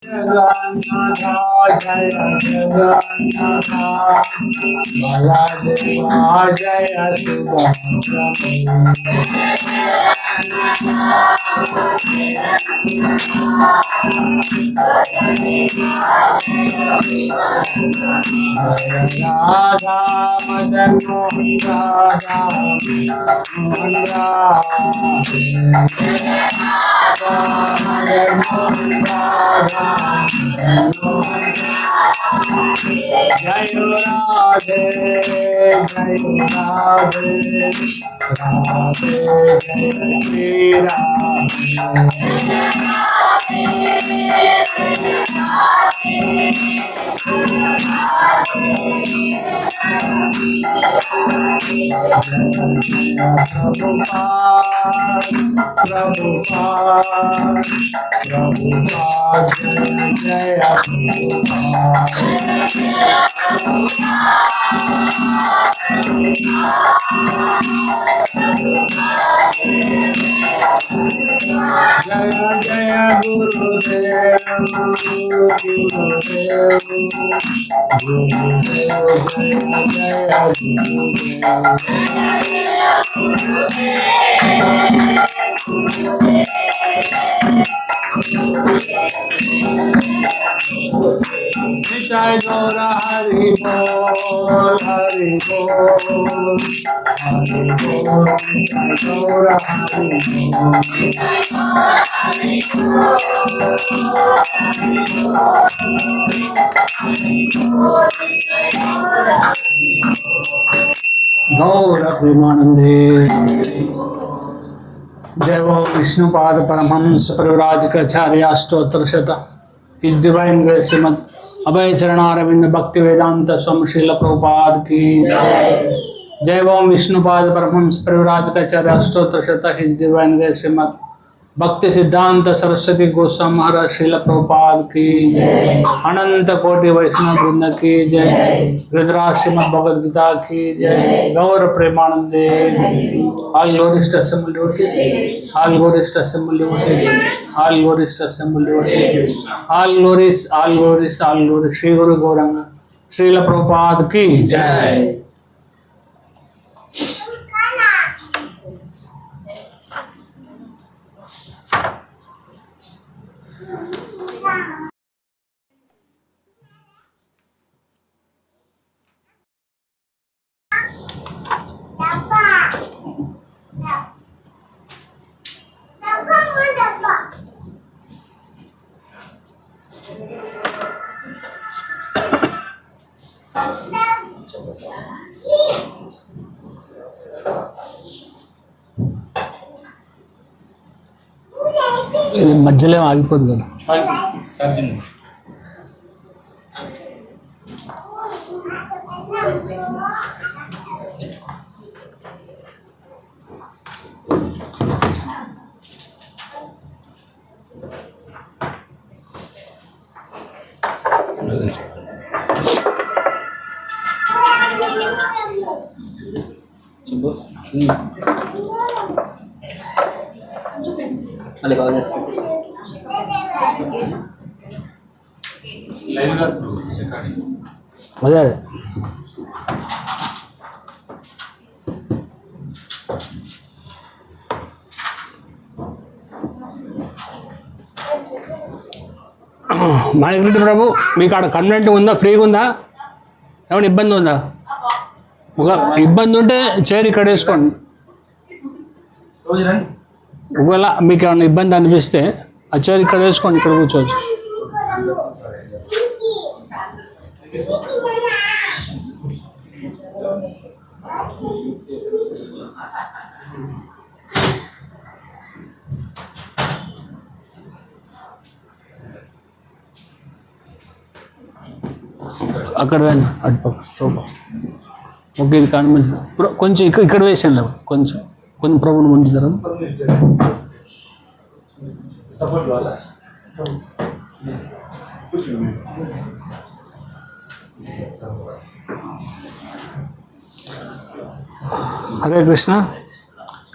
जगन्नाथ जय जगन्नाथ बलदेवा जय सुभद्रा राधा मदन मोहन राधा मोहन जय राधे जय राधे राधे जय श्री राम प्रभुपाद प्रभुपाद जय जय जय गुरुदेव गुरुदेव गुरुदेव जय जय गौर हरि बोल हरि बोल हरि बोल जय गौर हरि गौर प्रेमानंदे जय वो विष्णुपाद परमहंस परिव्राजकाचार्य अष्टोत्तर शत इस डिवाइन ग्रेस श्रीमद अभय चरणारविंद भक्ति वेदांत स्वामी श्रील प्रभुपाद की जय वो विष्णुपाद परमहंस परिव्राजकाचार्य अष्टोत्तर शत हिज डिवाइन ग्रेस श्रीमद भक्ति सिद्धांत सरस्वती गोस्वामी महाराज श्रील प्रभुपाद की जय अनंत कोटि वैष्णव वृंद की जय रुद्रा श्रीमद भगवद गीता की जय गौर प्रेमानंदे all glorious assembled devotees, all glorious assembled devotees, all glorious assembled devotees, all glories, all glories, all glories. Shri Guru Gauranga Srila Prabhupada की जय. మధ్యలో ఆగిపోదు కదా ఛార్జింగ్. మళ్ళీ బాగా చేసుకుంటే అదే మాణిక్రెడ్డి ప్రభు మీకు ఆడ కన్వెంట్ ఉందా, ఫ్రీగా ఉందా, ఏమైనా ఇబ్బంది ఉందా? ఒక ఇబ్బంది ఉంటే చైర్ ఇక్కడ వేసుకోండి. ఒకవేళ మీకు ఏమైనా ఇబ్బంది అనిపిస్తే ఆ చైర్ ఇక్కడ వేసుకోండి, ఇక్కడ కూర్చోవచ్చు. అక్కడ రండి, అటుపక్క. ఓకే, ఇది కానీ మంచి కొంచెం ఇక్కడ వేసాను, కొంచెం కొంచెం ప్రభుత్వం పంపించారు. హరే కృష్ణ.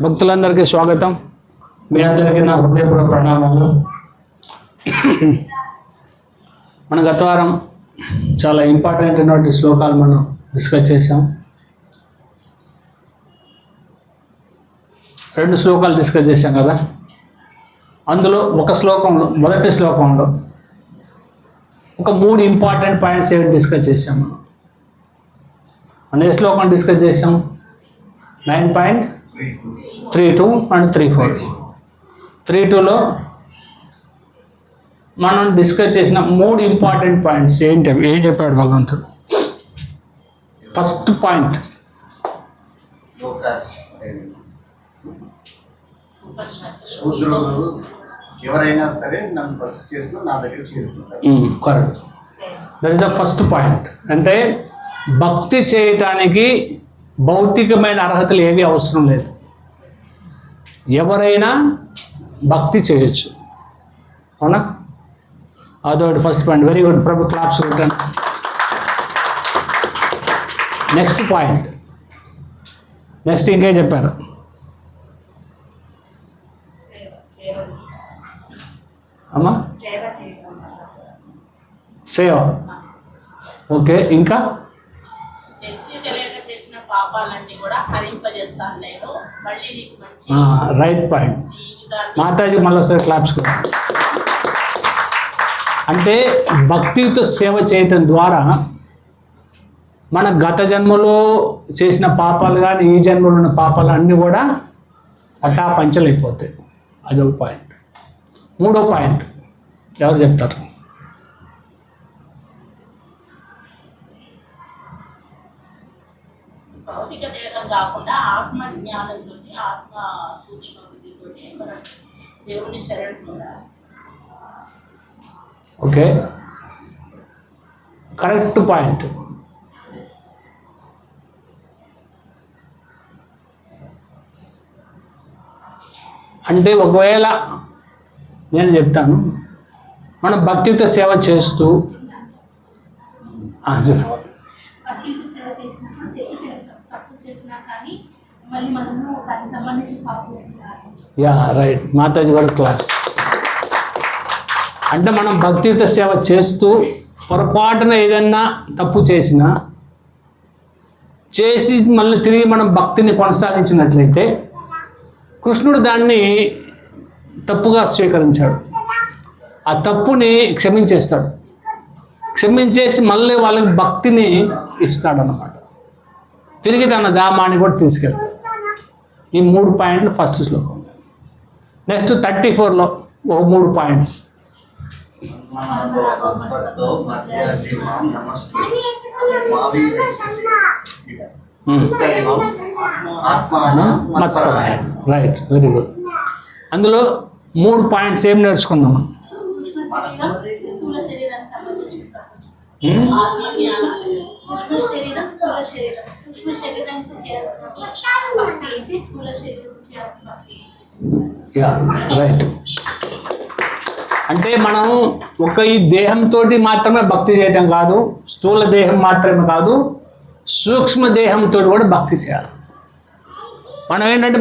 భక్తులందరికీ స్వాగతం. మీ అందరికీ నా హృదయపూర్వక ప్రణామాలు. మన గత వారం చాలా ఇంపార్టెంట్ అయినటువంటి శ్లోకాలు మనం డిస్కస్ చేసాం. 2 శ్లోకాలు డిస్కస్ చేశాం కదా. అందులో ఒక శ్లోకంలో, మొదటి శ్లోకంలో ఒక 3 ఇంపార్టెంట్ పాయింట్స్ ఏమి డిస్కస్ చేసాం. మనం ఏ శ్లోకం డిస్కస్ చేసాం? 9.32 అండ్ 34. 32లో మనం డిస్కస్ చేసిన 3 ఇంపార్టెంట్ పాయింట్స్ ఏం చెప్పాడు భగవంతుడు? ఫస్ట్ పాయింట్, శూద్రులు ఎవరైనా సరే నన్ను భక్తి చేసుకుని నా దగ్గర చేరుకుంటారు. Correct. That is the first point. అంటే భక్తి చేయటానికి భౌతికమైన అర్హతలు ఏవి అవసరం లేదు. ఎవరైనా భక్తి చేయొచ్చు. అవునా? అదొకటి ఫస్ట్ పాయింట్. వెరీ గుడ్ ప్రభు, క్లాప్స్ కొట్టండి. నెక్స్ట్ పాయింట్, నెక్స్ట్ ఇంకేం చెప్పారు? అమ్మా సేవ. ఓకే, ఇంకా రైట్ పాయింట్. మాతాజీ మళ్ళీ ఒకసారి క్లాప్స్ కొట్టండి. అంటే భక్తితో సేవ చేయటం ద్వారా మన గత జన్మలో చేసిన పాపాలు కానీ ఈ జన్మలో ఉన్న పాపాలు అన్నీ కూడా పటాపంచలైపోతాయి. అదొక పాయింట్. 3వ పాయింట్ ఎవరు చెప్తారు? భౌతిక దేహం కాకుండా ఆత్మ జ్ఞానంతో, ఆత్మ సూక్ష్మ బుద్ధితో మనం దేవుని శరణు. Okay, correct point. అంటే ఒకవేళ నేను చెప్తాను, మనం భక్తితో సేవ చేస్తూ యా రైట్, మాతాజీ కూడా క్లాస్. అంటే మనం భక్తితో సేవ చేస్తూ పొరపాటున ఏదన్నా తప్పు చేసినా చేసి మళ్ళీ తిరిగి మనం భక్తిని కొనసాగించినట్లయితే కృష్ణుడు దాన్ని తప్పుగా స్వీకరించాడు. ఆ తప్పుని క్షమించేస్తాడు. క్షమించేసి మళ్ళీ వాళ్ళకి భక్తిని ఇస్తాడనమాట. తిరిగి తన ధామాన్ని కూడా తీసుకెళ్తాడు. ఈ 3 పాయింట్లు ఫస్ట్ శ్లోకం. నెక్స్ట్ 34లో ఓ 3 పాయింట్స్. Right, very good. అందులో 3 పాయింట్స్ ఏం నేర్చుకున్నాము? రైట్. అంటే మనం ఒక ఈ దేహంతో మాత్రమే భక్తి చేయటం కాదు, స్థూల దేహం మాత్రమే కాదు, సూక్ష్మ దేహంతో కూడా భక్తి చేయాలి. మనం ఏంటంటే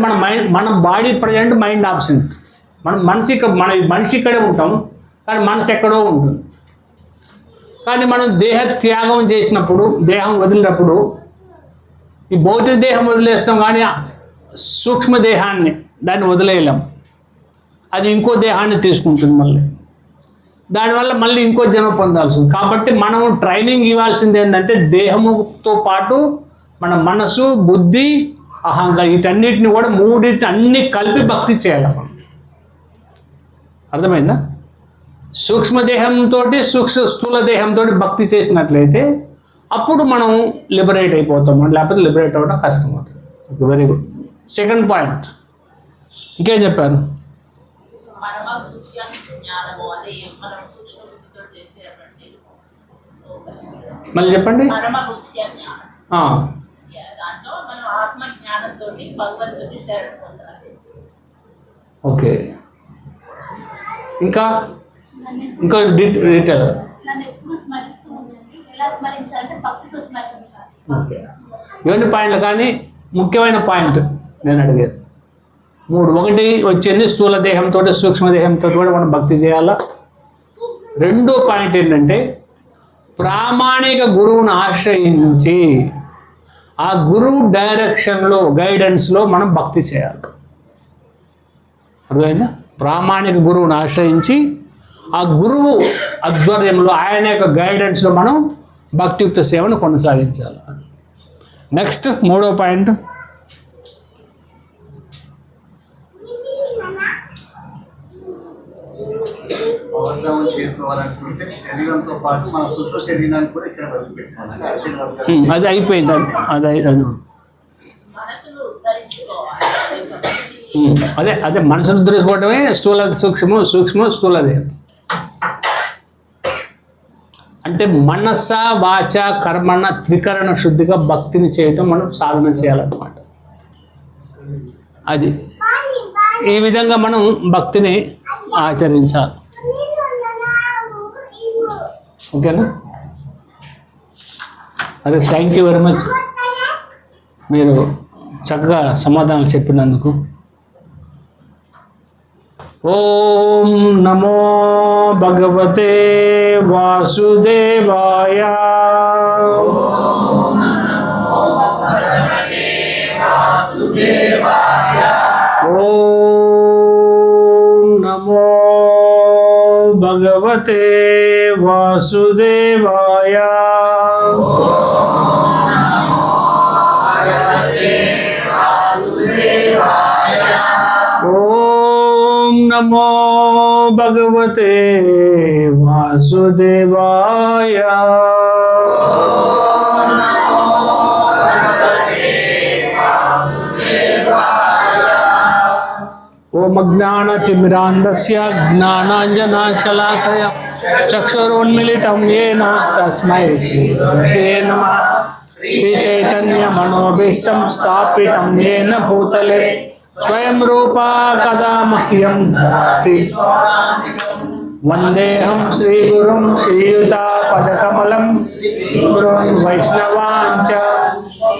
మన బాడీ ప్రజెంట్, మైండ్ ఆబ్సెంట్. మన మనిషి ఇక్కడే ఉంటాం, కానీ మనసు ఎక్కడో ఉంటుంది. కానీ మనం దేహ త్యాగం చేసినప్పుడు, దేహం వదిలినప్పుడు, ఈ భౌతిక దేహం వదిలేస్తాం కానీ సూక్ష్మ దేహాన్ని దాన్ని వదిలేయలేం. అది ఇంకో దేహాన్ని తీసుకుంటుంది మళ్ళీ. దానివల్ల మళ్ళీ ఇంకో జన్మ పొందాల్సి ఉంది. కాబట్టి మనం ట్రైనింగ్ ఇవ్వాల్సింది ఏంటంటే దేహముతో పాటు మన మనసు, బుద్ధి, అహంకారం, వీటన్నిటిని కూడా 3 అన్నీ కలిపి భక్తి చేయాలి మనం. అర్థమైందా? సూక్ష్మదేహంతో స్థూల దేహంతో భక్తి చేసినట్లయితే అప్పుడు మనం లిబరేట్ అయిపోతాం. లేకపోతే లిబరేట్ అవ్వడం కష్టం అవుతుంది. Very good. సెకండ్ పాయింట్ ఇంకేం చెప్పారు? మళ్ళీ చెప్పండి. ఓకే, ఇంకా డీటెయిల్. ఓకే, ఇవన్నీ పాయింట్లు. కానీ ముఖ్యమైన పాయింట్ నేను అడిగేది 3. ఒకటి వచ్చింది స్థూల దేహంతో, సూక్ష్మదేహంతో కూడా మనం భక్తి చేయాలా. 2వ పాయింట్ ఏంటంటే ప్రామాణిక గురువును ఆశ్రయించి ఆ గురువు డైరెక్షన్లో గైడెన్స్లో మనం భక్తి చేయాలి. అర్థమైందా? ప్రామాణిక గురువును ఆశ్రయించి ఆ గురువు ఆధ్వర్యంలో ఆయన యొక్క గైడెన్స్లో మనం భక్తియుక్త సేవను కొనసాగించాలి. నెక్స్ట్ 3వ పాయింట్, అవగాహన చేసుకోవాలనుకుంటే శరీరంతో పాటు మన సూక్ష్మ శరీరాన్ని కూడా ఇక్కడ వదిలిపెట్టుకోవాలి. అరిషడ్ వర్గాలు అది అయిపోయింది. మనసును ధరించుకోవాలి. అదే మనసును ఉద్ధరించుకోవటమే స్థూల సూక్ష్మ స్థూలదే. అంటే మనస వాచ కర్మణ త్రికరణ శుద్ధిగా భక్తిని చేయటం మనం సాధన చేయాలన్నమాట. అది ఈ విధంగా మనం భక్తిని ఆచరించాలి. ఓకేనా? అదే థ్యాంక్ యూ వెరీ మచ్, మీరు చక్కగా సమాధానం చెప్పినందుకు. ఓం నమో భగవతే వాసుదేవాయ. ఓం నమో భగవతే వాసుదేవాయ. ఓం నమో భగవతే వాసుదేవాయ. ఓం అజ్ఞానతిమిరాంధస్య జ్ఞానాంజనశలాకయ చక్షురున్మిళితం యేన తస్మై శ్రీగురవే నమః. శ్రీచైతన్యమనోభీష్టం స్థాపితం యేన భూతలే స్వయం రూపా కదా మహ్యం దదాతి. వందేహం శ్రీగురుం శ్రీయుతాపదకమలం గురున్ వైష్ణవాంచ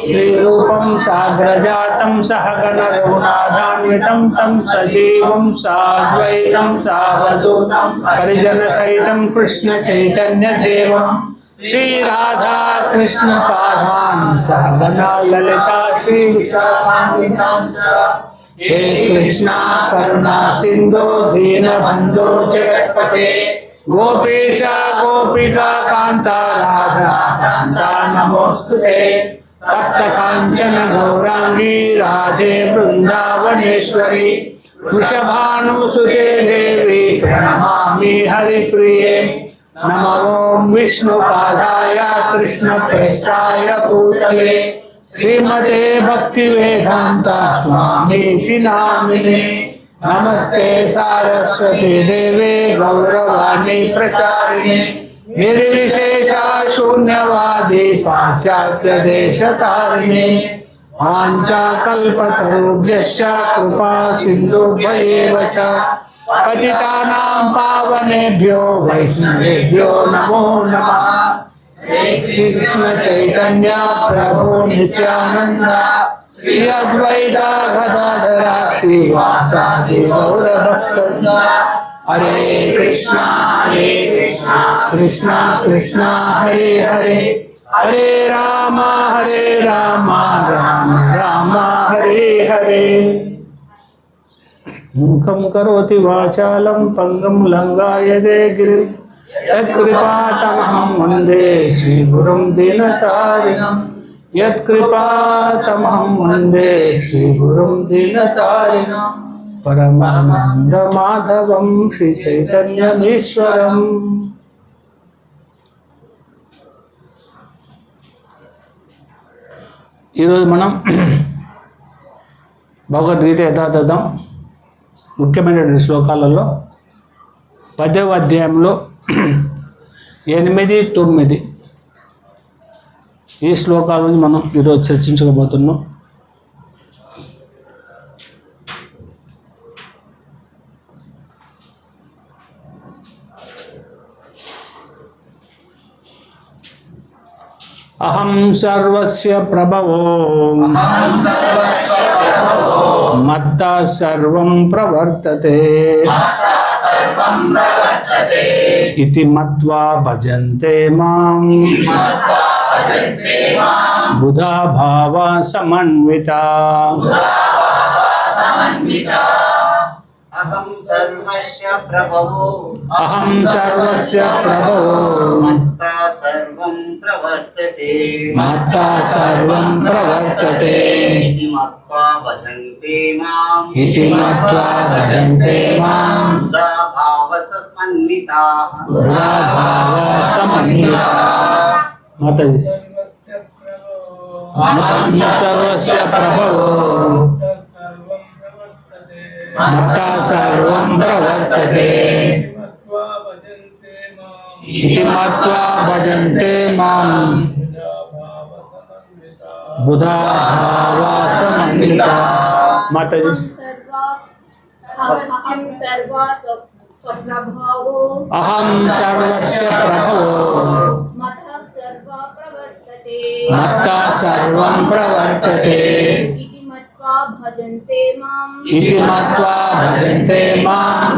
శ్రీరూపం సాగ్రజాతం సహగణ రఘునాథాన్వితం తం సజీవం సాద్వైతం సావధూతం పరిజన సహితం కృష్ణ చైతన్య దేవం శ్రీ రాధా కృష్ణ పాదాన్ సహగణ లలితా శ్రీ విశాఖాన్వితాంచ. హే కృష్ణ కరుణా సింధు దీనబంధో జగత్పతే గోపీశ గోపికా కాంత రాధా కాంత నమోస్తుతే. తప్త కాంచన గౌరాంగీ రాధే బృందావనేశ్వరి వృషభానుసుతే దేవి ప్రణమామి హరిప్రియే. నమ ఓం విష్ణుపాదాయ కృష్ణ ప్రేష్టాయ భూతలే శ్రీమతే భక్తి వేదాంత స్వామీతి నామినే. నమస్తే సారస్వతి దేవే గౌరవాణి ప్రచారిణే నిర్విశేష శూన్యవాది పాశ్చాత్య దేశతారిణే. వాంఛాకల్పతరుభ్యశ్చ కృపా సింధుభ్యైవ చ పతితానాం పావనేభ్యో వైష్ణవేభ్యో నమో నమః. శ్రీకృష్ణ చైతన్య ప్రభు నిత్యానంద శ్రీ అద్వైత గదాధర శ్రీవాసాది గౌరభక్తవృంద. హరే కృష్ణ కృష్ణ కృష్ణ హరే హరే హరే రామ రామ రామ హరే హరే. మూకం కరోతి వాచాలం పంగం లంఘాయతే గిరిం యత్కృపాతమహం వందే శ్రీగురుం దీనతారిణం. యత్కృపాతమహం వందే శ్రీగురుం దీనతారిణం. పరమానంద మాధవం శ్రీ చైతన్యమీశ్వరం. ఈరోజు మనం భగవద్గీత యథాతథం ముఖ్యమైనటువంటి శ్లోకాలలో 10వ అధ్యాయంలో 8, 9 ఈ శ్లోకాల నుంచి మనం ఈరోజు చర్చించకపోతున్నాం. అహం సర్వస్య ప్రభవో మత్తా సర్వం ప్రవర్తతే इति मत्वा भजन्ते मां बुधा भावा समन्विता अहं सर्वस्य प्रभवो मत्ता सर्वं प्रवर्तते इति मत्वा भजन्ते मां बुधा भावसमन्विताः माताजी सर्वस्य प्रभवो मत्ता सर्वं प्रवर्तते इति मत्वा भजन्ते मां बुधा भावा समन्विता। माताजी अहं सर्वस्य प्रभवो मत्ता सर्वं प्रवर्तते इति मत्वा भजन्ते मां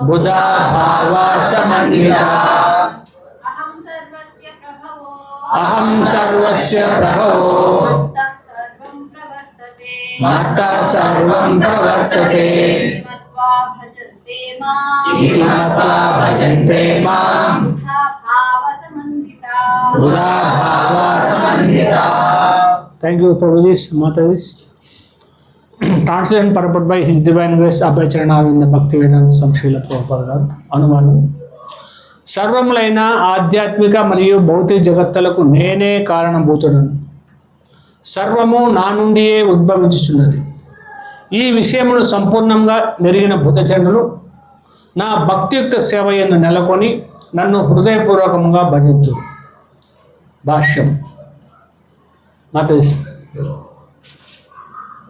बुधा भावा समन्विता। अहं सर्वस्य प्रभवो मत्ता सर्वं प्रवर्तते इति मत्वा भजन्ते मां बुधा भावा समन्विता। Thank you, Prabhuji, Mataji. Translation purport by His Divine Grace Abhay Charanavinda Bhaktivedanta Swami Srila Prabhupada గారు. అనువాదం. సర్వములైన ఆధ్యాత్మిక మరియు భౌతిక జగత్తులకు నేనే కారణభూతుడను. సర్వము నా నుండియే ఉద్భవించుచున్నది. ఈ విషయమును సంపూర్ణంగా నెరిగిన బుధజనులు నా భక్తియుక్త సేవ యందు నెలకొని నన్ను హృదయపూర్వకంగా భజింతురు. భాష్యం. మాతాజీ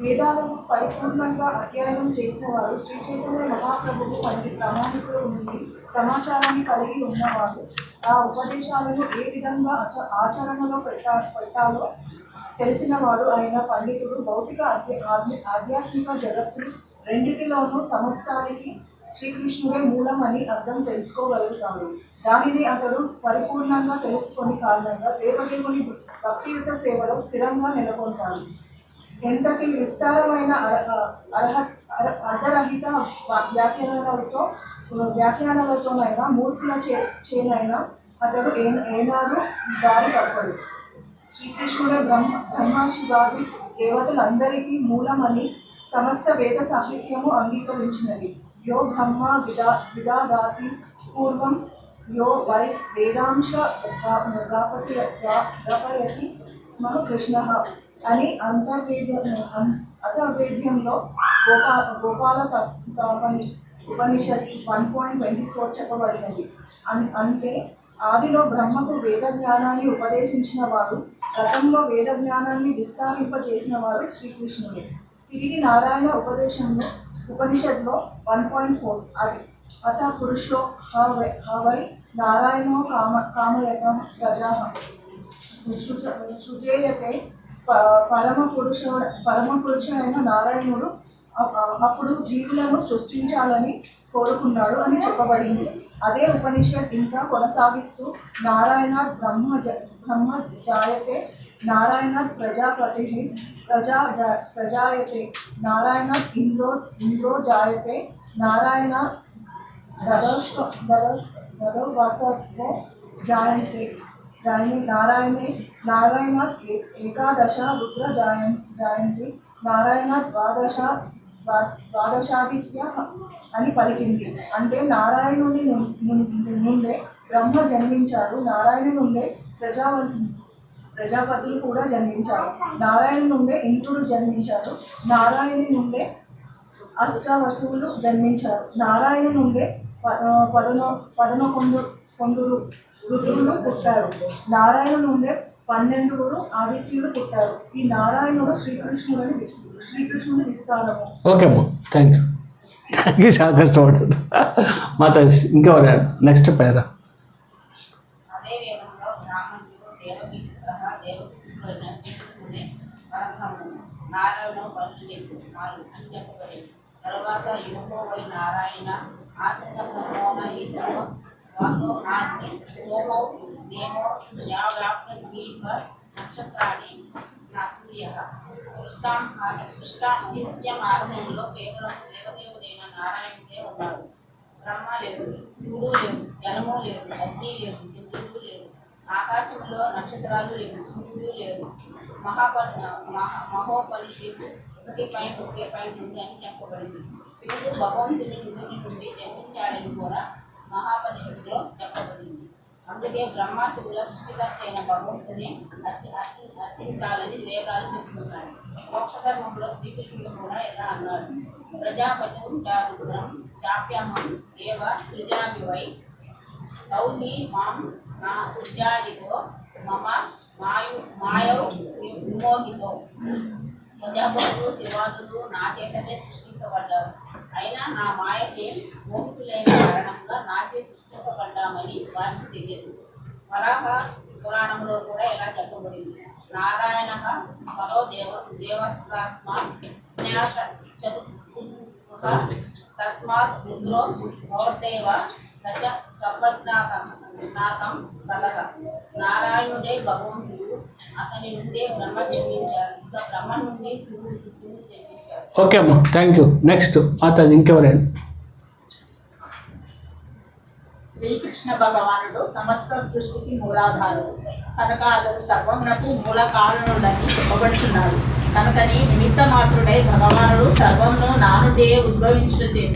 వేదాలను పరిపూర్ణంగా అధ్యయనం చేసిన వారు శ్రీ చైతన్య మహాప్రభువు వంటి ప్రామాణికులు నుండి సమాచారాన్ని కలిగి ఉన్నవారు ఆ ఉపదేశాలను ఏ విధంగా ఆచరణలో పెట్టాలో తెలిసిన వాడు అయిన పండితుడు భౌతిక ఆధ్యాత్మిక జగత్తులు రెండిటిలోనూ సమస్తానికి శ్రీకృష్ణుడే మూలమని అర్థం తెలుసుకోగలుగుతాడు. దానిని అతడు పరిపూర్ణంగా తెలుసుకొని కారణంగా దేవదేవుని భక్తియుత సేవలో స్థిరంగా నెలకొంటాడు. ఎంతటి విస్తారమైన అర్ధరహిత వ్యాఖ్యానాలతోనైనా మూర్ఖుల చేనైనా అతడు ఏనాడు దారి తప్పడు. శ్రీకృష్ణుడే బ్రహ్మ శివాది దేవతలందరికీ మూలమని సమస్త వేద సాహిత్యము అంగీకరించినది. యో బ్రహ్మ విదాదాతి పూర్వం యో వై వేదాంశ ప్రాపయతి స్మ కృష్ణ అని అథర్వేద్యంలో గోపాల తాపని ఉపనిషత్ 1.24 చెప్పబడినది. అంటే ఆదిలో బ్రహ్మకు వేద జ్ఞానాన్ని ఉపదేశించిన వాడు, గతంలో వేద జ్ఞానాన్ని విస్తరింపజేసిన వాడు శ్రీకృష్ణుడే. తిరిగి నారాయణ ఉపనిషత్లో 1.4 అది అత పురుషో హవై నారాయణో కామయత ప్రజా సృజేయతే పరమ పురుషుడైన నారాయణుడు అప్పుడు జీవులను సృష్టించాలని కోరుకున్నాడు అని చెప్పబడింది. అదే ఉపనిషత్ ఇంకా కొనసాగిస్తూ నారాయణాత్ బ్రహ్మ జాయతే, నారాయణాత్ ప్రజాపతి ప్రజాయతే, నారాయణాత్ ఇంద్రో జాయతే, నారాయణ దదౌవాసో జాయంతే, నారాయణాత్ ఏకాదశ రుద్ర జాయంతి, నారాయణాత్ ద్వాదశాదిత్య అని పలికింది. అంటే నారాయణుని నుండే బ్రహ్మ జన్మించారు, నారాయణు నుండే ప్రజాపతులు కూడా జన్మించారు, నారాయణ నుండే ఇంద్రుడు జన్మించారు, నారాయణి నుండే అష్టవసువులు జన్మించారు, నారాయణ నుండే 11 రుద్రులు పుట్టారు, నారాయణ నుండే 12 ఆదిత్యులు పుట్టారు. ఈ నారాయణుడు శ్రీకృష్ణుని విస్తారము. ఓకే అమ్మా, థ్యాంక్ యూ కష్టపడ్డాడు మాతాజీ. ఇంకెవరు నెక్స్ట్ పేరా? అదే వేదంలో బ్రాహ్మణుడు దేవకీపుత్రుడైన శ్రీకృష్ణుడే పరబ్రహ్మము, నారాయణ పరశుడు అని చెప్పబడింది. తర్వాత యోగో వై నారాయణ ఆసన ఈశ్వర వాసో నాగ్ని సోమో దేవో యావ్యాప్త దీప నక్షత్రాన్ని నాసూర్య సృష్టానిత్యం ఆరంభంలో కేవలం దేవదేవుడైన నారాయణుడే ఉన్నాడు. బ్రహ్మ లేదు, శివుడు లేదు, జలము లేదు, అగ్ని లేదు, చంద్రుడు లేదు, ఆకాశంలో నక్షత్రాలు లేవు, సూర్యుడు లేదు. మహోపనిషత్తు 1.1.2 అని చెప్పబడింది. శివుడు భగవంతుని నుదుటి నుండి జన్మించాడని కూడా మహాపనిషత్తులో చెప్పబడింది. అందుకే బ్రహ్మ శివుల సృష్టికర్త అయిన భగవంతుని అర్థించాలని వేగాలు చేస్తున్నాడు. మోక్షధర్మంలో శ్రీకృష్ణుడు కూడా ఎలా అన్నాడు, ప్రజాపతి ఉంటారు చాప్యమం దేవ సృజాదివై గౌరీ మాం నా సృజాదితో మమ మాయౌ విమోహితో. ప్రజాపతులు శివాదులు నా చేతనే సృష్టించబడ్డారు. అయినా నా మాయకి మోహితులైన కారణంగా నాచే సృష్టించబడ్డామని వారికి తెలియదు. వరాహ పురాణంలో కూడా ఎలా చెప్పబడింది, నారాయణ పరో దేవస్మాత్ తస్మాత్ రుద్రో భవదేవ సచ సర్వజ్ఞాతం కలగ. నారాయణుడే భగవంతుడు, అతని నుండే బ్రహ్మ జన్మించాడు, ఇంకా బ్రహ్మ నుండి శివుడు జన్మించాడు. ఓకే అమ్మా, థ్యాంక్ యూ. నెక్స్ట్ మాతాజీ ఇంకెవరైనా? శ్రీకృష్ణ భగవానుడు సమస్త సృష్టికి మూలాధారుడు కనుక అతడు సర్వమునకు మూల కారణుడని చెప్పబడుతున్నాడు. కనుకని నిమిత్త మాత్రుడై భగవానుడు సర్వమును నా నుండే ఉద్భవించుట చేత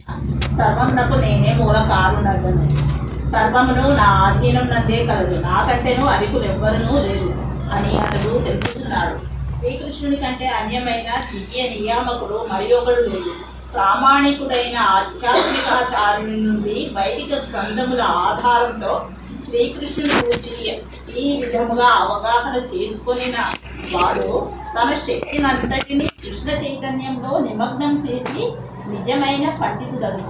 సర్వమునకు నేనే మూల కారణుడను. సర్వమును నా ఆధీనం నందే కలదు, నాకంటేనూ అధికులెవ్వరూ లేరు అని అతడు తెలుపుతున్నాడు. శ్రీకృష్ణుని కంటే అన్యమైన దివ్య నియామకుడు మరి ఒకడు లేడు. ప్రామాణికుడైన ఆధ్యాత్మికాచార్యుని నుండి వైదిక గ్రంథముల ఆధారంతో శ్రీకృష్ణుని గురించి ఈ విధముగా అవగాహన చేసుకొనిన వాడు తన శక్తినంతటిని కృష్ణ చైతన్యంలో నిమగ్నం చేసి నిజమైన పండితుడను.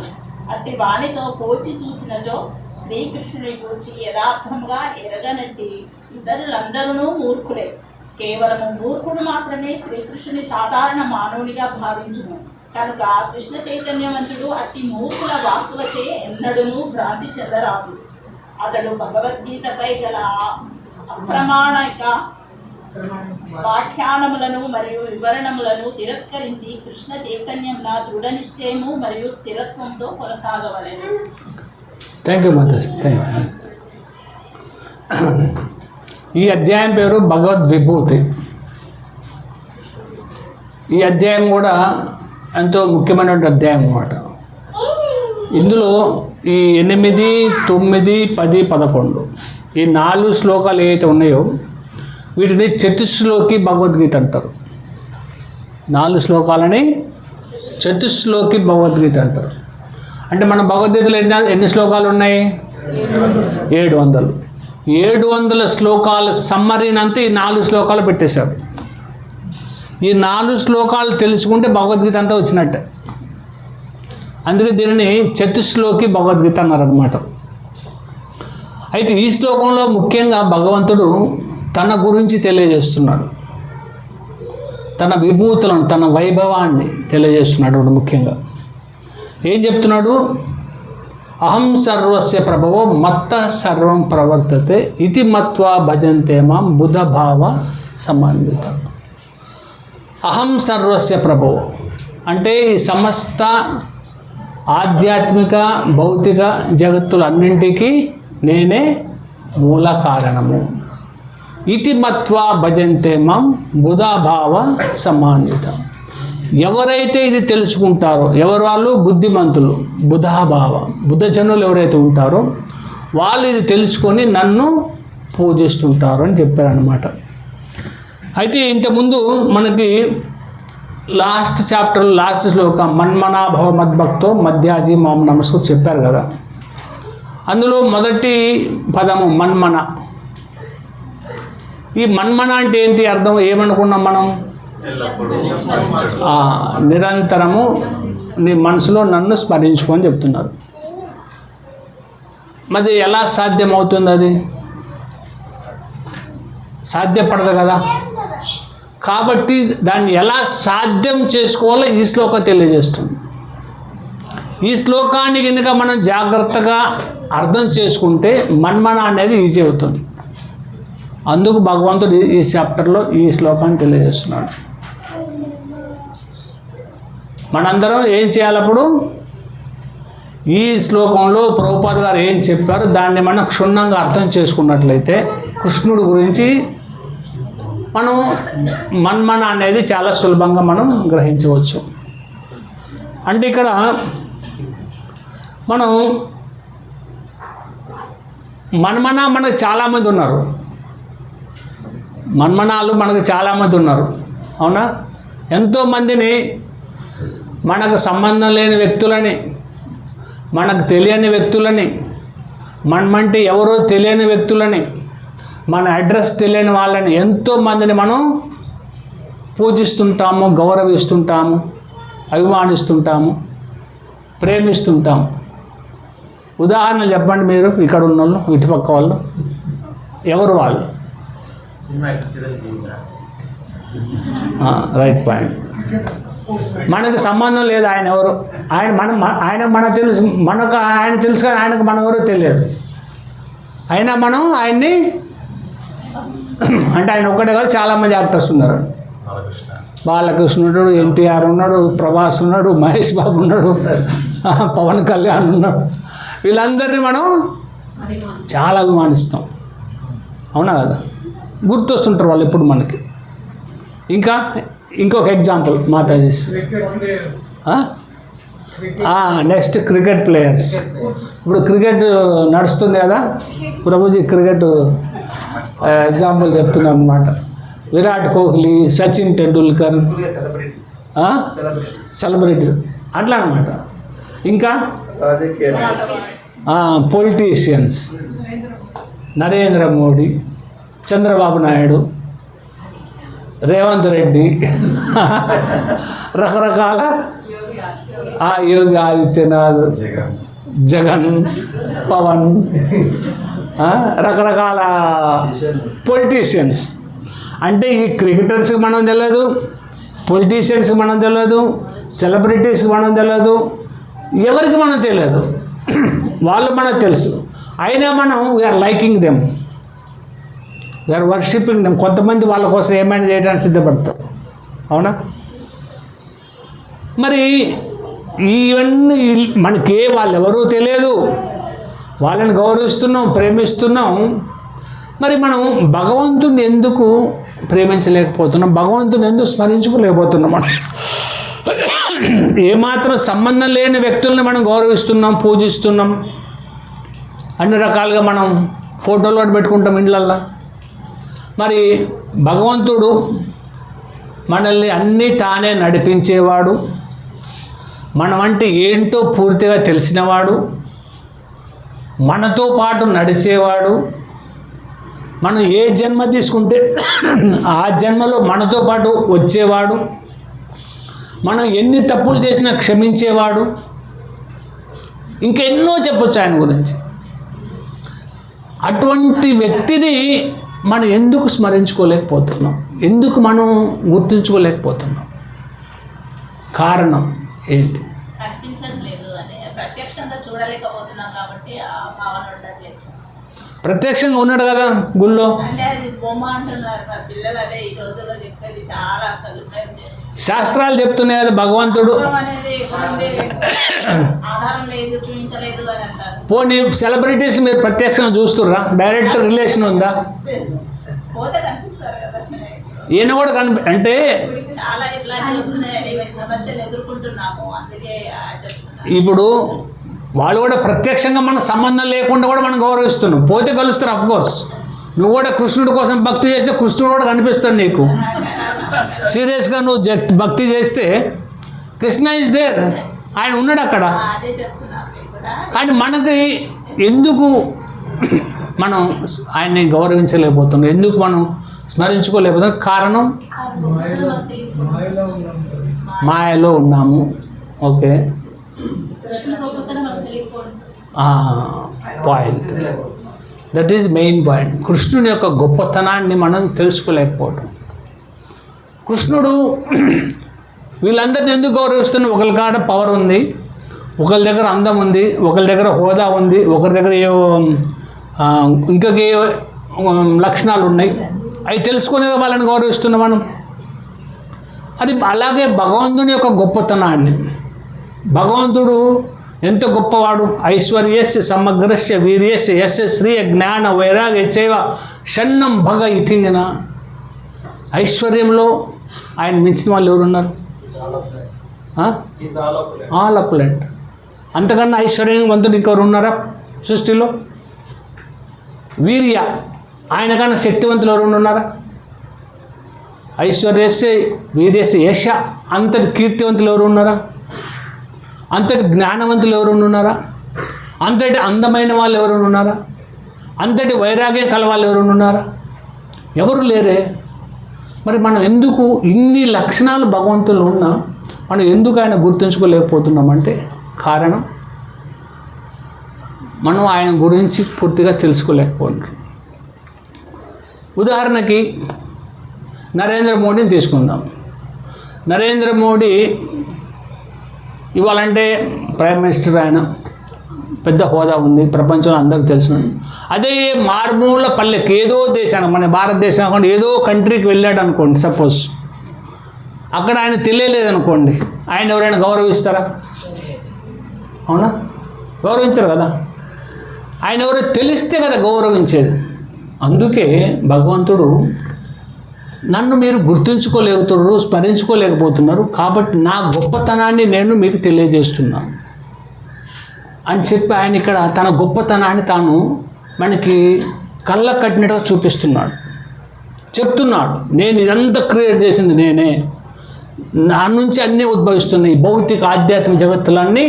అట్టి వానితో పోల్చి చూచినచో శ్రీకృష్ణుని గురించి యథార్థంగా ఎరగనట్టి ఇతరులందరూ మూర్ఖులే. కేవలము మూర్ఖుడు మాత్రమే శ్రీకృష్ణుని సాధారణ మానవునిగా భావించును. కనుక కృష్ణ చైతన్యవంతుడు అట్టి మూర్ఖుల వాక్కులచే ఎన్నడూనూ భ్రాంతి చెందరాదు. అతడు భగవద్గీతపై గల అప్రమాణిక వ్యాఖ్యానములను మరియు వివరణములను తిరస్కరించి కృష్ణ చైతన్యంలో దృఢ నిశ్చయము మరియు స్థిరత్వంతో కొనసాగవలెను. Thank you Mataji, thank you. ఈ అధ్యాయం పేరు భగవద్విభూతి. ఈ అధ్యాయం కూడా ఎంతో ముఖ్యమైనటువంటి అధ్యాయం అన్నమాట. ఇందులో ఈ 8, 9, 10, 11 ఈ 4 శ్లోకాలు ఏవైతే ఉన్నాయో వీటిని చతుశ్లోకి భగవద్గీత అంటారు. 4 శ్లోకాలని చతుశ్లోకి భగవద్గీత అంటారు. అంటే మన భగవద్గీతలో ఎన్ని శ్లోకాలు ఉన్నాయి? 700. 700 శ్లోకాల సమ్మరీనంతా ఈ 4 శ్లోకాలు పెట్టేశాడు. ఈ 4 శ్లోకాలు తెలుసుకుంటే భగవద్గీత అంతా వచ్చినట్టే. అందుకే దీనిని చతుశ్లోకి భగవద్గీత అన్నారనమాట. అయితే ఈ శ్లోకంలో ముఖ్యంగా భగవంతుడు తన గురించి తెలియజేస్తున్నాడు. తన విభూతులను, తన వైభవాన్ని తెలియజేస్తున్నాడు. ముఖ్యంగా ఏం చెప్తున్నాడు? అహం సర్వస్య ప్రభవో మత్త సర్వం ప్రవర్తతే ఇతి మత్వా భజంతే మాం బుధభావ సమాన్విత. అహం సర్వస్య ప్రభవో అంటే ఈ సమస్త ఆధ్యాత్మిక భౌతిక జగత్తులన్నింటికీ నేనే మూల కారణము. ఇతి మత్వా భజంతే మాం బుధభావ సమాన్విత. ఎవరైతే ఇది తెలుసుకుంటారో, ఎవరు వాళ్ళు? బుద్ధిమంతులు, బుధభావ బుద్ధజనులు ఎవరైతే ఉంటారో వాళ్ళు ఇది తెలుసుకొని నన్ను పూజిస్తుంటారు అని చెప్పారనమాట. అయితే ఇంతకుముందు మనకి లాస్ట్ చాప్టర్ లాస్ట్ శ్లోకం మన్మనాభవ మద్భక్తో మధ్యాజీ మాం నమస్కు చెప్పారు కదా. అందులో మొదటి పదము మన్మన. ఈ మన్మన అంటే ఏంటి అర్థం? ఏమనుకున్నాం మనం? నిరంతరము నీ మనసులో నన్ను స్మరించుకొని చెప్తున్నారు. మరి ఎలా సాధ్యమవుతుంది? అది సాధ్యపడదు కదా. కాబట్టి దాన్ని ఎలా సాధ్యం చేసుకోవాలో ఈ శ్లోకం తెలియజేస్తుంది. ఈ శ్లోకాన్ని కనుక మనం జాగ్రత్తగా అర్థం చేసుకుంటే మన్మన అనేది ఈజీ అవుతుంది. అందుకు భగవంతుడు ఈ చాప్టర్లో ఈ శ్లోకాన్ని తెలియజేస్తున్నాడు. మనందరం ఏం చేయాలప్పుడు ఈ శ్లోకంలో ప్రభుపాద గారు ఏం చెప్పారో దాన్ని మనం క్షుణ్ణంగా అర్థం చేసుకున్నట్లయితే కృష్ణుడి గురించి మనం మన్మన అనేది చాలా సులభంగా మనం గ్రహించవచ్చు. అంటే ఇక్కడ మనం మన్మన మనకు చాలామంది ఉన్నారు, మన్మనాలు మనకు చాలామంది ఉన్నారు, అవునా? ఎంతోమందిని మనకు సంబంధం లేని వ్యక్తులని, మనకు తెలియని వ్యక్తులని, మనమంటే ఎవరో తెలియని వ్యక్తులని, మన అడ్రస్ తెలియని వాళ్ళని ఎంతోమందిని మనం పూజిస్తుంటాము, గౌరవిస్తుంటాము, అభిమానిస్తుంటాము, ప్రేమిస్తుంటాము. ఉదాహరణలు చెప్పండి మీరు, ఇక్కడ ఉన్న వాళ్ళు, ఇటుపక్క వాళ్ళు, ఎవరు వాళ్ళు? Right point. మనకు సంబంధం లేదు ఆయన ఎవరు, ఆయన మనకు తెలుసు, మనకు ఆయన తెలుసు కానీ ఆయనకు మనం ఎవరో తెలియదు. అయినా మనం ఆయన్ని అంటే ఆయన ఒక్కటే కాదు, చాలామంది యాక్టర్స్ ఉన్నారు. బాలకృష్ణుడు, ఎన్టీఆర్ ఉన్నాడు, ప్రభాస్ ఉన్నాడు, మహేష్ బాబు ఉన్నాడు, పవన్ కళ్యాణ్ ఉన్నాడు. వీళ్ళందరినీ మనం చాలా అభిమానిస్తాం, అవునా కదా? గుర్తొస్తుంటారు వాళ్ళు ఎప్పుడు మనకి. ఇంకా ఇంకొక example Mataji, next cricket players. ఇప్పుడు క్రికెట్ నడుస్తుంది కదా, ప్రభుజీ క్రికెట్ ఎగ్జాంపుల్ చెప్తున్నాను అనమాట. విరాట్ కోహ్లీ, సచిన్ టెండూల్కర్, సెలబ్రిటీ అట్లా అనమాట. ఇంకా పొలిటీషియన్స్, నరేంద్ర మోడీ, చంద్రబాబు నాయుడు, రేవంత్ రెడ్డి, రకరకాల యోగి ఆదిత్యనాథ్, జగన్, పవన్, రకరకాల పొలిటీషియన్స్. అంటే ఈ క్రికెటర్స్కి మనం తెలియదు, పొలిటీషియన్స్కి మనం తెలియదు, సెలబ్రిటీస్కి మనం తెలియదు, ఎవరికి మనం తెలియదు, వాళ్ళు మనకు తెలుసు. అయినా మనం we are liking them, we are worshipping them. కొంతమంది వాళ్ళ కోసం ఏమైనా చేయడానికి సిద్ధపడతారు, అవునా? మరి ఇవన్నీ మనకే వాళ్ళు ఎవరూ తెలియదు, వాళ్ళని గౌరవిస్తున్నాం, ప్రేమిస్తున్నాం. మరి మనం భగవంతుని ఎందుకు ప్రేమించలేకపోతున్నాం, భగవంతుని ఎందుకు స్మరించుకోలేకపోతున్నాం? మనం ఏమాత్రం సంబంధం లేని వ్యక్తుల్ని మనం గౌరవిస్తున్నాం, పూజిస్తున్నాం, అన్ని రకాలుగా మనం ఫోటోలు కూడా పెట్టుకుంటాం ఇండ్లల్లో. మరి భగవంతుడు మనల్ని అన్నీ తానే నడిపించేవాడు, మనమంటే ఏంటో పూర్తిగా తెలిసినవాడు, మనతో పాటు నడిచేవాడు. మనం ఏ జన్మ తీసుకుంటే ఆ జన్మలో మనతో పాటు వచ్చేవాడు, మనం ఎన్ని తప్పులు చేసినా క్షమించేవాడు. ఇంకెన్నో చెప్పొచ్చు ఆయన గురించి. అటువంటి వ్యక్తిని మనం ఎందుకు స్మరించుకోలేకపోతున్నాం, ఎందుకు మనం గుర్తుంచుకోలేకపోతున్నాం? కారణం ఏంటి? కనిపించడం లేదు అని, ప్రత్యక్షంగా చూడలేకపోతున్నాం కాబట్టి ఆ భావన ఉండట్లేదు. ప్రత్యక్షంగా ఉన్నాడు కదా గుళ్ళో. అంటే అది బొమ్మ అంటున్నారు మరి పిల్లలు, అదే ఈ రోజుల్లో చెప్పేది చాలా అసలు శాస్త్రాలు చెప్తున్నాయి కదా భగవంతుడు అనేది ఆధారం లేదు, చూపించలేదు అని అంటారు. పోనీ సెలబ్రిటీస్ మీరు ప్రత్యక్షంగా చూస్తుర్రా? డైరెక్ట్ రిలేషన్ ఉందా? పోతే కనిపిస్తారు కదా. ఈయన కూడా అంటే చాలా ఇట్లాంటివి వస్తున్నాయండి, సమస్యలు ఎదుర్కొంటున్నాము, అందుకే చెప్తున్నాను. ఇప్పుడు వాళ్ళు కూడా ప్రత్యక్షంగా మన సంబంధం లేకుండా కూడా మనం గౌరవిస్తున్నాం. పోతే కలుస్తారు అఫ్కోర్స్. నువ్వు కూడా కృష్ణుడి కోసం భక్తి చేస్తే కృష్ణుడు కూడా కనిపిస్తాడు నీకు. సీరియస్గా నువ్వు భక్తి చేస్తే కృష్ణ ఈజ్ దేర్, ఆయన ఉన్నాడు అక్కడ. అదే చెప్తున్నాను. కానీ మనకి ఎందుకు మనం ఆయన్ని గౌరవించలేకపోతున్నాం, ఎందుకు మనం స్మరించుకోలేకపోతున్నాం? కారణం మాయలో ఉన్నాము. Okay, point, that is main point. కృష్ణుని యొక్క గొప్పతనాన్ని మనం తెలుసుకోలేకపోవటం. కృష్ణుడు వీళ్ళందరినీ ఎందుకు గౌరవిస్తున్నాం? ఒకరి కాడ పవర్ ఉంది, ఒకరి దగ్గర అందం ఉంది, ఒకరి దగ్గర హోదా ఉంది, ఒకరి దగ్గర ఏవో ఇంకొక ఏ లక్షణాలు ఉన్నాయి. అవి తెలుసుకునేది వాళ్ళని గౌరవిస్తున్నాం మనం. అది అలాగే భగవంతుని యొక్క గొప్పతనాన్ని, భగవంతుడు ఎంత గొప్పవాడు. ఐశ్వర్యస్య సమగ్రస్య వీర్యస్య యస్య శ్రీ జ్ఞాన వైరాగ్య చైవ షణ్ణం భగ ఇతింగన. ఐశ్వర్యంలో ఆయన మించిన వాళ్ళు ఎవరున్నారు? ఆల్ అప్లెంట్. అంతకన్నా ఐశ్వర్యవంతుడు ఇంకెవరు ఉన్నారా సృష్టిలో? వీర్య, ఆయన కన్నా శక్తివంతులు ఎవరు ఉన్నారా? ఐశ్వర్యస్య వీర్యస్య యశ, అంతటి కీర్తివంతులు ఎవరు ఉన్నారా? అంతటి జ్ఞానవంతులు ఎవరు ఉన్నారా? అంతటి అందమైన వాళ్ళు ఎవరు ఉన్నారా? అంతటి వైరాగ్యం కల వాళ్ళు ఎవరు ఉన్నారా? ఎవరు లేరే. మరి మనం ఎందుకు ఇన్ని లక్షణాలు భగవంతులు ఉన్నా మనం ఎందుకు ఆయన గుర్తుంచుకోలేకపోతున్నామంటే కారణం మనం ఆయన గురించి పూర్తిగా తెలుసుకోలేకపోతున్నాం. ఉదాహరణకి నరేంద్ర మోడీని తీసుకుందాం. నరేంద్ర మోడీ ఇవాళంటే ప్రైమ్ మినిస్టర్, ఆయన పెద్ద హోదా ఉంది, ప్రపంచంలో అందరికీ తెలిసిన. అదే మారుమూల పల్లెకి ఏదో దేశానికి, మన భారతదేశం అనుకోండి, ఏదో కంట్రీకి వెళ్ళాడు అనుకోండి సపోజ్, అక్కడ ఆయన తెలియలేదనుకోండి, ఆయన ఎవరైనా గౌరవిస్తారా? అవునా? గౌరవించరు కదా. ఆయన ఎవరో తెలిస్తే కదా గౌరవించేది. అందుకే భగవంతుడు నన్ను మీరు గుర్తుంచుకోలేకపోతున్నారు, స్మరించుకోలేకపోతున్నారు, కాబట్టి నా గొప్పతనాన్ని నేను మీకు తెలియజేస్తున్నాను అని చెప్పి ఆయన ఇక్కడ తన గొప్పతనాన్ని తాను మనకి కళ్ళ కట్టినట్టుగా చూపిస్తున్నాడు, చెప్తున్నాడు. నేను ఇదంతా క్రియేట్ చేసింది నేనే, నా నుంచి అన్నీ ఉద్భవిస్తున్నాయి, భౌతిక ఆధ్యాత్మిక జగత్తులన్నీ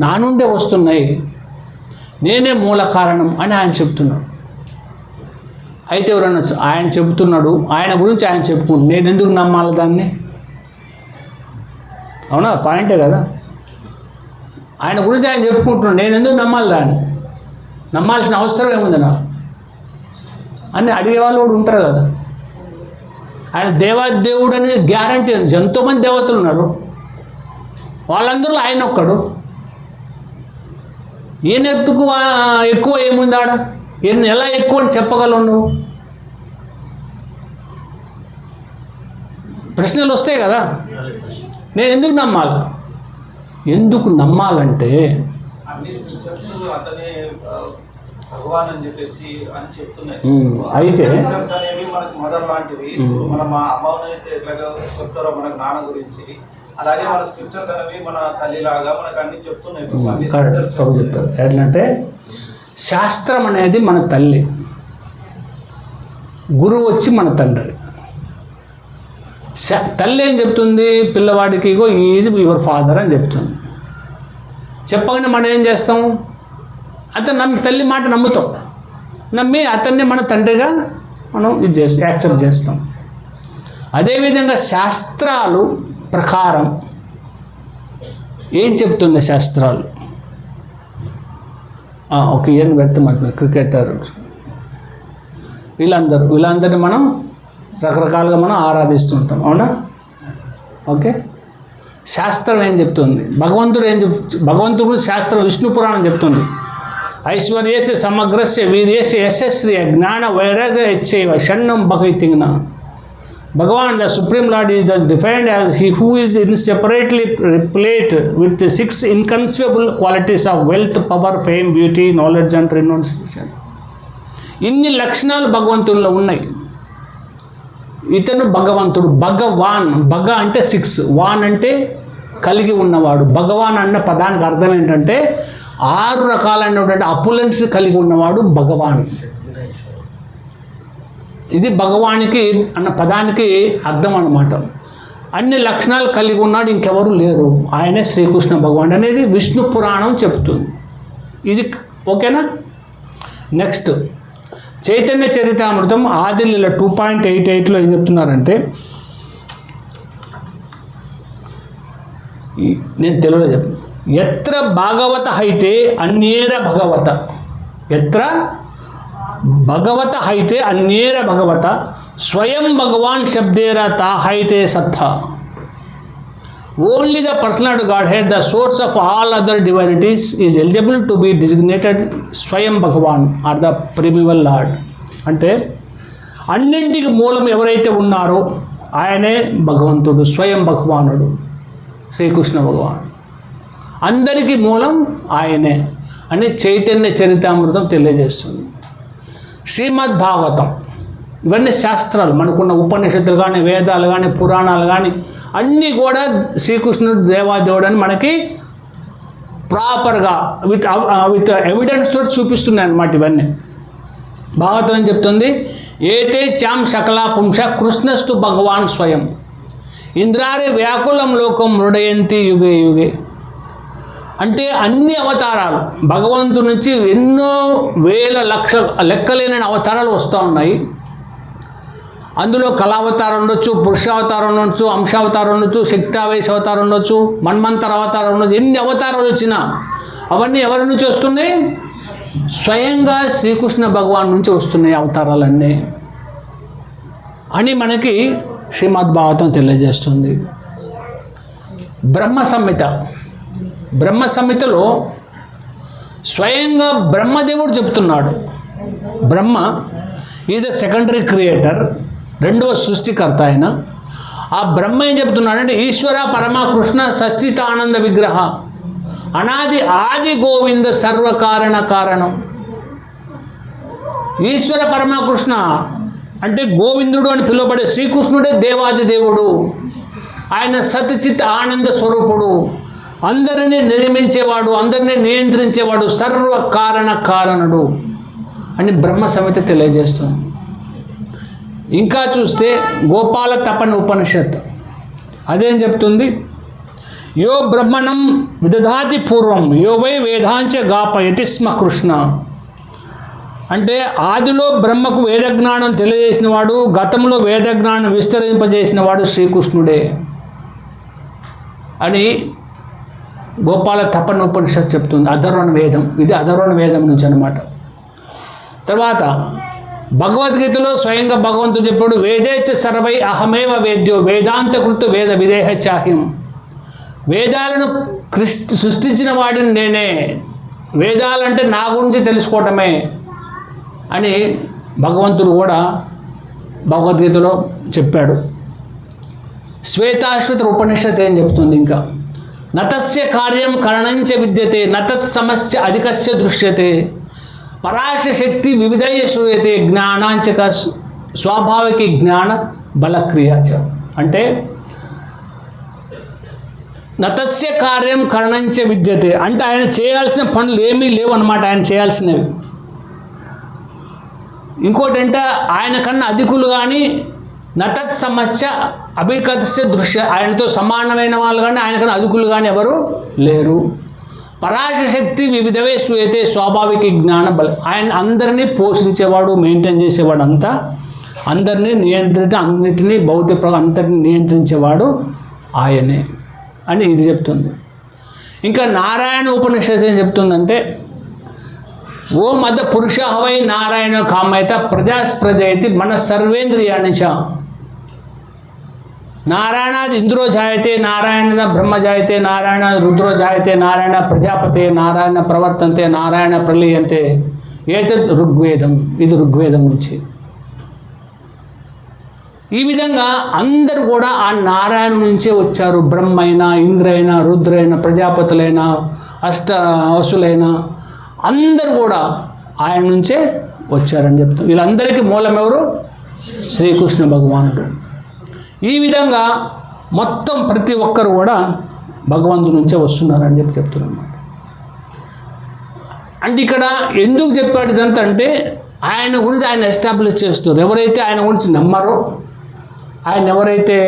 నా నుండే వస్తున్నాయి, నేనే మూల కారణం అని ఆయన చెప్తున్నాడు. అయితే ఎవరన్నా ఆయన చెబుతున్నాడు, ఆయన గురించి ఆయన చెప్పుకుంటు, నేను ఎందుకు నమ్మాలి దాన్ని? అవునా? పాయింటే కదా. ఆయన గురించి ఆయన చెప్పుకుంటున్నాడు, నేను ఎందుకు నమ్మాలి దాన్ని? నమ్మాల్సిన అవసరం ఏముంది నాకు అని అడిగేవాళ్ళు కూడా ఉంటారు కదా. ఆయన దేవాదేవుడు అనేది గ్యారంటీ ఉంది. ఎంతోమంది దేవతలు ఉన్నారు, వాళ్ళందరూ ఆయన ఒక్కడు. ఈయన ఎక్కువ ఏముంది ఆడ? ఈయన ఎలా ఎక్కువ అని చెప్పగలవు నువ్వు? ప్రశ్నలు వస్తాయి కదా. నేను ఎందుకు నమ్మాలి? ఎందుకు నమ్మాలంటే భగవాన్ అని చెప్పేసి అని చెప్తున్నాయి. అయితే అనేవి మనకు మదర్ లాంటివి. మన మా అమ్మనైతే ఎట్లాగా చెప్తారో మన జ్ఞానం గురించి, అలాగే మన స్క్రిప్చర్స్ అనేవి మన తల్లిలాగా మనకు అన్ని చెప్తున్నాయి. చెప్తారు ఎట్లంటే, శాస్త్రం అనేది మన తల్లి, గురువు వచ్చి మన తండ్రి. తల్లి ఏం చెప్తుంది? పిల్లవాడికి ఇగో ఈజ్ యువర్ ఫాదర్ అని చెప్తుంది. చెప్పగానే మనం ఏం చేస్తాం? అతను తల్లి మాట నమ్ముతాం, నమ్మి అతన్ని మన తండ్రిగా మనం యాక్సెప్ట్ చేస్తాం. అదేవిధంగా శాస్త్రాలు ప్రకారం ఏం చెప్తుంది శాస్త్రాలు? ఒక ఇయర్ని పెడతాం అంటున్నారు క్రికెటర్, వీళ్ళందరినీ మనం రకరకాలుగా మనం ఆరాధిస్తుంటాం. అవునా? ఓకే. శాస్త్రం ఏం చెప్తుంది? భగవంతుడు శాస్త్రం విష్ణు పురాణం చెప్తుంది. ఐశ్వర్యస్య సమగ్రస్య వీర్యస్య యశస్శ్రీ జ్ఞాన వైరాగ్య యచ్చైవ షణ్ణం భగైతింగ్న. Bhagavan, the Supreme Lord, is thus defined as he who is inseparably replete with the 6 inconceivable qualities of wealth, power, fame, beauty, knowledge and renunciation. ఇన్ని లక్షణాలు భగవంతుల్లో ఉన్నాయి. ఇతను భగవంతుడు, భగవాన్. భగ అంటే 6, వాన్ అంటే కలిగి ఉన్నవాడు. భగవాన్ అన్న పదానికి అర్థం ఏంటంటే 6 రకాలైనటువంటి అపులెన్స్ కలిగి ఉన్నవాడు భగవాన్. ఇది భగవానికి అన్న పదానికి అర్థం అన్నమాట. అన్ని లక్షణాలు కలిగి ఉన్నాడు, ఇంకెవరు లేరు, ఆయనే శ్రీకృష్ణ భగవాన్ అనేది విష్ణు పురాణం చెప్తుంది. ఇది ఓకేనా? నెక్స్ట్ చైతన్య చరితామృతం ఆదిలీల 2.88లో ఏం చెప్తున్నారంటే, నేను తెలుగులో చెప్పను. ఎత్ర భాగవత హైతే అన్యేర భగవత, ఎత్ర భగవత హైతే అన్యేర భగవత స్వయం భగవాన్ శబ్దేర తా హైతే సత్త. Only the personality Godhead, the source of all other divinities, is eligible to be designated Swayam Bhagavan or the primeval Lord. అంటే అన్నింటికి మూలం ఎవరైతే ఉన్నారో ఆయనే భగవంతుడు, స్వయం భగవానుడు, శ్రీకృష్ణ భగవానుడు. అందరికీ మూలం ఆయనే అని చైతన్య చరితామృతం తెలియజేస్తుంది. శ్రీమద్ భాగవతం ఇవన్నీ శాస్త్రాలు, మనకున్న ఉపనిషత్తులు కానీ, వేదాలు కానీ, పురాణాలు కానీ అన్నీ కూడా శ్రీకృష్ణుడు దేవాదేవుడు అని మనకి ప్రాపర్గా విత్ ఎవిడెన్స్ తోటి చూపిస్తున్నాయి అన్నమాట. ఇవన్నీ భాగవతం అని చెప్తుంది, ఏతే చాం సకలా పుంస కృష్ణస్తు భగవాన్ స్వయం ఇంద్రారి వ్యాకులం లోకం మృడయంతి యుగే యుగే. అంటే అన్ని అవతారాలు భగవంతుడి నుంచి ఎన్నో వేల లెక్కలేని అవతారాలు వస్తూ ఉన్నాయి. అందులో కళావతారం ఉండొచ్చు, పురుషావతారం ఉండొచ్చు, అంశావతారం ఉండొచ్చు, శక్తావేశ అవతారం ఉండొచ్చు, మన్మంతర అవతారం ఉండొచ్చు. ఎన్ని అవతారాలు వచ్చినా అవన్నీ ఎవరి నుంచి వస్తున్నాయి? స్వయంగా శ్రీకృష్ణ భగవాన్ నుంచి వస్తున్నాయి అవతారాలన్నీ అని మనకి శ్రీమద్ భాగవతం తెలియజేస్తుంది. బ్రహ్మ సంహిత, బ్రహ్మ సంహితలో స్వయంగా బ్రహ్మదేవుడు చెప్తున్నాడు. బ్రహ్మ ఈజ్ ద సెకండరీ క్రియేటర్, రెండవ సృష్టికర్త ఆయన. ఆ బ్రహ్మ ఏం చెప్తున్నాడంటే, ఈశ్వర పరమ కృష్ణ సచ్చితానంద విగ్రహ అనాది ఆది గోవింద సర్వకారణ కారణం. ఈశ్వర పరమ కృష్ణ అంటే గోవిందుడు అని పిలువబడే శ్రీకృష్ణుడే దేవాది దేవుడు. ఆయన సత్చిత్ ఆనంద స్వరూపుడు, అందరినీ నిర్మించేవాడు, అందరినీ నియంత్రించేవాడు, సర్వకారణ కారణుడు అని బ్రహ్మ సంహిత తెలియజేస్తుంది. ఇంకా చూస్తే గోపాల తపన ఉపనిషత్ అదేం చెప్తుంది? యో బ్రహ్మణం విదధాతి పూర్వం యో వై వేదాంచ గాపయతి స్మ కృష్ణ. అంటే ఆదిలో బ్రహ్మకు వేదజ్ఞానం తెలియజేసిన వాడు, గతంలో వేదజ్ఞానం విస్తరింపజేసిన వాడు శ్రీకృష్ణుడే అని గోపాల తపన ఉపనిషత్ చెప్తుంది. అధర్వణ వేదం, ఇది అధర్వణ వేదం నుంచి అన్నమాట. తర్వాత భగవద్గీతలో స్వయంగా భగవంతుడు చెప్పాడు, వేదేచ సర్వై అహమేవ వేద్యో వేదాంతకృత వేద విదేహ చాహ్యం. వేదాలను సృష్టించిన వాడిని నేనే, వేదాలంటే నా గురించి తెలుసుకోవటమే అని భగవంతుడు కూడా భగవద్గీతలో చెప్పాడు. శ్వేతాశ్వత ఉపనిషత్ ఏం చెప్తుంది? ఇంకా నతస్య కార్యం కరణంచ విద్యతే నతత్ సమస్య అధికస్య దృశ్యతే పరాశ శక్తి వివిధయ శ్రూయతే జ్ఞానాంచక స్వాభావిక జ్ఞాన బలక్రియాచ. అంటే నతస్య కార్యం కరణంచ విద్యతే అంటే ఆయన చేయాల్సిన పనులు ఏమీ లేవు అన్నమాట, ఆయన చేయాల్సినవి. ఇంకోటి అంటే ఆయన కన్నా అధికులు కానీ నతత్ సమస్య అభికతస్య దృశ్య ఆయనతో సమానమైన వాళ్ళు కానీ ఆయన కన్నా అధికులు కానీ ఎవరు లేరు. పరాశక్తి వివిధవే సూయతే స్వాభావిక జ్ఞాన బలం. ఆయన అందరినీ పోషించేవాడు, మెయింటైన్ చేసేవాడు, అంతా అందరినీ అన్నిటినీ భౌతిక అంతటిని నియంత్రించేవాడు ఆయనే అని ఇది చెప్తుంది. ఇంకా నారాయణ ఉపనిషత్తు ఏం చెప్తుందంటే, ఓ మద పురుష హవై నారాయణ కామయత ప్రజాస్ప్రజయతి మన సర్వేంద్రియాణి చ. నారాయణాది ఇంద్రో జాయతే నారాయణ బ్రహ్మ జాయతే నారాయణ రుద్రో జాయతే నారాయణ ప్రజాపతే నారాయణ ప్రవర్తంతే నారాయణ ప్రలీయంతే ఏతద్ ఋగ్వేదం. ఇది ఋగ్వేదం నుంచి. ఈ విధంగా అందరూ కూడా ఆ నారాయణ నుంచే వచ్చారు. బ్రహ్మ అయినా, ఇంద్రైనా, రుద్రైనా, ప్రజాపతులైనా, అష్టవసులైనా అందరూ కూడా ఆయన నుంచే వచ్చారని చెప్తాం. వీళ్ళందరికీ మూలం ఎవరు? శ్రీకృష్ణ భగవానుడు. ఈ విధంగా మొత్తం ప్రతి ఒక్కరు కూడా భగవంతుడి నుంచే వస్తున్నారని చెప్తున్నాను. అంటే ఇక్కడ ఎందుకు చెప్పాడు ఇదంతా అంటే, ఆయన గురించి ఆయన ఎస్టాబ్లిష్ చేస్తారు. ఎవరైతే ఆయన గురించి నమ్మరో, ఆయన ఎవరైతే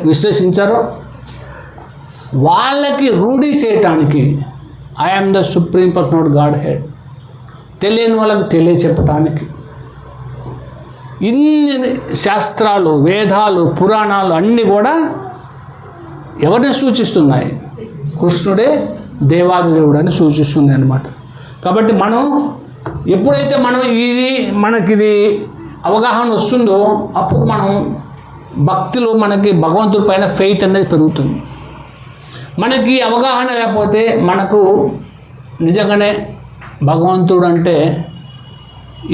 విశ్వసించారో వాళ్ళకి రూఢీ చేయటానికి I'm the supreme person God head, తెలియని వాళ్ళకి తెలియచెప్పటానికి ఇన్ని శాస్త్రాలు, వేదాలు, పురాణాలు అన్నీ కూడా ఎవరిని సూచిస్తున్నాయి? కృష్ణుడే దేవాది దేవుడు అని సూచిస్తుంది అన్నమాట. కాబట్టి మనం ఎప్పుడైతే మనకిది అవగాహన వస్తుందో అప్పుడు మనం భక్తిలో మనకి భగవంతుడి పైన ఫెయిత్ అనేది పెరుగుతుంది. మనకి అవగాహన లేకపోతే మనకు నిజంగానే భగవంతుడు అంటే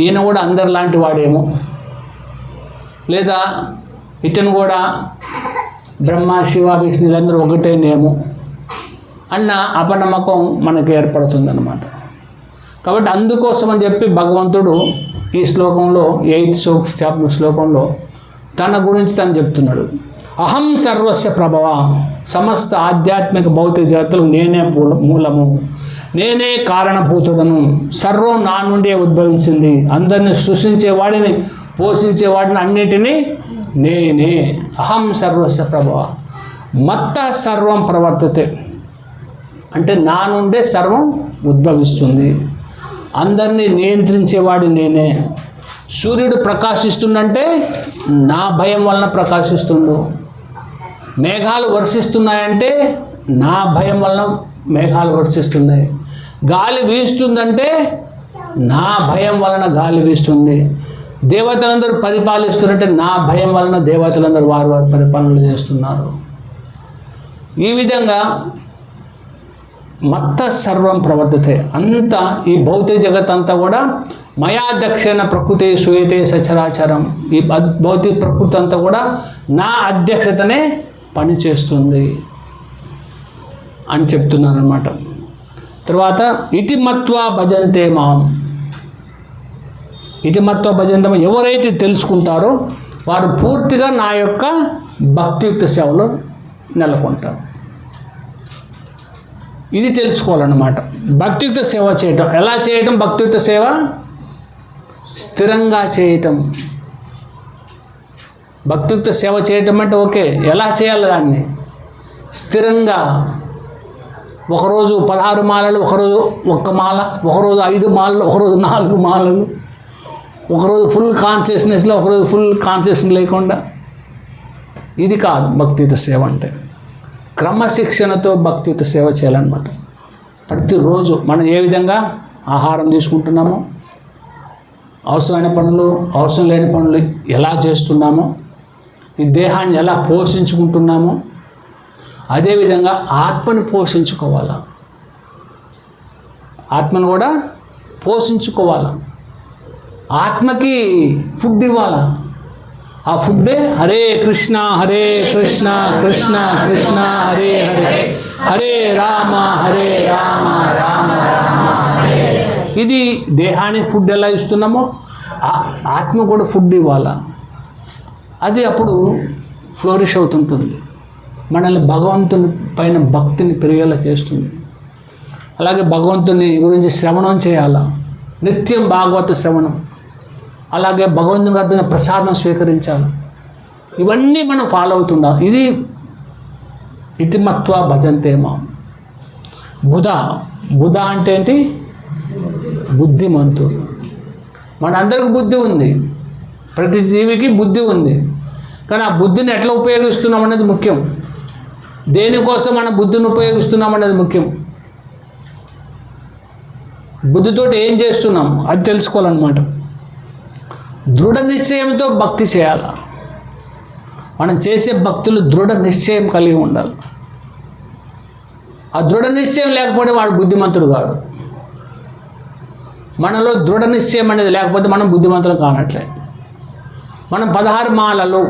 ఈయన కూడా అందరిలాంటి వాడేమో, లేదా ఇతను కూడా బ్రహ్మ శివ విష్ణులందరూ ఒకటేనేమో అన్న అపనమ్మకం మనకు ఏర్పడుతుందన్నమాట. కాబట్టి అందుకోసం అని చెప్పి భగవంతుడు ఈ శ్లోకంలో 8th శ్లోకంలో తన గురించి తను చెప్తున్నాడు. అహం సర్వస్య ప్రభవ, సమస్త ఆధ్యాత్మిక భౌతిక జగత్తులకు నేనే మూలము, నేనే కారణభూతుడను, సర్వం నా నుండే ఉద్భవించింది, అందరిని సృష్టించేవాడిని పోషించేవాడిని అన్నిటినీ నేనే. అహం సర్వస్య ప్రభవ మత్త సర్వం ప్రవర్తతే, అంటే నా నుండే సర్వం ఉద్భవిస్తుంది, అందరినీ నియంత్రించేవాడి నేనే. సూర్యుడు ప్రకాశిస్తుందంటే నా భయం వలన ప్రకాశిస్తుండు, మేఘాలు వర్షిస్తున్నాయంటే నా భయం వలన మేఘాలు వర్షిస్తున్నాయి, గాలి వీస్తుందంటే నా భయం వలన గాలి వీస్తుంది, దేవతలందరూ పరిపాలిస్తున్నారంటే నా భయం వలన దేవతలందరూ వారి వారి పరిపాలనలు చేస్తున్నారు. ఈ విధంగా మత్త సర్వం ప్రవర్తతే, అంతా ఈ భౌతిక జగత్ అంతా కూడా మయా దక్షిణ ప్రకృతి సూయతే సచరాచరం, ఈ భౌతిక ప్రకృతి అంతా కూడా నా అధ్యక్షతనే పనిచేస్తుంది అని చెప్తున్నారు అన్నమాట. తర్వాత ఇతి మత్వా భజంతే మాం, ఇతి మత్వా భజంతే మాం, ఎవరైతే తెలుసుకుంటారో వారు పూర్తిగా నా యొక్క భక్తియుక్త సేవలో నెలకొంటారు. ఇది తెలుసుకోవాలన్నమాట. భక్తియుక్త సేవ చేయటం ఎలా చేయటం? భక్తియుక్త సేవ స్థిరంగా చేయటం. భక్తియుక్త సేవ చేయటం అంటే ఓకే, ఎలా చేయాలి దాన్ని? స్థిరంగా. ఒకరోజు 16 మాలలు, ఒకరోజు 1 మాల, ఒకరోజు 5 మాలలు, ఒకరోజు 4 మాలలు, ఒకరోజు ఫుల్ కాన్షియస్నెస్లో, ఒకరోజు ఫుల్ కాన్షియస్నెస్ లేకుండా. ఇది కాదు భక్తియుక్త సేవ అంటే. క్రమశిక్షణతో భక్తియుక్త సేవ చేయాలన్నమాట. ప్రతిరోజు మనం ఏ విధంగా ఆహారం తీసుకుంటున్నామో, అవసరమైన పనులు అవసరం లేని పనులు ఎలా చేస్తున్నామో, ఈ దేహాన్ని ఎలా పోషించుకుంటున్నామో, అదేవిధంగా ఆత్మను పోషించుకోవాలా, ఆత్మను కూడా పోషించుకోవాలా, ఆత్మకి ఫుడ్ ఇవ్వాలా. ఆ ఫుడ్డే హరే కృష్ణ కృష్ణ కృష్ణ హరే హరే, హరే రామ రామ రామ హరే. ఇది దేహానికి ఫుడ్ ఎలా ఇస్తున్నామో ఆత్మ కూడా ఫుడ్ ఇవ్వాలా. అది అప్పుడు ఫ్లోరిష్ అవుతుంటుంది, మనల్ని భగవంతుని పైన భక్తిని పెరిగేలా చేస్తుంది. అలాగే భగవంతుని గురించి శ్రవణం చేయాలా, నిత్యం భాగవత శ్రవణం, అలాగే భగవంతుని గారి ప్రసాదం స్వీకరించాలి. ఇవన్నీ మనం ఫాలో అవుతుండాలి. ఇది ఇతిమత్వ భజంతే మాం. బుధ అంటే ఏంటి? బుద్ధిమంతుడు. మనందరికి బుద్ధి ఉంది, ప్రతి జీవికి బుద్ధి ఉంది, కానీ ఆ బుద్ధిని ఎట్లా ఉపయోగిస్తున్నాం అనేది ముఖ్యం. దేనికోసం మన బుద్ధిని ఉపయోగిస్తున్నాం అనేది ముఖ్యం. బుద్ధితోటి ఏం చేస్తున్నాం అది తెలుసుకోవాలన్నమాట. దృఢ నిశ్చయంతో భక్తి చేయాలి. మనం చేసే భక్తులు దృఢ నిశ్చయం కలిగి ఉండాలి. ఆ దృఢ నిశ్చయం లేకపోతే వాడు బుద్ధిమంతుడు కాడు. మనలో దృఢ నిశ్చయం అనేది లేకపోతే మనం బుద్ధిమంతులు కానట్లే. మనం 16 మాలలు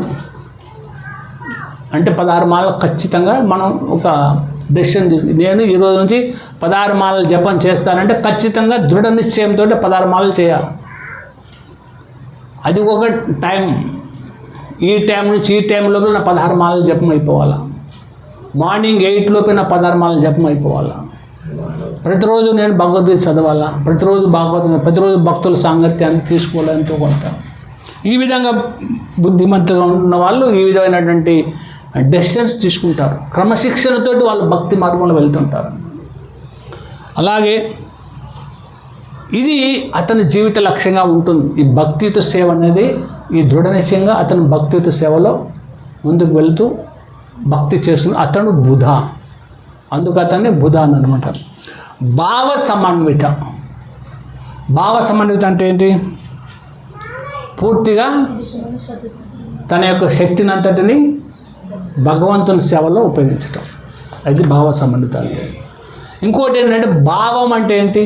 అంటే 16 మాలలు ఖచ్చితంగా మనం ఒక డెసిషన్ తీసుకుని, నేను ఈ రోజు నుంచి 16 మాలలు జపం చేస్తానంటే ఖచ్చితంగా దృఢ నిశ్చయంతో 16 మాలలు చేయాలి. అది ఒక టైం, ఈ టైం నుంచి ఈ టైం లోపల నా 16 మాలలు జపం అయిపోవాలా. మార్నింగ్ 8 లోపల నా 16 మాలలు జపం అయిపోవాలా. ప్రతిరోజు నేను భగవద్గీత చదవాలా, ప్రతిరోజు భక్తుల సాంగత్యాన్ని తీసుకోవాలి ఎంతో కొంత. ఈ విధంగా బుద్ధిమంతుగా ఉన్న వాళ్ళు ఈ విధమైనటువంటి డెసిషన్స్ తీసుకుంటారు. క్రమశిక్షణతోటి వాళ్ళు భక్తి మార్గంలో వెళ్తుంటారు. అలాగే ఇది అతని జీవిత లక్ష్యంగా ఉంటుంది. ఈ భక్తియుత సేవ అనేది, ఈ దృఢ నిశ్చయంగా అతను భక్తియుత సేవలో ముందుకు వెళ్తూ భక్తి చేస్తుంది. అతను బుధ, అందుకు అతన్ని బుధ అని అనమాట. భావ సమన్విత. భావ సమన్విత అంటే ఏంటి? పూర్తిగా తన యొక్క శక్తిని అంతటిని భగవంతుని సేవలో ఉపయోగించటం. అది భావ సంబంధిత అంటే. ఇంకోటి ఏంటంటే భావం అంటే ఏంటి?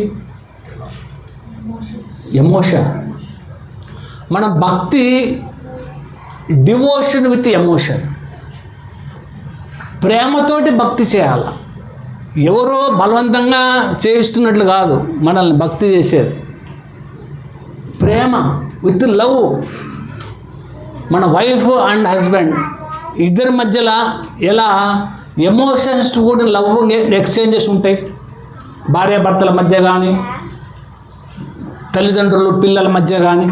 ఎమోషన్. మన భక్తి డివోషన్ విత్ ఎమోషన్, ప్రేమతోటి భక్తి చేయాలి. ఎవరో బలవంతంగా చేయిస్తున్నట్లు కాదు మనల్ని భక్తి చేసేది. ప్రేమ విత్ లవ్. మన వైఫ్ అండ్ హస్బెండ్ ఇద్దరి మధ్యలో ఎలా ఎమోషన్స్ కూడా లవ్ ఎక్స్చేంజెస్ ఉంటాయి, భార్యాభర్తల మధ్య కానీ, తల్లిదండ్రులు పిల్లల మధ్య కానీ,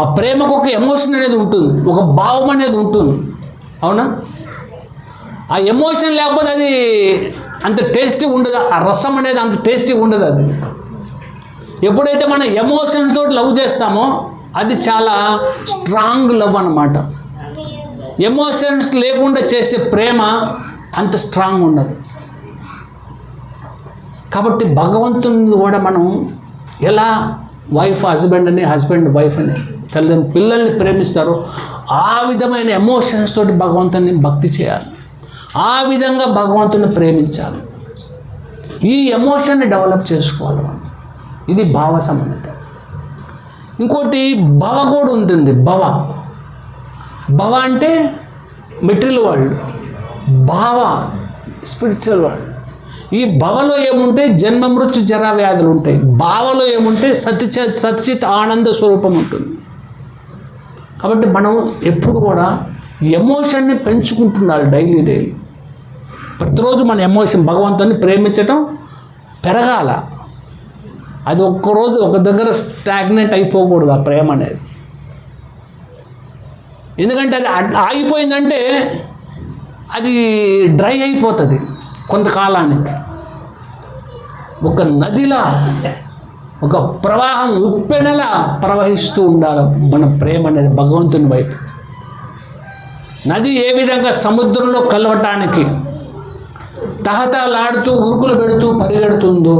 ఆ ప్రేమకు ఒక ఎమోషన్ అనేది ఉంటుంది, ఒక భావం అనేది ఉంటుంది. అవునా? ఆ ఎమోషన్ లేకపోతే అది అంత టేస్టీ ఉండదు, ఆ రసం అనేది అంత టేస్టీ ఉండదు. అది ఎప్పుడైతే మనం ఎమోషన్స్ తోటి లవ్ చేస్తామో అది చాలా స్ట్రాంగ్ లవ్ అన్నమాట. ఎమోషన్స్ లేకుండా చేసే ప్రేమ అంత స్ట్రాంగ్ ఉండదు. కాబట్టి భగవంతుని కూడా మనం ఎలా వైఫ్ హస్బెండ్ అని, హస్బెండ్ వైఫ్ అని, తల్లిదండ్రులు పిల్లల్ని ప్రేమిస్తారో ఆ విధమైన ఎమోషన్స్ తోటి భగవంతుని భక్తి చేయాలి. ఆ విధంగా భగవంతుని ప్రేమించాలి. ఈ ఎమోషన్ని డెవలప్ చేసుకోవాలి మనం. ఇది భావ సంబంధిత. ఇంకోటి భవ కూడా ఉంటుంది. భవ అంటే మెటీరియల్ వరల్డ్, భావ స్పిరిచువల్ వరల్డ్. ఈ భవలో ఏముంటే జన్మ మృత్యు జరా వ్యాధులు ఉంటాయి, భావలో ఏముంటే సత్చిత్ ఆనంద స్వరూపం ఉంటుంది. కాబట్టి మనం ఎప్పుడు కూడా ఎమోషన్ని పెంచుకుంటున్నారు డైలీ. ప్రతిరోజు మన ఎమోషన్ భగవంతుని ప్రేమించటం పెరగాల. అది ఒక్కరోజు ఒక దగ్గర స్టాగ్నెంట్ అయిపోకూడదు ఆ ప్రేమ అనేది. ఎందుకంటే అది ఆగిపోయిందంటే అది డ్రై అయిపోతుంది కొంతకాలానికి. ఒక నదిలా, ఒక ప్రవాహం ఉప్పెనలా ప్రవహిస్తూ ఉండాలి మన ప్రేమ అనేది భగవంతుని వైపు. నది ఏ విధంగా సముద్రంలో కలవటానికి తహతలాడుతూ ఉరుకులు పెడుతూ పరిగెడుతుందో,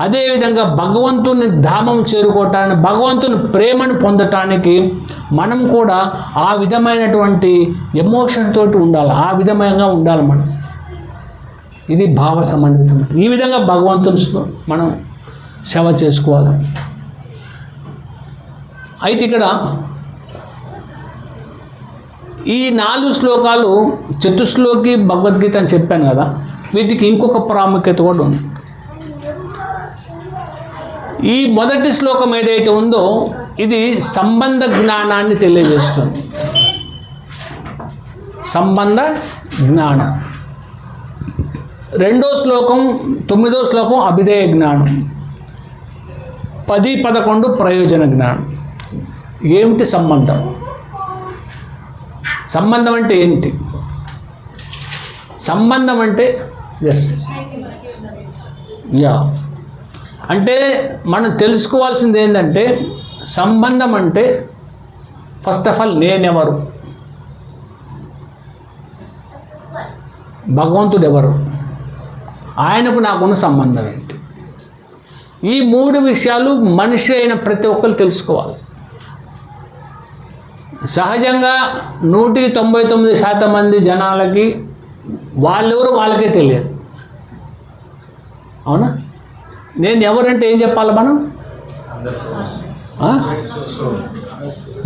అదేవిధంగా భగవంతుని ధామం చేరుకోవటానికి, భగవంతుని ప్రేమను పొందటానికి మనం కూడా ఆ విధమైనటువంటి ఎమోషన్ తోటి ఉండాలి, ఆ విధంగా ఉండాలి మనం. ఇది భావ సంబంధితం. ఈ విధంగా భగవంతుని మనం సేవ చేసుకోవాలి. అయితే ఇక్కడ ఈ 4 శ్లోకాలు చతుశ్లోకి భగవద్గీత అని చెప్పాను కదా, వీటికి ఇంకొక ప్రాముఖ్యత కూడా ఉంది. ఈ మొదటి శ్లోకం ఏదైతే ఉందో ఇది సంబంధ జ్ఞానాన్ని తెలియజేస్తుంది. సంబంధ జ్ఞానం. రెండో శ్లోకం 9వ శ్లోకం అభిధేయ జ్ఞానం. 10, 11 ప్రయోజన జ్ఞానం. ఏమిటి సంబంధం? సంబంధం అంటే ఏంటి? సంబంధం అంటే అంటే మనం తెలుసుకోవాల్సింది ఏంటంటే, సంబంధం అంటే ఫస్ట్ ఆఫ్ ఆల్ నేనెవరు, భగవంతుడు ఎవరు, ఆయనకు నాకున్న సంబంధం ఏంటి. ఈ 3 విషయాలు మనిషి అయిన ప్రతి ఒక్కరు తెలుసుకోవాలి. సహజంగా 199% మంది జనాలకి వాళ్ళెవరు వాళ్ళకే తెలియదు. అవునా? నేను ఎవరంటే ఏం చెప్పాలి మనం?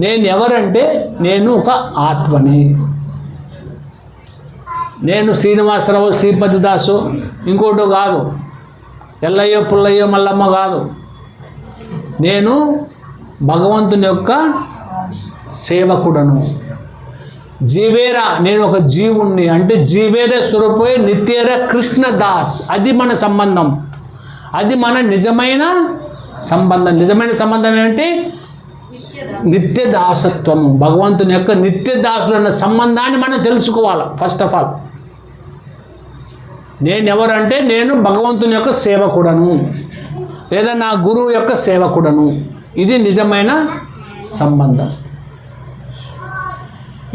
నేను ఎవరంటే నేను ఒక ఆత్మని. నేను శ్రీనివాసరావు, శ్రీపతి దాసు, ఇంకోటి కాదు, ఎల్లయ్యో పుల్లయ్యో మల్లమ్మ కాదు. నేను భగవంతుని యొక్క సేవకుడను. జీవేరా, నేను ఒక జీవుణ్ణి. అంటే జీవేరే స్వరూపే నిత్యేర కృష్ణదాస్. అది మన సంబంధం, అది మన నిజమైన సంబంధం. నిజమైన సంబంధం ఏంటి? నిత్య దాసత్వము. భగవంతుని యొక్క నిత్య దాసుడు అన్న సంబంధాన్ని మనం తెలుసుకోవాలి. ఫస్ట్ ఆఫ్ ఆల్ నేను ఎవరంటే నేను భగవంతుని యొక్క సేవకుడను, లేదా నా గురువు యొక్క సేవకుడను. ఇది నిజమైన సంబంధం.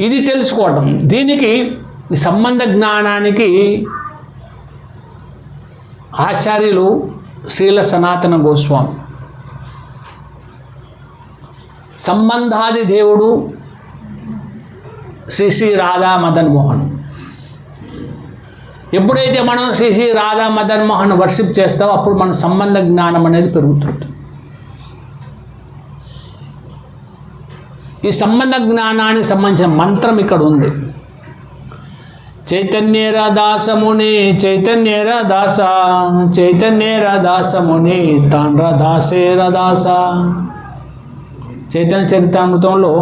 ఇది తెలుసుకోవటం. దీనికి సంబంధ జ్ఞానానికి ఆచార్యులు శ్రీల సనాతన గోస్వామి, సంబంధాది దేవుడు శ్రీ శ్రీ రాధా మదన్ మోహన్. ఎప్పుడైతే మనం శ్రీ శ్రీ రాధా మదన్ మోహన్ వర్షిప్ చేస్తామో అప్పుడు మన సంబంధ జ్ఞానం అనేది పెరుగుతుంది. ఈ సంబంధ జ్ఞానానికి సంబంధించిన మంత్రం ఇక్కడ ఉంది. చైతన్యేర దాసముని చైతన్యేర దాస చైతన్యేర దాసముని తాండ్ర దాసేర దాస. చైతన్య చరితామృతంలో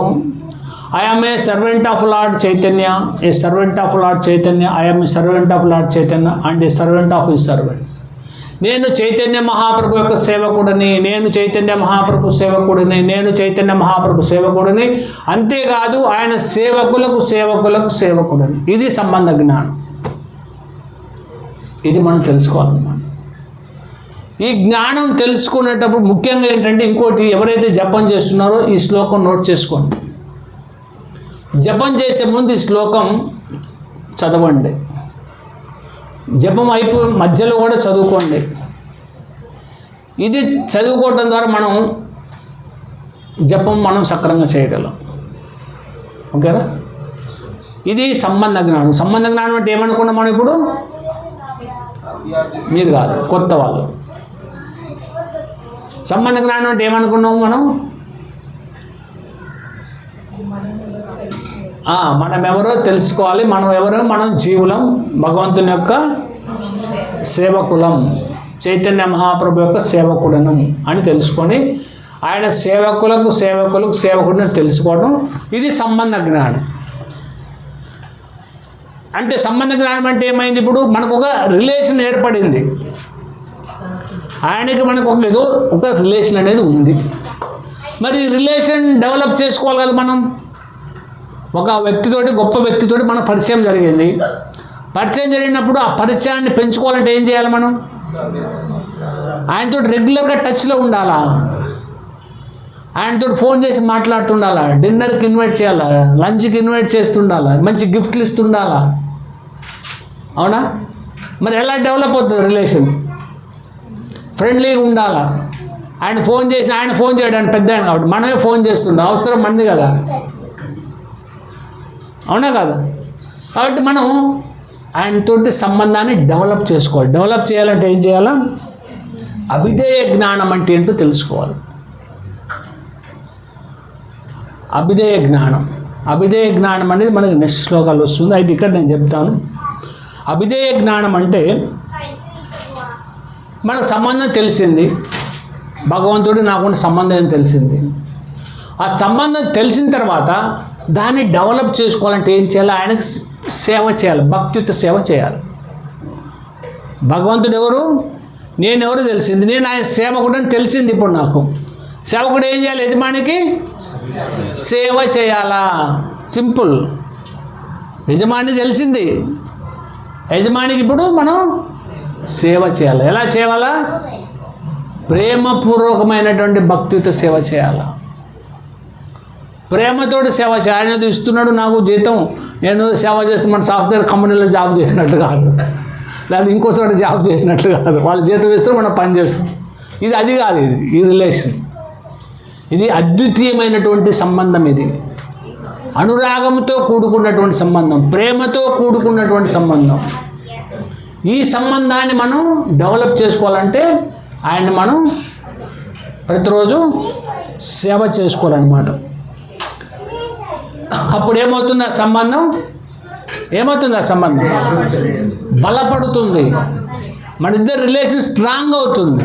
I am a servant of Lord Chaitanya, a servant of Lord Chaitanya, I am a servant of Lord Chaitanya and a servant of his servants. నేను చైతన్య మహాప్రభు యొక్క సేవకుడిని, నేను చైతన్య మహాప్రభు సేవకుడిని, నేను చైతన్య మహాప్రభు సేవకుడిని. అంతేకాదు ఆయన సేవకులకు సేవకులకు సేవకుడిని. ఇది సంబంధ జ్ఞానం. ఇది మనం తెలుసుకోవాలన్నమాట. ఈ జ్ఞానం తెలుసుకునేటప్పుడు ముఖ్యంగా ఏంటంటే ఇంకోటి, ఎవరైతే జపం చేస్తున్నారో ఈ శ్లోకం నోట్ చేసుకోండి. జపం చేసే ముందు ఈ శ్లోకం చదవండి. జపం మధ్యలో కూడా చదువుకోండి. ఇది చదువుకోవటం ద్వారా మనం జపం సక్రంగా చేయగలం. ఓకేనా? ఇది సంబంధ జ్ఞానం. సంబంధ జ్ఞానం అంటే ఏమనుకున్నాం మనం ఇప్పుడు? మీరు కాదు, కొత్త వాళ్ళు. సంబంధ జ్ఞానం అంటే ఏమనుకున్నాము మనం? మనం ఎవరో తెలుసుకోవాలి. మనం ఎవరో, మనం జీవులం, భగవంతుని యొక్క సేవకులం, చైతన్య మహాప్రభు యొక్క సేవకుడను అని తెలుసుకొని ఆయన సేవకులకు సేవకుడిని తెలుసుకోవడం, ఇది సంబంధ జ్ఞానం. అంటే సంబంధ జ్ఞానం అంటే ఏమైంది? ఇప్పుడు మనకు ఒక రిలేషన్ ఏర్పడింది, ఆయనకి మనకు ఒక రిలేషన్ అనేది ఉంది. మరి రిలేషన్ డెవలప్ చేసుకోవాలి కదా. మనం ఒక వ్యక్తితోటి, గొప్ప వ్యక్తితోటి మన పరిచయం జరిగింది. పరిచయం జరిగినప్పుడు ఆ పరిచయాన్ని పెంచుకోవాలంటే ఏం చేయాలి? మనం ఆయనతో రెగ్యులర్గా టచ్లో ఉండాలా, ఆయనతో ఫోన్ చేసి మాట్లాడుతుండాలా, డిన్నర్కి ఇన్వైట్ చేయాలా, లంచ్కి ఇన్వైట్ చేస్తుండాలా, మంచి గిఫ్ట్లు ఇస్తుండాలా. అవునా? మరి ఎలా డెవలప్ అవుతుంది రిలేషన్? ఫ్రెండ్లీగా ఉండాలా. ఆయన ఫోన్ చేయడానికి పెద్ద ఆయన కాబట్టి మనమే ఫోన్ చేస్తుండాం, అవసరం మంది కదా. అవునా కదా? కాబట్టి మనం ఆయనతోటి సంబంధాన్ని డెవలప్ చేసుకోవాలి. డెవలప్ చేయాలంటే ఏం చేయాలా? అభిధేయ జ్ఞానం అంటే ఏంటో తెలుసుకోవాలి. అభిధేయ జ్ఞానం అనేది మనకి నెక్స్ట్ శ్లోకాలు వస్తుంది. అయితే ఇక్కడ నేను చెప్తాను. అభిధేయ జ్ఞానం అంటే మన సంబంధం తెలిసింది, భగవంతుడు నాకున్న సంబంధం తెలిసింది. ఆ సంబంధం తెలిసిన తర్వాత దాన్ని డెవలప్ చేసుకోవాలంటే ఏం చేయాలి? ఆయనకు సేవ చేయాలి, భక్తియుత సేవ చేయాలి. భగవంతుడు ఎవరు, నేనెవరు తెలిసింది, నేను ఆయన సేవకుడని తెలిసింది. ఇప్పుడు నాకు సేవకుడు ఏం చేయాలి? యజమానికి సేవ చేయాలా. సింపుల్. యజమాని తెలిసింది, యజమానికి ఇప్పుడు మనం సేవ చేయాలి. ఎలా చేయాలా? ప్రేమపూర్వకమైనటువంటి భక్తియుత సేవ చేయాలి. ప్రేమతోటి సేవ చేయాలి. ఆయన ఇస్తున్నాడు నాకు జీతం, నేను సేవ చేస్తే మన సాఫ్ట్వేర్ కంపెనీలో జాబ్ చేసినట్టు కాదు, లేదా ఇంకో చోట జాబ్ చేసినట్లు కాదు. వాళ్ళు జీతం ఇస్తే మనం పని చేస్తాం. అది కాదు. ఈ రిలేషన్ ఇది అద్వితీయమైనటువంటి సంబంధం. ఇది అనురాగంతో కూడుకున్నటువంటి సంబంధం, ప్రేమతో కూడుకున్నటువంటి సంబంధం. ఈ సంబంధాన్ని మనం డెవలప్ చేసుకోవాలంటే ఆయన్ని మనం ప్రతిరోజు సేవ చేసుకోవాలన్నమాట. అప్పుడు ఏమవుతుంది? ఆ సంబంధం బలపడుతుంది. మన ఇద్దరు రిలేషన్ స్ట్రాంగ్ అవుతుంది.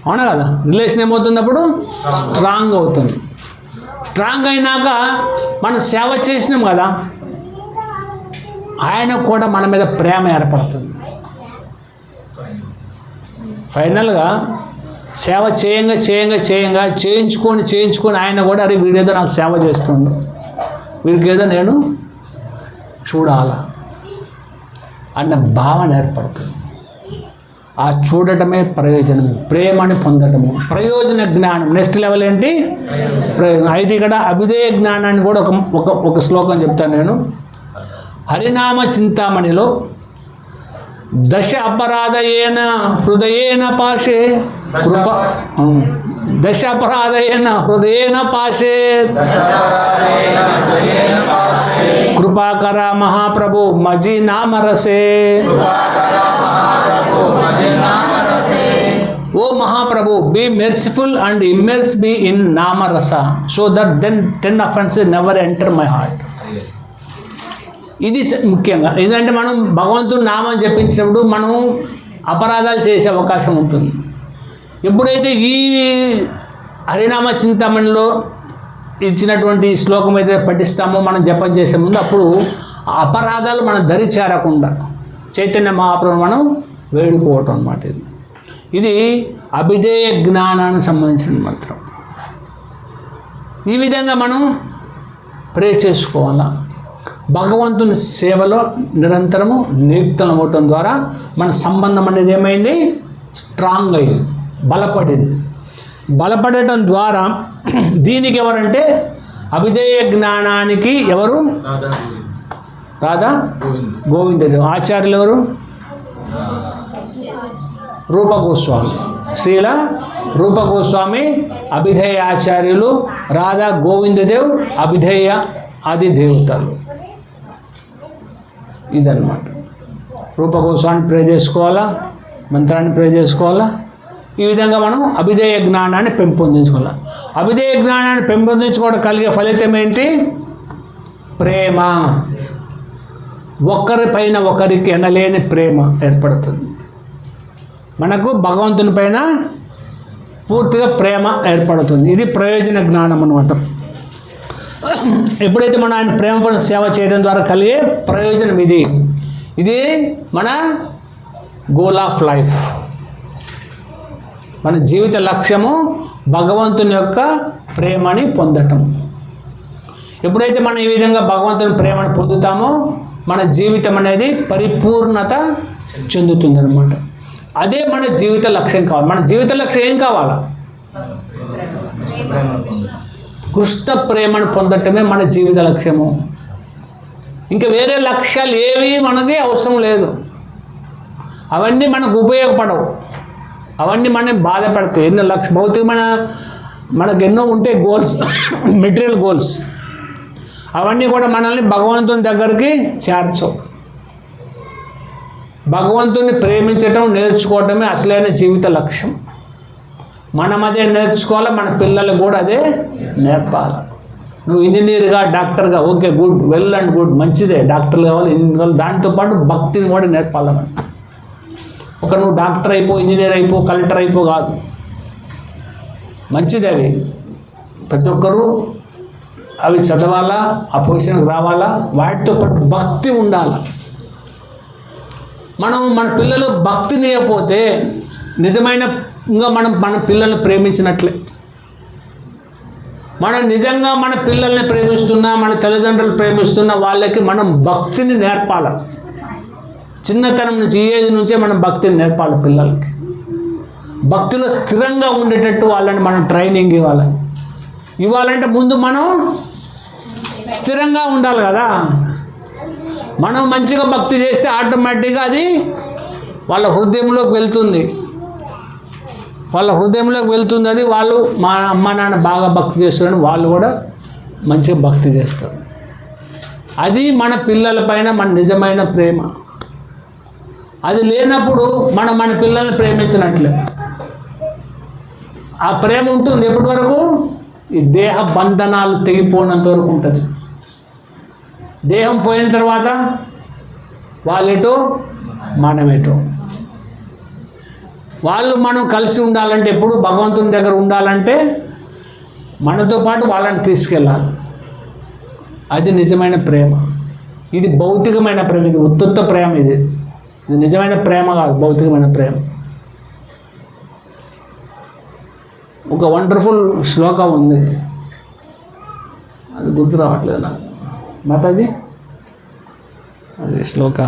అవునా కదా? రిలేషన్ ఏమవుతుంది? అప్పుడు స్ట్రాంగ్ అవుతుంది. స్ట్రాంగ్ అయినాక మనం సేవ చేసినాం కదా, ఆయన కూడా మన మీద ప్రేమ ఏర్పడుతుంది. ఫైనల్గా సేవ చేయించుకొని ఆయన కూడా అరే వీడేదో నాకు సేవ చేస్తుండు, వీడికి ఏదో నేను చూడాలా అన్న భావన ఏర్పడుతుంది. ఆ చూడటమే ప్రయోజనం, ప్రేమని పొందటము, ప్రయోజన జ్ఞానం. నెక్స్ట్ లెవెల్ ఏంటి? ప్రయోజనం. అయితే ఇక్కడ అభిధేయ జ్ఞానాన్ని కూడా ఒక శ్లోకం చెప్తాను నేను. హరినామ చింతామణిలో దశ అపరాధయేన హృదయేన పాశే కృప దశాపరాధేన హృదయేన పాశేత్ కృపాకర మహాప్రభు మజీ నామ రసే. ఓ మహాప్రభు, be merciful and immerse me in nama rasa so that then 10 offenses never enter my heart. ఇది ముఖ్యంగా ఎందుకంటే మనం భగవంతుని నామం జపించినప్పుడు మనం అపరాధాలు చేసే అవకాశం ఉంటుంది. ఎప్పుడైతే ఈ హరినామ చింతామణిలో ఇచ్చినటువంటి శ్లోకం అయితే పఠిస్తామో మనం జపం చేసే ముందు అప్పుడు అపరాధాలు మన దరి చేరకుండా చైతన్య మహాప్రభుని మనం వేడుకోవటం అన్నమాట. ఇది అభిధేయ జ్ఞానానికి సంబంధించిన మంత్రం. ఈ విధంగా మనం ప్రే చేసుకోవాలా. భగవంతుని సేవలో నిరంతరము నియుక్తం అవ్వటం ద్వారా మన సంబంధం అనేది ఏమైంది, స్ట్రాంగ్ అయింది, బలపడింది. బలపడటం ద్వారా దీనికి ఎవరంటే అభిధేయ జ్ఞానానికి ఎవరు, రాధా గోవిందదేవ్. ఆచార్యులు ఎవరు, రూప గోస్వామి, శ్రీల రూప గోస్వామి అభిధేయ ఆచార్యులు, రాధా గోవిందదేవ్ అభిధేయ ఆది దేవతలు. ఇదన్నమాట. రూప గోస్వామిని ప్రే చేసుకోవాలా, మంత్రాన్ని ప్రే చేసుకోవాలా. ఈ విధంగా మనం అభిధేయ జ్ఞానాన్ని పెంపొందించుకోవాలి. అభిధేయ జ్ఞానాన్ని పెంపొందించుకోవడం కలిగే ఫలితం ఏంటి, ప్రేమ. ఒకరిపైన ఒకరికి ఎనలేని ప్రేమ ఏర్పడుతుంది. మనకు భగవంతుని పైన పూర్తిగా ప్రేమ ఏర్పడుతుంది. ఇది ప్రయోజన జ్ఞానం అన్నమాట. ఎప్పుడైతే మనం ఆయన ప్రేమ పైన సేవ చేయడం ద్వారా కలిగే ప్రయోజనం ఇది. ఇది మన గోల్ ఆఫ్ లైఫ్. మన జీవిత లక్ష్యము భగవంతుని యొక్క ప్రేమని పొందటం. ఎప్పుడైతే మనం ఈ విధంగా భగవంతుని ప్రేమను పొందుతామో మన జీవితం అనేది పరిపూర్ణత చెందుతుందన్నమాట. అదే మన జీవిత లక్ష్యం కావాలి. మన జీవిత లక్ష్యం ఏం కావాలా, కృష్ణ ప్రేమను పొందటమే మన జీవిత లక్ష్యము. ఇంకా వేరే లక్ష్యాలు ఏవి మనకి అవసరం లేదు. అవన్నీ మనకు ఉపయోగపడవు. అవన్నీ మనం బాధపడతాయి. ఎన్నో భౌతికమైన మనకు ఎన్నో ఉంటాయి గోల్స్, మెటీరియల్ గోల్స్. అవన్నీ కూడా మనల్ని భగవంతుని దగ్గరికి చేర్చవు. భగవంతుని ప్రేమించటం నేర్చుకోవటమే అసలైన జీవిత లక్ష్యం. మనం అదే నేర్చుకోవాలి, మన పిల్లలకు కూడా అదే నేర్పాలి. నువ్వు ఇంజనీర్గా డాక్టర్గా okay, good, well and good, మంచిదే. డాక్టర్లు కావాలి, ఇంజనీర్ కావాలి. దాంతోపాటు భక్తిని కూడా నేర్పాలి మనం. ఒక నువ్వు డాక్టర్ అయిపో, ఇంజనీర్ అయిపో, కలెక్టర్ అయిపో కాదు. మంచిది అవి. ప్రతి ఒక్కరూ అవి చదవాలా, ఆ పొజిషన్కి రావాలా. వాటితో పాటు భక్తి ఉండాలి. మనం మన పిల్లలు భక్తిని ఇవ్వకపోతే నిజమైన మనం మన పిల్లల్ని ప్రేమించినట్లే. మనం నిజంగా మన పిల్లల్ని ప్రేమిస్తున్నా, మన తల్లిదండ్రులు ప్రేమిస్తున్నా వాళ్ళకి మనం భక్తిని నేర్పాలి. చిన్నతనం నుంచి, ఈ ఏజ్ నుంచే మనం భక్తిని నేర్పాలి పిల్లలకి. భక్తిలో స్థిరంగా ఉండేటట్టు వాళ్ళని మనం ట్రైనింగ్ ఇవ్వాలంటే ముందు మనం స్థిరంగా ఉండాలి కదా. మనం మంచిగా భక్తి చేస్తే ఆటోమేటిక్గా అది వాళ్ళ హృదయంలోకి వెళ్తుంది. అది వాళ్ళు మా అమ్మ నాన్న బాగా భక్తి చేస్తారని వాళ్ళు కూడా మంచిగా భక్తి చేస్తారు. అది మన పిల్లల పైన మన నిజమైన ప్రేమ. అది లేనప్పుడు మనం మన పిల్లల్ని ప్రేమించినట్లే. ఆ ప్రేమ ఉంటుంది ఎప్పటి వరకు, ఈ దేహ బంధనాలు తెగిపోయినంత వరకు ఉంటుంది. దేహం పోయిన తర్వాత వాళ్ళెటో మనమేటో. వాళ్ళు మనం కలిసి ఉండాలంటే, ఎప్పుడు భగవంతుని దగ్గర ఉండాలంటే మనతో పాటు వాళ్ళని తీసుకెళ్ళాలి. అది నిజమైన ప్రేమ. ఇది భౌతికమైన ప్రేమ, ఇది ఉత్తుత్త ప్రేమ. ఇది నిజమైన ప్రేమ కాదు, భౌతికమైన ప్రేమ. ఒక వండర్ఫుల్ శ్లోకం ఉంది, అది గుర్తు రావట్లేదు నాకు. మాతాజీ అది శ్లోక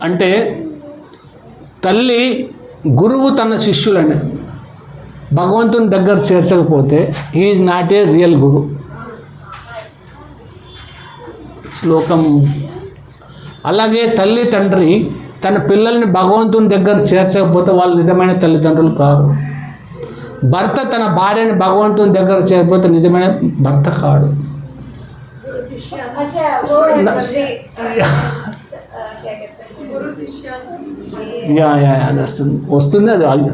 అంటే తల్లి గురువు తన శిష్యులని భగవంతుని దగ్గర చేర్చకపోతే he is not a real guru. శ్లోకం. అలాగే తల్లి తండ్రి తన పిల్లల్ని భగవంతుని దగ్గర చేర్చకపోతే వాళ్ళు నిజమైన తల్లిదండ్రులు కాదు. భర్త తన భార్యని భగవంతుని దగ్గర చేరకపోతే నిజమైన భర్త కాడు. వస్తుంది అది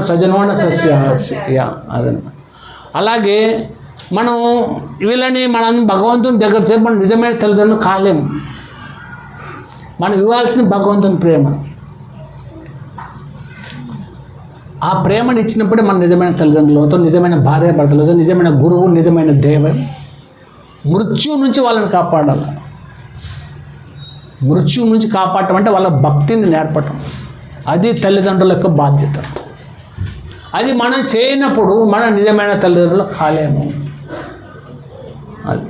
సజనోన సస్య అదనమాట. అలాగే మనం వీళ్ళని మనం భగవంతుని దగ్గర చేసి మనం నిజమైన తల్లిదండ్రులు కాలేము. మనం ఇవ్వాల్సిన భగవంతుని ప్రేమ. ఆ ప్రేమను ఇచ్చినప్పుడే మన నిజమైన తల్లిదండ్రులతో, నిజమైన భార్య భర్తలతో, నిజమైన గురువు, నిజమైన దైవం. మృత్యు నుంచి వాళ్ళని కాపాడాలి. మృత్యు నుంచి కాపాడటం అంటే వాళ్ళ భక్తిని నేర్పటం. అది తల్లిదండ్రుల యొక్క బాధ్యత. అది మనం చేయనప్పుడు మన నిజమైన తల్లిదండ్రులు కాలేము. అది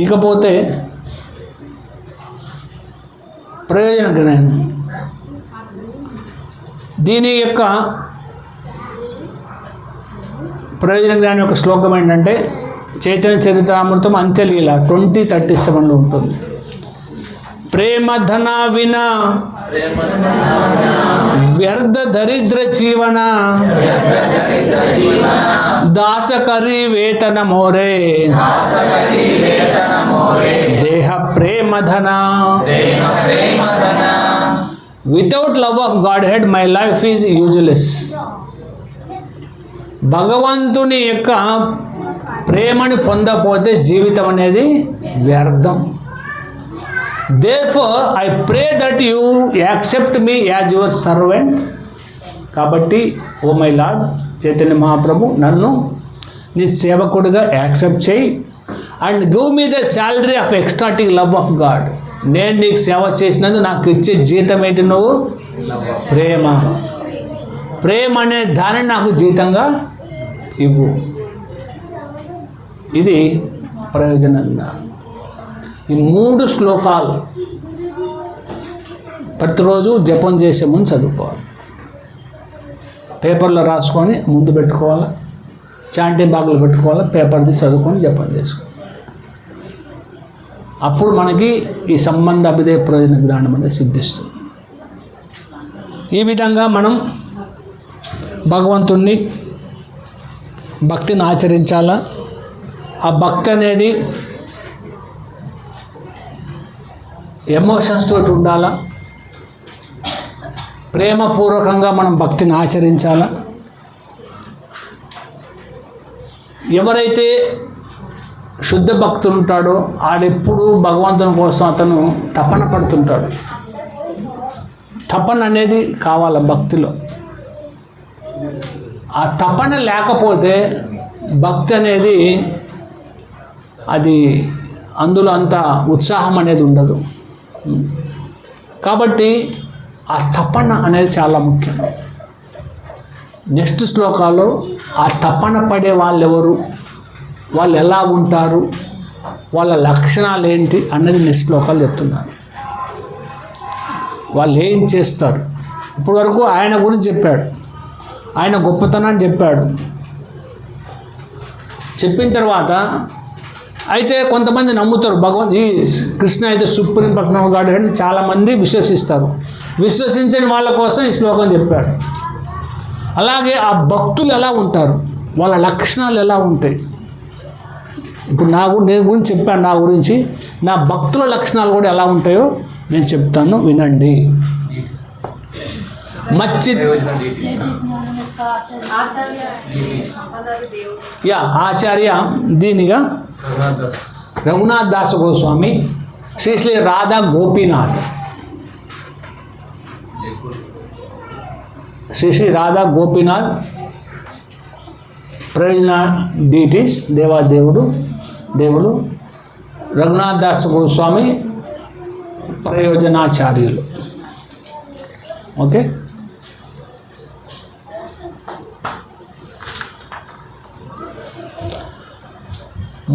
ఇకపోతే ప్రయోజన గ్రహణం. దీని యొక్క ప్రయోజన జ్ఞానం యొక్క శ్లోకం ఏంటంటే చైతన్య చరితామృతం అంత్యలీల 20:37 ఉంటుంది. ప్రేమ ధన వినా వ్యర్థ దరిద్ర జీవన దాసకరి వేతన మోరే దేహ ప్రేమ ధన. Without love of God head my life is useless. భగవంతుని యొక్క ప్రేమని పొందకపోతే జీవితం అనేది వ్యర్థం. Therefore, I pray that you accept me as your servant. కాబట్టి oh my lord Chaitanya Mahaprabhu, నన్ను నీ సేవకుడిగా యాక్సెప్ట్ చేయి. And give me the salary of ecstatic love of God. నేను నీకు సేవ చేసినందుకు నాకు ఇచ్చే జీతం ఏంటి? నువ్వు ప్రేమ. ప్రేమ అనే దాన్ని నాకు జీతంగా ఇవ్వు. ఇది ప్రయోజనంగా. ఈ 3 శ్లోకాలు ప్రతిరోజు జపం చేసే ముందు చదువుకోవాలి. పేపర్లో రాసుకొని ముందు పెట్టుకోవాలి, చాంటింగ్ బాగులు పెట్టుకోవాలి, పేపర్ తీసి చదువుకొని జపం చేసుకోవాలి. అప్పుడు మనకి ఈ సంబంధ అభిధేయ ప్రయోజన జ్ఞానం అనేది సిద్ధిస్తుంది. ఈ విధంగా మనం భగవంతుణ్ణి భక్తిని ఆచరించాలా. ఆ భక్తి అనేది ఎమోషన్స్ తోటి ఉండాలా. ప్రేమపూర్వకంగా మనం భక్తిని ఆచరించాలా. ఎవరైతే శుద్ధ భక్తులు ఉంటాడో ఆడెప్పుడు భగవంతుని కోసం అతను తపన పడుతుంటాడు. తపన అనేది కావాలి భక్తిలో. ఆ తపన లేకపోతే భక్తి అనేది అది అందులో అంత ఉత్సాహం అనేది ఉండదు. కాబట్టి ఆ తపన అనేది చాలా ముఖ్యం. నెక్స్ట్ శ్లోకాల్లో ఆ తపన పడే వాళ్ళు ఎవరు, వాళ్ళు ఎలా ఉంటారు, వాళ్ళ లక్షణాలు ఏంటి అన్నది నెక్స్ట్ శ్లోకాలు చెప్తున్నారు. వాళ్ళు ఏం చేస్తారు. ఇప్పటి వరకు ఆయన గురించి చెప్పాడు, ఆయన గొప్పతనాన్ని చెప్పాడు. చెప్పిన తర్వాత అయితే కొంతమంది నమ్ముతారు ఈ కృష్ణ అయితే సుప్రీం పట్నం గాడు అని చాలామంది విశ్వసిస్తారు. విశ్వసించని వాళ్ళ కోసం ఈ శ్లోకం చెప్పాడు. అలాగే ఆ భక్తులు ఎలా ఉంటారు, వాళ్ళ లక్షణాలు ఎలా ఉంటాయి. ఇప్పుడు నేను గురించి చెప్పాను, నా గురించి నా భక్తుల లక్షణాలు కూడా ఎలా ఉంటాయో నేను చెప్తాను, వినండి. ఆచార్య దీనిగా రఘునాథ్ దాస గోస్వామి, శ్రీ రాధా గోపీనాథ్, శ్రీ రాధా గోపీనాథ్ ప్రయోజన డీటీస్ దేవుడు రఘునాథ్ దాస గోస్వామి ప్రయోజనాచార్యులు. ఓకే,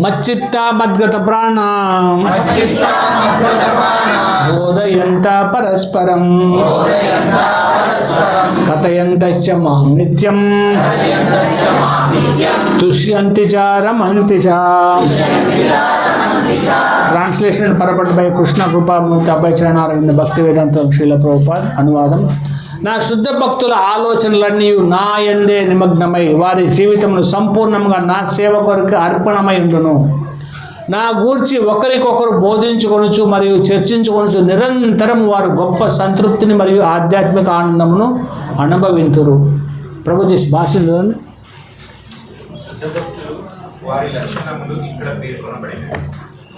మచ్చిత్త మద్గత ప్రాణ బోధయంత పరస్పరం కథయంతశ్చ మాం నిత్యం తుష్యంతి చ రమంతి చ. ట్రాన్స్లేషన్ పరపట్ బై కృష్ణ కృపామూర్తి అభయ చరణారవింద భక్తి వేదాంతం శ్రీల ప్రభుపాద్. అనువాదం. నా శుద్ధ భక్తుల ఆలోచనలన్నీ నా యందే నిమగ్నమై వారి జీవితమును సంపూర్ణంగా నా సేవ కొరకు అర్పణమై ఉండును. నా గూర్చి ఒకరికొకరు బోధించుకొనుచు మరియు చర్చించుకొనుచు నిరంతరం వారు గొప్ప సంతృప్తిని మరియు ఆధ్యాత్మిక ఆనందమును అనుభవింతురు. ప్రభు చేసి భాషలో శుద్ధ భక్తులు వారి లక్షణములు ఇక్కడ పేర్కొనబడినవి.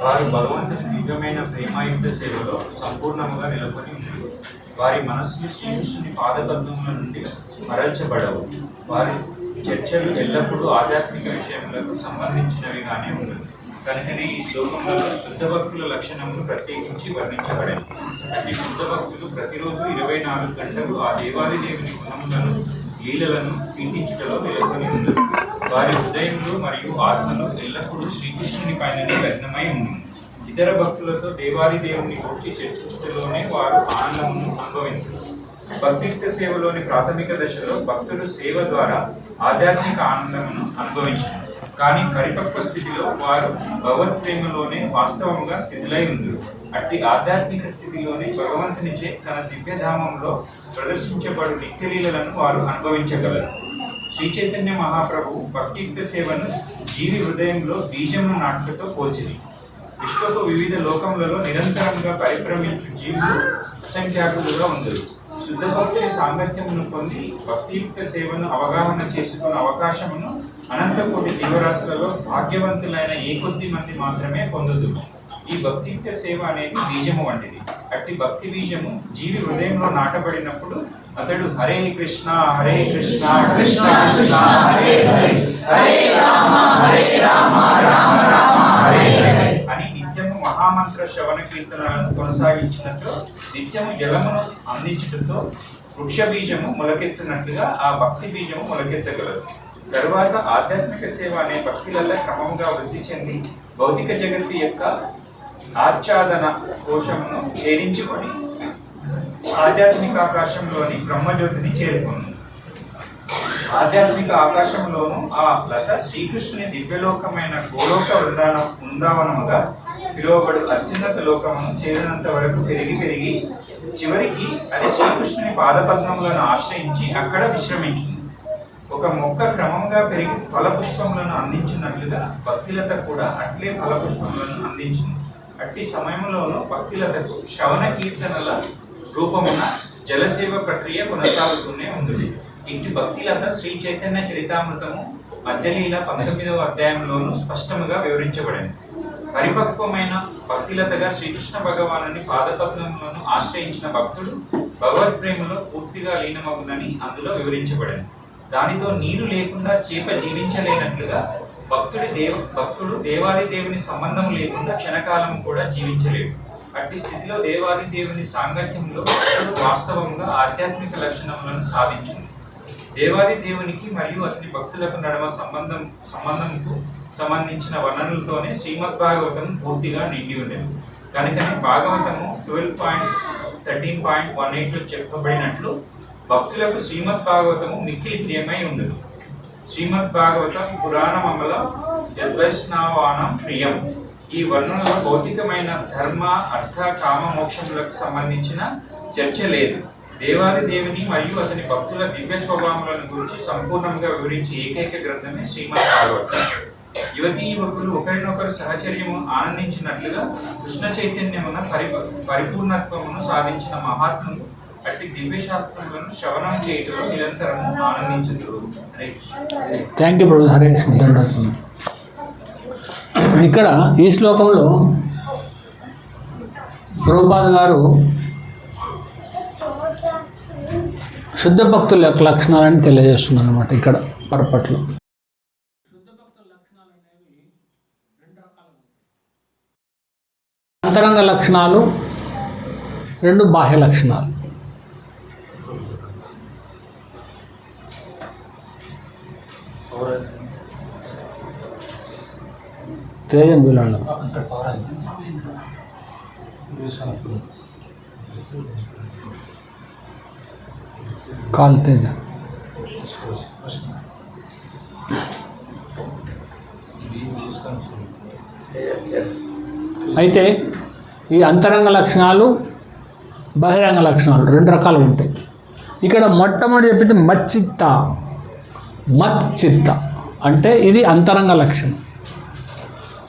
వారు భగవంతుని దివ్యమైన ప్రేమాయుక్త సేవలో సంపూర్ణముగా నిలబడి ఉంటారు. వారి మనస్సులు శ్రీకృష్ణుని పాదపద్మముల నుండి మరల్చబడవు. వారి చర్చలు ఎల్లప్పుడూ ఆధ్యాత్మిక విషయములకు సంబంధించినవిగానే ఉండదు. కనుకనే ఈ శ్లోకంలో శుద్ధ భక్తుల లక్షణములు ప్రత్యేకించి వర్ణించబడింది. ఈ శుద్ధ భక్తులు ప్రతిరోజు 24 గంటలు ఆ దేవాది దేవుని గుణములను లీలలను కీర్తించుటలో నెలకొని ఉండదు. వారి హృదయములు మరియు ఆత్మలు ఎల్లప్పుడూ శ్రీకృష్ణుని పైననే లగ్నమై ఉంది. ఇతర భక్తులతో దేవాది దేవుని గురించి చర్చించడంలోనే వారు ఆనందమును అనుభవించారు. భక్తియుక్త సేవలోని ప్రాథమిక దశలో భక్తులు సేవ ద్వారా ఆధ్యాత్మిక ఆనందమును అనుభవించారు. కానీ పరిపక్వ స్థితిలో వారు భగవత్ ప్రేమలోనే వాస్తవంగా స్థితిలై ఉందరు. అట్టి ఆధ్యాత్మిక స్థితిలోనే భగవంతునిచే తన దివ్యధామంలో ప్రదర్శించబడు నిత్యలీలను వారు అనుభవించగలరు. శ్రీ చైతన్య మహాప్రభు భక్తియుక్త సేవను జీవి హృదయంలో బీజమును నాటుకతో పోల్చింది. విశ్వపు వివిధ లోకములలో నిరంతరంగా పరిభ్రమించు జీవులు అసంఖ్యాకులుగా ఉండరు. శుద్ధ భక్తి సాంగత్యమును పొంది భక్తియుక్త సేవను అవగాహన చేసుకున్న అవకాశమును అనంతకోటి జీవరాశులలో భాగ్యవంతులైన ఏ కొద్ది మంది మాత్రమే పొందుతుంది. ఈ భక్తియుక్త సేవ అనేది బీజము వంటిది. అట్టి భక్తి బీజము జీవి హృదయంలో నాటబడినప్పుడు అతడు హరే కృష్ణ హరే కృష్ణ కృష్ణ కృష్ణ హరే హరే హరే రామ రామ రామ హరే హరే అని నిత్యము మహామంత్ర శ్రవణ కీర్తనలను కొనసాగించినట్లు నిత్యము జలమును అందించడంతో వృక్ష బీజము మొలకెత్తినట్లుగా ఆ భక్తి బీజము మొలకెత్తగలదు. తరువాత ఆధ్యాత్మిక సేవ అనే భక్తులలో క్రమంగా వృద్ధి చెంది భౌతిక జగత్తు యొక్క ఆచ్ఛాదన కోశమును ఛేదించుకొని ఆధ్యాత్మిక ఆకాశంలోని బ్రహ్మజ్యోతిని చేరుకుంది. ఆధ్యాత్మిక ఆకాశంలోను ఆ లత శ్రీకృష్ణుని దివ్యలోకమైన గోలోక బృందావనముగా పిలువబడు అత్యున్నత లోకమును చేరినంత వరకు పెరిగి చివరికి అది శ్రీకృష్ణుని పాదపద్మములను ఆశ్రయించి అక్కడ విశ్రమించింది. ఒక మొక్క క్రమంగా పెరిగి ఫలపుష్పములను అందించినట్లుగా భక్తిలత కూడా అట్లే ఫలపుష్పములను అందించింది. అట్టి సమయంలోనూ భక్తిలతకు శ్రవణ కీర్తనల రూపమున జలసేవ ప్రక్రియ కొనసాగుతూనే ఉంది. ఇంటి భక్తిలత శ్రీ చైతన్య చరితామృతము మధ్యలీల 19వ అధ్యాయంలోనూ స్పష్టముగా వివరించబడింది. పరిపక్వమైన భక్తిలతగా శ్రీకృష్ణ భగవానుని పాదపద్మములను ఆశ్రయించిన భక్తుడు భగవత్ ప్రేమలో పూర్తిగా లీనమగునని అందులో వివరించబడింది. దానితో నీరు లేకుండా చేప జీవించలేనట్లుగా భక్తుడు దేవాది దేవుని సంబంధం లేకుండా క్షణకాలం కూడా జీవించలేడు. అట్టి స్థితిలో దేవాది దేవుని సాంగత్యంలో భక్తుడు వాస్తవంగా ఆధ్యాత్మిక లక్షణములను సాధించింది. దేవాది దేవునికి మరియు అతని భక్తులకు నడుమ సంబంధంకు సంబంధించిన వర్ణనలతోనే శ్రీమద్ భాగవతం పూర్తిగా నిండి ఉండేది. కనుకనే భాగవతము 12.13.18లో చెప్పబడినట్లు భక్తులకు శ్రీమద్ భాగవతము మిక్కిలి ప్రియమై ఉండదు. శ్రీమద్ భాగవతం పురాణమమల యద్వైష్ణవానం ప్రియం. ఈ వర్ణనలో భౌతికమైన ధర్మ అర్థ కామ మోక్షములకు సంబంధించిన చర్చ లేదు. దేవాది దేవుని మరియు అతని భక్తుల దివ్య స్వభావములను గురించి సంపూర్ణంగా వివరించే ఏకైక గ్రంథమే శ్రీమద్ భాగవతం. యువతీ యువకులు ఒకరినొకరు సహచర్యము ఆనందించినట్లుగా కృష్ణ చైతన్యమున పరిపూర్ణత్వమును సాధించిన మహాత్ములు అట్టి దివ్య శాస్త్రములను శ్రవణం చేయటంలో నిరంతరము ఆనందించుదురు. థ్యాంక్ యూ ప్రభు. హరే కృష్ణ. ఇక్కడ ఈ శ్లోకంలో ప్రభుపాద గారు శుద్ధ భక్తుల యొక్క లక్షణాలను తెలియజేస్తున్నారు అన్నమాట. ఇక్కడ పరపట్లో అంతరంగ లక్షణాలు, 2 బాహ్య లక్షణాలు. తేజం వీళ్ళ కాల్ తేజ అయితే ఈ అంతరంగ లక్షణాలు బహిరంగ లక్షణాలు 2 రకాలు ఉంటాయి. ఇక్కడ మొట్టమొదటి చెప్పింది మచ్చిత్త అంటే ఇది అంతరంగ లక్షణం.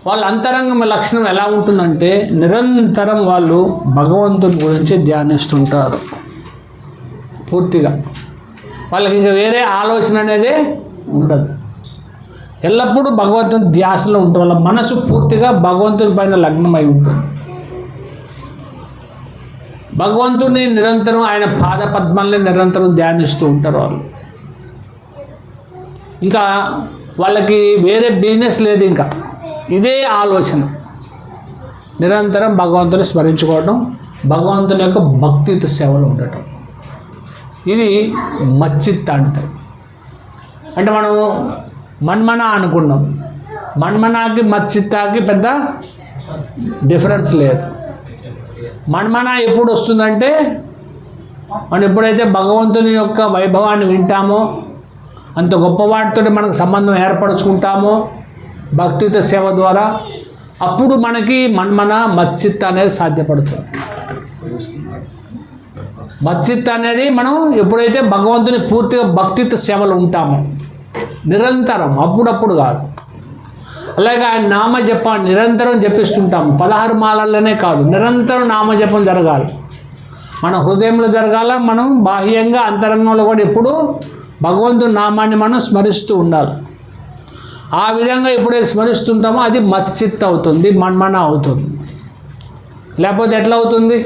వాళ్ళ అంతరంగ లక్షణం ఎలా ఉంటుందంటే నిరంతరం వాళ్ళు భగవంతుని గురించి ధ్యానిస్తుంటారు పూర్తిగా. వాళ్ళకి ఇంకా వేరే ఆలోచన అనేదే ఉండదు. ఎల్లప్పుడూ భగవంతుని ధ్యాసలో ఉంటుంది. వాళ్ళ మనసు పూర్తిగా భగవంతుని పైన లగ్నమై ఉంటుంది. భగవంతుని నిరంతరం ఆయన పాద పద్మాలని నిరంతరం ధ్యానిస్తూ ఉంటారు వాళ్ళు. ఇంకా వాళ్ళకి వేరే బిజినెస్ లేదు, ఇంకా ఇదే ఆలోచన. నిరంతరం భగవంతుని స్మరించుకోవడం, భగవంతుని యొక్క భక్తితో సేవలో ఉండటం, ఇది మచ్చిత్త అంటే. అంటే మనం మన్మన అనుకున్నాం, మన్మనాకి మచ్చిత్తాకి పెద్ద డిఫరెన్స్ లేదు. మన్మన ఎప్పుడు వస్తుందంటే మనం ఎప్పుడైతే భగవంతుని యొక్క వైభవాన్ని వింటామో, అంత గొప్పవాటితో మనకు సంబంధం ఏర్పరచుకుంటామో భక్తితో సేవ ద్వారా, అప్పుడు మనకి మన్మన మచ్చిత్త అనేది సాధ్యపడుతుంది. మచ్చిత్త అనేది మనం ఎప్పుడైతే భగవంతుని పూర్తిగా భక్తితో సేవలు ఉంటామో, నిరంతరం, అప్పుడప్పుడు కాదు. అలాగే ఆయన నామజపం నిరంతరం జపిస్తుంటాము. 16 మాలల్లోనే కాదు, నిరంతరం నామజపం జరగాలి. మన హృదయంలో జరగాల, మనం బాహ్యంగా అంతరంగంలో కూడా ఎప్పుడు భగవంతుని నామాన్ని మనం స్మరిస్తూ ఉండాలి. ఆ విధంగా ఎప్పుడైతే స్మరిస్తుంటామో అది మచ్చిత్త అవుతుంది, మన్మన అవుతుంది. లేకపోతే ఎట్లా అవుతుంది?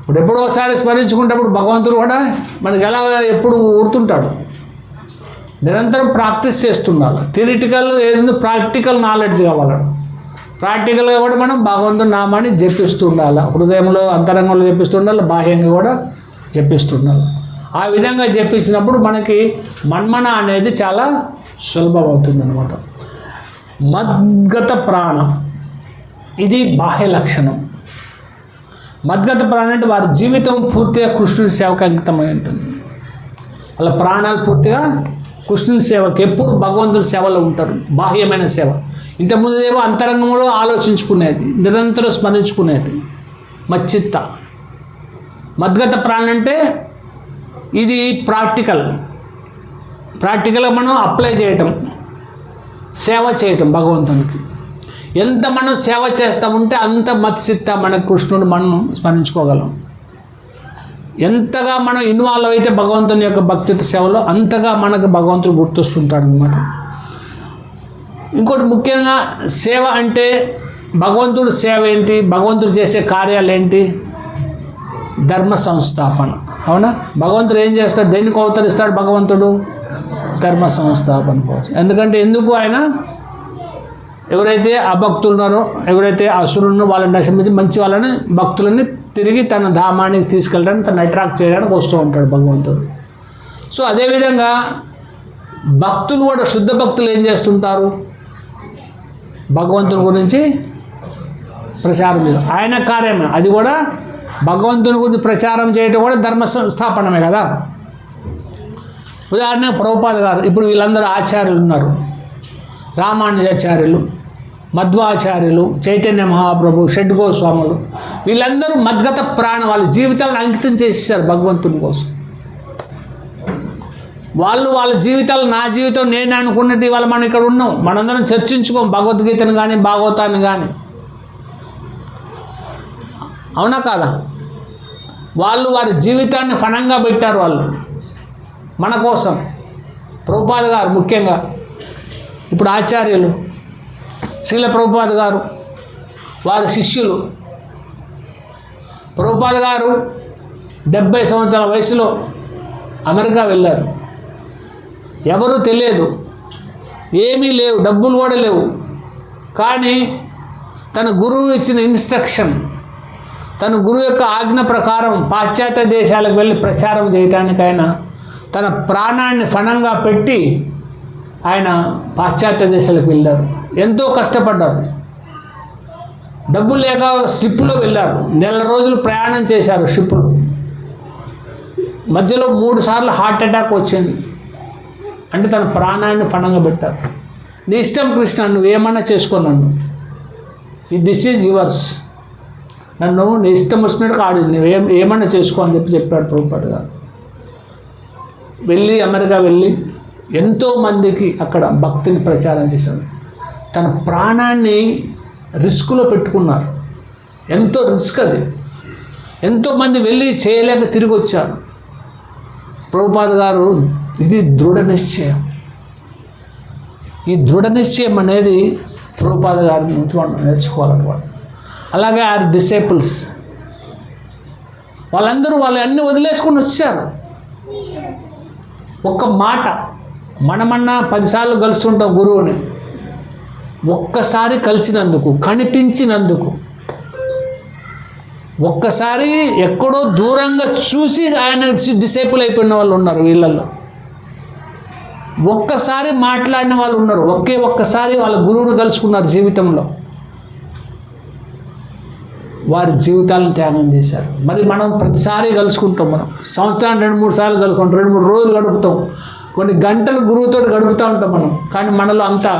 ఇప్పుడు ఎప్పుడో ఒకసారి స్మరించుకుంటప్పుడు భగవంతుడు కూడా మనకి ఎలా ఎప్పుడు ఊరుతుంటాడు. నిరంతరం ప్రాక్టీస్ చేస్తుండాలి. థియరిటికల్ ఏదో ప్రాక్టికల్ నాలెడ్జ్ కావాలి. ప్రాక్టికల్గా కూడా మనం భగవంతుని నామాన్ని జపిస్తూ ఉండాలి. హృదయంలో అంతరంగంలో జపిస్తూ ఉండాలి, బాహ్యంగా కూడా జపిస్తుండాలి. ఆ విధంగా జపించినప్పుడు మనకి మన్మన అనేది చాలా సులభం అవుతుంది అన్నమాట. మద్గత ప్రాణం ఇది బాహ్య లక్షణం. మద్గత ప్రాణం అంటే వారి జీవితం పూర్తిగా కృష్ణుని సేవకు అంకితమై ఉంటుంది. వాళ్ళ ప్రాణాలు పూర్తిగా కృష్ణుని సేవకి, ఎప్పుడు భగవంతుని సేవలో ఉంటారు. బాహ్యమైన సేవ. ఇంతకుముందు ఏమో అంతరంగంలో ఆలోచించుకునేది, నిరంతరం స్మరించుకునేది మచ్చిత్త. మద్గత ప్రాణం అంటే ఇది ప్రాక్టికల్గా మనం అప్లై చేయటం, సేవ చేయటం భగవంతునికి. ఎంత మనం సేవ చేస్తామంటే అంత మత్సిత్త మన కృష్ణుడు మనం స్మరించుకోగలం. ఎంతగా మనం ఇన్వాల్వ్ అయితే భగవంతుని యొక్క భక్తిత సేవలో అంతగా మనకు భగవంతుడు గుర్తొస్తుంటాడు అన్నమాట. ఇంకోటి ముఖ్యంగా సేవ అంటే భగవంతుడు సేవ ఏంటి, భగవంతుడు చేసే కార్యాలు ఏంటి? ధర్మ సంస్థాపన. అవునా? భగవంతుడు ఏం చేస్తాడు? దేనికి అవతరిస్తాడు భగవంతుడు? ధర్మ సంస్థాపన కోసం. ఎందుకు ఆయన ఎవరైతే అభక్తులు ఉన్నారో, ఎవరైతే అసురులు ఉన్నారో వాళ్ళని నశించి మంచి వాళ్ళని, భక్తులని తిరిగి తన ధామానికి తీసుకెళ్ళడానికి, తను అట్రాక్ట్ చేయడానికి వస్తూ ఉంటాడు భగవంతుడు. సో అదేవిధంగా భక్తులు కూడా, శుద్ధ భక్తులు ఏం చేస్తుంటారు? భగవంతుని గురించి ప్రచారం చేయడం ఆయన కార్యమే. అది కూడా భగవంతుని గురించి ప్రచారం చేయడం కూడా ధర్మ సంస్థాపనమే కదా. ఉదాహరణ ప్రభుపాద గారు, ఇప్పుడు వీళ్ళందరూ ఆచార్యులు ఉన్నారు. రామానుజాచార్యులు, మధ్వాచార్యులు, చైతన్య మహాప్రభు, షడ్గోస్వాములు, వీళ్ళందరూ మద్గత ప్రాణం, వాళ్ళ జీవితాలను అంకితం చేసేసారు భగవంతుని కోసం. వాళ్ళ జీవితాలు, నా జీవితం నేను అనుకున్నట్టు ఇవాళ మనం ఇక్కడ ఉన్నాం. మనందరం చర్చించుకోం భగవద్గీతను కానీ భాగవతాన్ని కానీ. అవునా కాదా? వాళ్ళు వారి జీవితాన్ని ఫణంగా పెట్టారు వాళ్ళు మన కోసం. ప్రభుపాద గారు ముఖ్యంగా, ఇప్పుడు ఆచార్యులు శ్రీల ప్రభుపాద గారు, వారి శిష్యులు. ప్రభుపాద గారు 70 సంవత్సరాల వయసులో అమెరికా వెళ్ళారు. ఎవరు తెలియదు, ఏమీ లేవు, డబ్బులు కూడా లేవు. కానీ తన గురువు ఇచ్చిన ఇన్స్ట్రక్షన్, తన గురువు యొక్క ఆజ్ఞ ప్రకారం పాశ్చాత్య దేశాలకు వెళ్ళి ప్రచారం చేయటానికైనా తన ప్రాణాన్ని ఫణంగా పెట్టి ఆయన పాశ్చాత్య దేశాలకు వెళ్ళారు. ఎంతో కష్టపడ్డారు. డబ్బులు లేక షిప్పులో వెళ్ళారు. 1 నెల రోజులు ప్రయాణం చేశారు షిప్పులో. మధ్యలో 3 సార్లు హార్ట్ అటాక్ వచ్చింది. అంటే తన ప్రాణాన్ని ఫణంగా పెట్టారు. నీ ఇష్టం కృష్ణ, నువ్వు ఏమన్నా చేసుకో నన్ను, దిస్ ఈజ్ యువర్స్, నన్ను నీ ఇష్టం వచ్చినట్టు ఆడు, నువ్వు ఏమన్నా చేసుకో అని చెప్పాడు ప్రభుపాద గారు. అమెరికా వెళ్ళి ఎంతోమందికి అక్కడ భక్తిని ప్రచారం చేశాడు. తన ప్రాణాన్ని రిస్క్లో పెట్టుకున్నారు. ఎంతో రిస్క్ అది. ఎంతోమంది వెళ్ళి చేయలేక తిరిగి వచ్చారు. ప్రభుపాద గారు ఇది దృఢ నిశ్చయం. ఈ దృఢ నిశ్చయం అనేది ప్రభుపాద గారి నుంచి వాళ్ళు నేర్చుకోవాలన్నమాట. అలాగే ఆ డిసేపుల్స్ వాళ్ళందరూ అన్నీ వదిలేసుకొని వచ్చారు. ఒక్క మాట, మనమన్నా 10 సార్లు కలుస్తుంటాం గురువుని, ఒక్కసారి కలిసినందుకు, కనిపించినందుకు, ఒక్కసారి ఎక్కడో దూరంగా చూసి ఆయన డిసేపుల్ అయిపోయిన వాళ్ళు ఉన్నారు. వీళ్ళల్లో ఒక్కసారి మాట్లాడిన వాళ్ళు ఉన్నారు. ఒక్కసారి వాళ్ళ గురువుని కలుసుకున్నారు జీవితంలో, వారి జీవితాలను త్యాగం చేశారు. మరి మనం ప్రతిసారి కలుసుకుంటాం. మనం సంవత్సరానికి 2-3 సార్లు కలుసుకుంటాం, 2-3 రోజులు గడుపుతాం, కొన్ని గంటలు గురువుతో గడుపుతూ ఉంటాం మనం. కానీ మనలో అంతా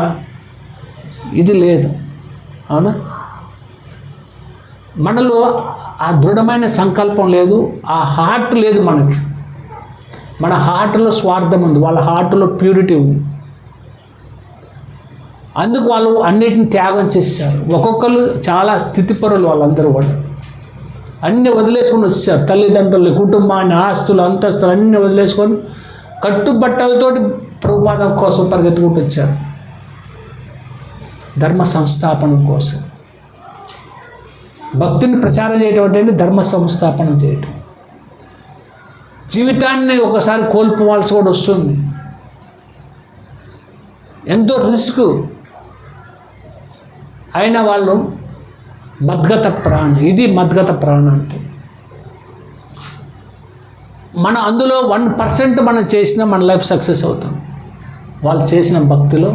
ఇది లేదు, అవునా? మనలో ఆ దృఢమైన సంకల్పం లేదు, ఆ హార్ట్ లేదు మనకి. మన హార్ట్లో స్వార్థం ఉంది, వాళ్ళ హార్ట్లో ప్యూరిటీ ఉంది. అందుకు వాళ్ళు అన్నిటిని త్యాగం చేశారు. ఒక్కొక్కరు చాలా స్థితిపరులు, వాళ్ళందరూ కూడా అన్నీ వదిలేసుకొని వచ్చారు. తల్లిదండ్రులు, కుటుంబాన్ని, ఆస్తులు, అంతస్తులు అన్నీ వదిలేసుకొని కట్టుబట్టలతోటి ప్రభుపాదం కోసం పరిగెత్తుకుంటూ వచ్చారు. ధర్మ సంస్థాపనం కోసం. భక్తిని ప్రచారం చేయటం అంటే ధర్మ సంస్థాపనం చేయటం. జీవితాన్ని ఒకసారి కోల్పోవాల్సి కూడా వస్తుంది. ఎంతో రిస్క్ అయిన వాళ్ళు మద్గత ప్రాణ. ఇది మద్గత ప్రాణ అంటే మన అందులో 1% మనం చేసినా మన లైఫ్ సక్సెస్ అవుతుంది. వాళ్ళు చేసిన భక్తిలో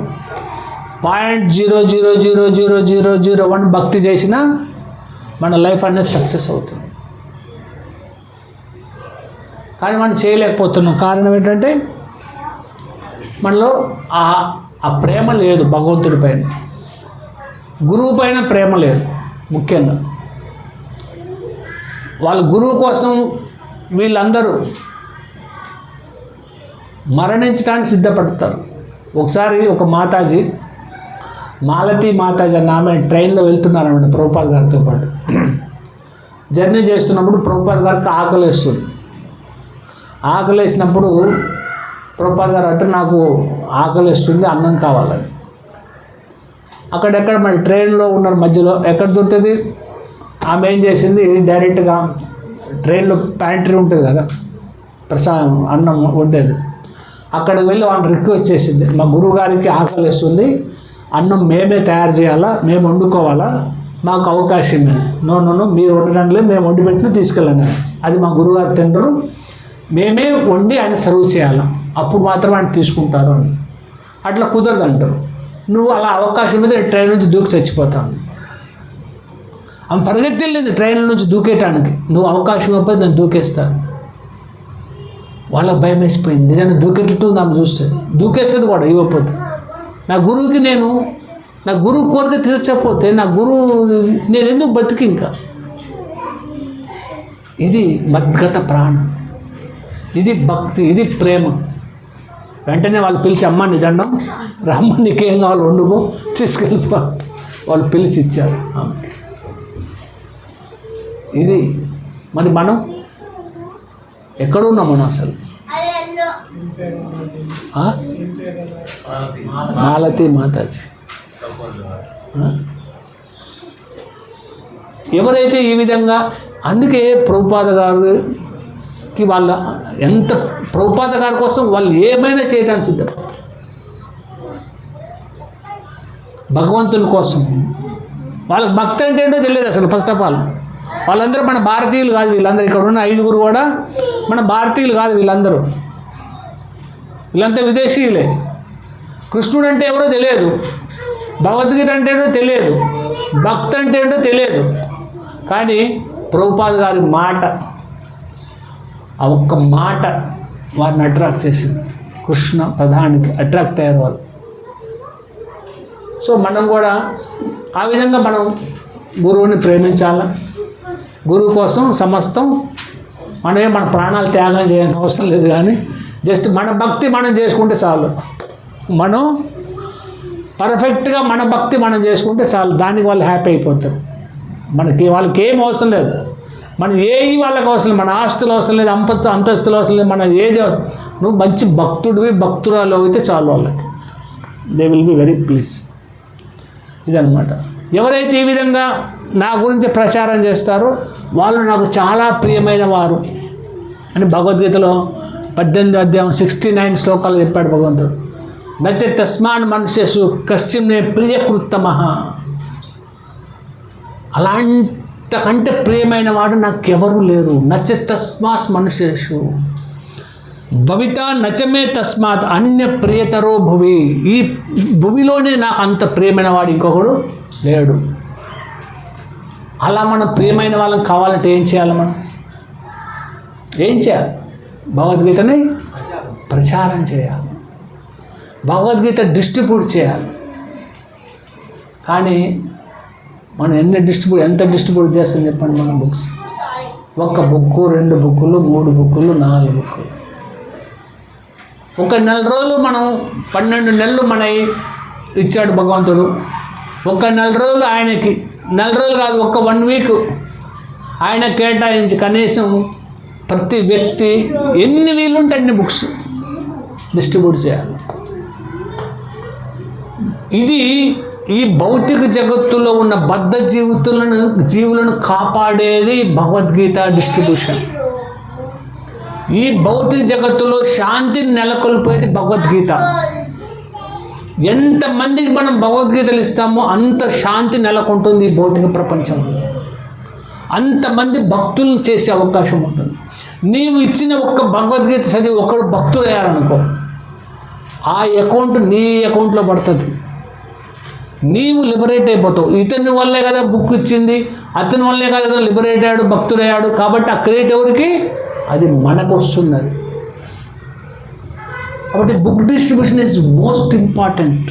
0.0000001 భక్తి చేసినా మన లైఫ్ అనేది సక్సెస్ అవుతుంది. కానీ మనం చేయలేకపోతున్నాం. కారణం ఏంటంటే మనలో ఆ ప్రేమ లేదు. భగవంతుడి పైన, గురువు పైన ప్రేమ లేదు. ముఖ్యంగా వాళ్ళ గురువు కోసం వీళ్ళందరూ మరణించడానికి సిద్ధపడతారు. ఒకసారి ఒక మాతాజీ, మాలతి మాతాజీ అన్న ఆమె ట్రైన్లో వెళ్తున్నారన్నమాట ప్రభుపాద గారితో పాటు. జర్నీ చేస్తున్నప్పుడు ప్రభుపాద గారికి ఆకలేస్తుంది. ఆకలేసినప్పుడు ప్రభుపాద గారు అంటే నాకు ఆకలిస్తుంది, అన్నం కావాలని. అక్కడెక్కడ మరి ట్రైన్లో ఉన్నారు, మధ్యలో ఎక్కడ దొరుకుతుంది. ఆమె ఏం చేసింది, డైరెక్ట్గా ట్రైన్లో ప్యాంట్రీ ఉంటుంది కదా, ప్రసాదం అన్నం వండేది, అక్కడికి వెళ్ళి వాళ్ళని రిక్వెస్ట్ చేసింది, మా గురువు గారికి ఆకలిస్తుంది, అన్నం మేమే తయారు చేయాలా, మేము వండుకోవాలా, మాకు అవకాశం నో మీరు వండడానికి లేదు, మేము వండి పెట్టిన తీసుకెళ్ళండి. అది మా గురువుగారు తింటారు, మేమే వండి ఆయన సర్వ్ చేయాలి, అప్పుడు మాత్రం ఆయన తీసుకుంటారు అని. అట్లా కుదరదు అంటారు. నువ్వు అలా అవకాశం మీద ట్రైన్ నుంచి దూకి చచ్చిపోతాను. ఆమె పరిగెత్తి వెళ్ళింది ట్రైన్ నుంచి దూకేయటానికి. నువ్వు అవకాశం ఇవ్వకపోతే నేను దూకేస్తాను. వాళ్ళకి భయం వేసిపోయింది. నిజంగా దూకేటట్టు ఆమె చూస్తే దూకేస్తుంది కూడా ఇవ్వకపోతే. నా గురువుకి నా గురువు కోరిక తీర్చకపోతే నేను ఎందుకు బతికి ఇంకా. ఇది మద్గత ప్రాణం, ఇది భక్తి, ఇది ప్రేమ. వెంటనే వాళ్ళు పిలిచి, అమ్మ నీ దండం, రమ్మ నీకేం కావాలి వండుకో, తీసుకెళ్ళిపో. వాళ్ళు పిలిచి ఇచ్చారు ఆమె. ఇది మరి మనం ఎక్కడున్నాం మనం అసలు? మాలతి మాతాజీ ఎవరైతే ఈ విధంగా, అందుకే ప్రభుపాద గారికి వాళ్ళ ఎంత ప్రభుపాద గారి కోసం వాళ్ళు ఏమైనా చేయడానికి సిద్ధం. భగవంతుని కోసం వాళ్ళకి భక్తి అంటే ఏంటో తెలియదు అసలు. ఫస్ట్ ఆఫ్ ఆల్ వాళ్ళందరూ మన భారతీయులు కాదు. వీళ్ళందరూ ఇక్కడ ఉన్న 5 కూడా మన భారతీయులు కాదు. వీళ్ళంతా విదేశీయులే. కృష్ణుడు అంటే ఎవరో తెలియదు, భగవద్గీత అంటే ఏంటో తెలియదు, భక్తి అంటే ఏంటో తెలియదు. కానీ ప్రభుపాద గారి మాట, ఆ ఒక్క మాట వారిని అట్రాక్ట్ చేసింది. కృష్ణ ప్రధానికి అట్రాక్ట్ అయ్యారు వాళ్ళు. సో మనం కూడా ఆ విధంగా మనం గురువుని ప్రేమించాలా, గురువు కోసం సమస్తం మనమే మన ప్రాణాలు త్యాగం చేయాల్సిన అవసరం లేదు. కానీ జస్ట్ మన భక్తి మనం చేసుకుంటే చాలు. మనం పర్ఫెక్ట్గా మన భక్తి మనం చేసుకుంటే చాలు. దానికి వాళ్ళు హ్యాపీ అయిపోతారు. వాళ్ళకి ఏం అవసరం లేదు. మనం ఏది వాళ్ళకి అవసరం లేదు. మన ఆస్తులు అవసరం లేదు, అంతస్తులు అవసరం లేదు. మన ఏది నువ్వు మంచి భక్తుడివి, భక్తురాలు అయితే చాలు. వాళ్ళకి they will be very please. ఇదన్నమాట. ఎవరైతే ఈ విధంగా నా గురించి ప్రచారం చేస్తారో వాళ్ళు నాకు చాలా ప్రియమైన వారు అని భగవద్గీతలో 18వ అధ్యాయం 69 శ్లోకాలు చెప్పాడు భగవంతుడు. నచ తస్మాన్ మనుష్యసు కశ్చిన్నే ప్రియకృత్తమః. అలాంతకంటే ప్రియమైన వాడు నాకెవరూ లేరు. నచ తస్మాస్ మనుష్యసు భవిత నచమే తస్మాత్ అన్య ప్రియతరో భువి. ఈ భువిలోనే నాకు అంత ప్రియమైన వాడు ఇంకొకడు లేడు. అలా మనం ప్రియమైన వాళ్ళని కావాలంటే ఏం చేయాలి? మనం ఏం చేయాలి? భగవద్గీతని ప్రచారం చేయాలి, భగవద్గీత డిస్ట్రిబ్యూట్ చేయాలి. కానీ మనం ఎంత డిస్ట్రిబ్యూట్ చేస్తాం చెప్పండి? మన బుక్స్ 1 బుక్కు, 2 బుక్కులు, 3 బుక్కులు, 4 బుక్కులు. ఒక నెల రోజులు మనం 12 నెలలు మన ఇచ్చాడు భగవంతుడు. ఒక నెల రోజులు ఆయనకి, నెల రోజులు కాదు, 1 వీక్ ఆయన కేటాయించి కనీసం ప్రతి వ్యక్తి ఎన్ని వీలుంటే అన్ని బుక్స్ డిస్ట్రిబ్యూట్ చేయాలి. ఇది ఈ భౌతిక జగత్తులో ఉన్న బద్ధ జీవులను కాపాడేది భగవద్గీత డిస్ట్రిబ్యూషన్. ఈ భౌతిక జగత్తులో శాంతిని నెలకొల్పేది భగవద్గీత. ఎంతమందికి మనం భగవద్గీతలు ఇస్తామో అంత శాంతి నెలకొంటుంది ఈ భౌతిక ప్రపంచంలో. అంతమంది భక్తులను చేసే అవకాశం ఉంటుంది. నీవు ఇచ్చిన ఒక్క భగవద్గీత చదివి ఒకడు భక్తులు అయ్యారనుకో, ఆ అకౌంట్ నీ అకౌంట్లో పడుతుంది. నీవు లిబరేట్ అయిపోతావు. ఇతని వల్లే కదా బుక్ ఇచ్చింది, అతని వల్లే కదా లిబరేట్ అయ్యాడు, భక్తుడయ్యాడు. కాబట్టి ఆ క్రెడిట్ ఎవరికి? అది మనకు వస్తుంది. కాబట్టి book distribution is most important.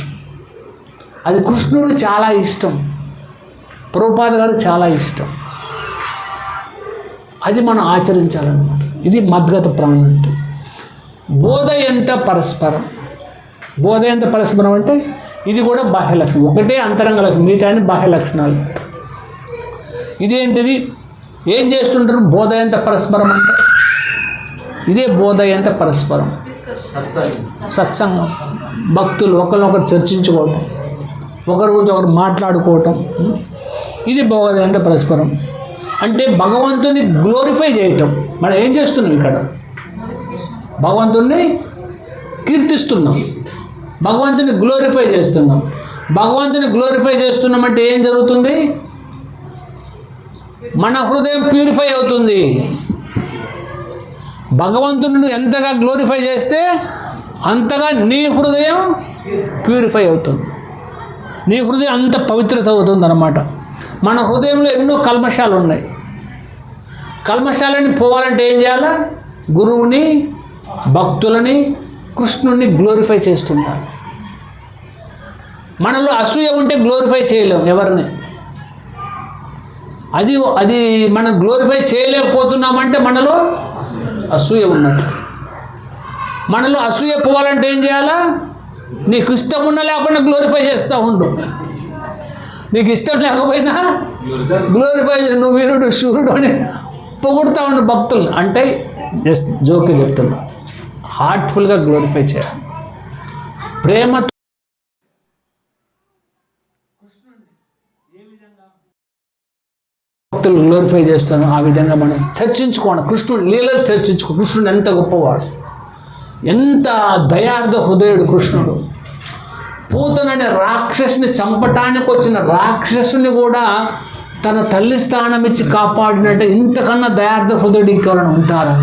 అది కృష్ణుడికి చాలా ఇష్టం, ప్రభుపాద గారికి చాలా ఇష్టం. అది మనం ఆచరించాలన్నమాట. ఇది మద్గత ప్రాణం అంటే. బోధయంత పరస్పరం. బోధయంత పరస్పరం అంటే ఇది కూడా బాహ్య లక్షణం. ఒకటే అంతరంగ లక్షణం, మిగతా బాహ్య లక్షణాలు. ఇదేంటిది? ఏం చేస్తుంటారు బోధయంత పరస్పరం అంటే? ఇదే బోధయంత పరస్పరం. సత్సంగం, భక్తులు ఒకరినొకరు చర్చించుకోవటం, ఒకరి గురించి ఒకరు మాట్లాడుకోవటం, ఇది బోధయంత పరస్పరం. అంటే భగవంతుని గ్లోరిఫై చేయటం. మనం ఏం చేస్తున్నాం ఇక్కడ? భగవంతుని కీర్తిస్తున్నాం, భగవంతుని గ్లోరిఫై చేస్తున్నాం. భగవంతుని గ్లోరిఫై చేస్తున్నామంటే ఏం జరుగుతుంది? మన హృదయం ప్యూరిఫై అవుతుంది. భగవంతుని ఎంతగా గ్లోరిఫై చేస్తే అంతగా నీ హృదయం ప్యూరిఫై అవుతుంది. నీ హృదయం అంత పవిత్రత అవుతుంది అన్నమాట. మన హృదయంలో ఎన్నో కల్మషాలు ఉన్నాయి. కల్మషాలని పోవాలంటే ఏం చేయాలా? గురువుని, భక్తులని, కృష్ణుని గ్లోరిఫై చేస్తుంటారు. మనలో అసూయ ఉంటే గ్లోరిఫై చేయలేము ఎవరిని. అది మనం గ్లోరిఫై చేయలేకపోతున్నామంటే మనలో అసూయ ఉన్నట్టు. మనలో అసూయ పోవాలంటే ఏం చేయాలా? నీకు ఇష్టం ఉన్నా లేకుండా గ్లోరిఫై చేస్తూ ఉండు. నీకు ఇష్టం లేకపోయినా గ్లోరిఫై, నువ్వు వీరుడు శూరుడు అని పొగుడుతూ ఉండు భక్తులు. అంటే జస్ట్ జోకి చెప్తున్నా, హార్ట్ఫుల్గా గ్లోరిఫై చేయాలి. ప్రేమతో భక్తులు గ్లోరిఫై చేస్తాను. ఆ విధంగా మనం చర్చించుకోండి. కృష్ణుడు లీలలు చర్చించుకో. కృష్ణుడు ఎంత గొప్పవాడు, ఎంత దయార్థ హృదయుడు కృష్ణుడు. పూతననే రాక్షసుని చంపటానికి వచ్చిన రాక్షసుని కూడా తన తల్లి స్థానం ఇచ్చి కాపాడినట్టు ఇంతకన్నా దయార్థ హృదయుడు ఇంకెవరైనా ఉంటారా?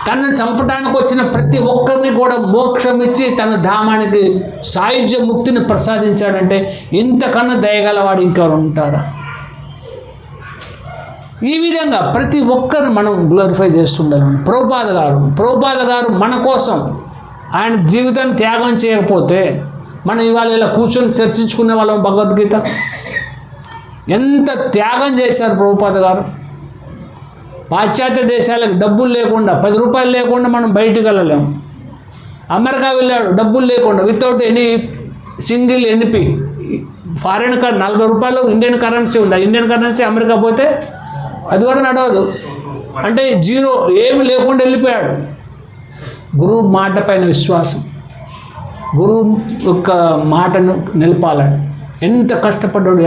తనని చంపటానికి వచ్చిన ప్రతి ఒక్కరిని కూడా మోక్షం ఇచ్చి తన ధామానికి సాయుధ్య ముక్తిని ప్రసాదించాడంటే ఇంతకన్నా దయగలవాడు ఇంకెవరు ఉంటారా? ఈ విధంగా ప్రతి ఒక్కరు మనం గ్లోరిఫై చేస్తుండాలి. ప్రభుపాద గారు మన కోసం ఆయన జీవితాన్ని త్యాగం చేయకపోతే మనం ఇవాళ ఇలా కూర్చొని చర్చించుకునే వాళ్ళం భగవద్గీత. ఎంత త్యాగం చేశారు ప్రభుపాద గారు. పాశ్చాత్య దేశాలకు డబ్బులు లేకుండా 10 రూపాయలు లేకుండా మనం బయటికి వెళ్ళలేము. అమెరికా వెళ్ళాడు డబ్బులు లేకుండా, వితౌట్ ఎనీ సింగిల్ ఎన్పి. ఫారిన్ 40 రూపాయలు ఇండియన్ కరెన్సీ ఉంది. ఇండియన్ కరెన్సీ అమెరికా పోతే అది కూడా నడవదు. అంటే జీరో, ఏమి లేకుండా వెళ్ళిపోయాడు. గురువు మాట పైన విశ్వాసం, గురువు యొక్క మాటను నిలపాలని ఎంత కష్టపడ్డాడు,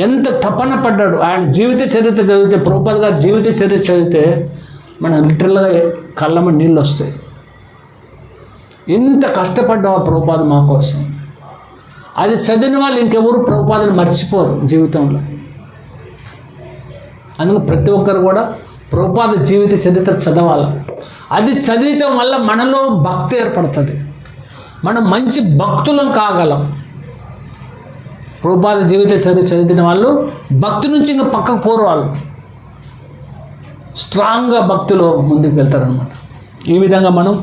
ఎంత తపన పడ్డాడు. ఆయన జీవిత చరిత్ర చదివితే, ప్రభుపాద గారి జీవిత చరిత్ర చదివితే మనం లిటరల్గా కళ్ళమ నీళ్ళు వస్తాయి. ఇంత కష్టపడ్డావు ప్రభుపాద మా కోసం. అది చదివిన వాళ్ళు ఇంకెవరు ప్రభుపాదను మర్చిపోరు జీవితంలో. అందుకు ప్రతి ఒక్కరు కూడా ప్రభుపాద జీవిత చరిత్ర చదవాలి. అది చదివటం వల్ల మనలో భక్తి ఏర్పడుతుంది, మనం మంచి భక్తులం కాగలం. ప్రభుపాద జీవిత చరిత్ర చదివిన వాళ్ళు భక్తి నుంచి ఇంకా పక్కకు పోరు, వాళ్ళు స్ట్రాంగ్గా భక్తిలో ముందుకు వెళ్తారనమాట. ఈ విధంగా మనం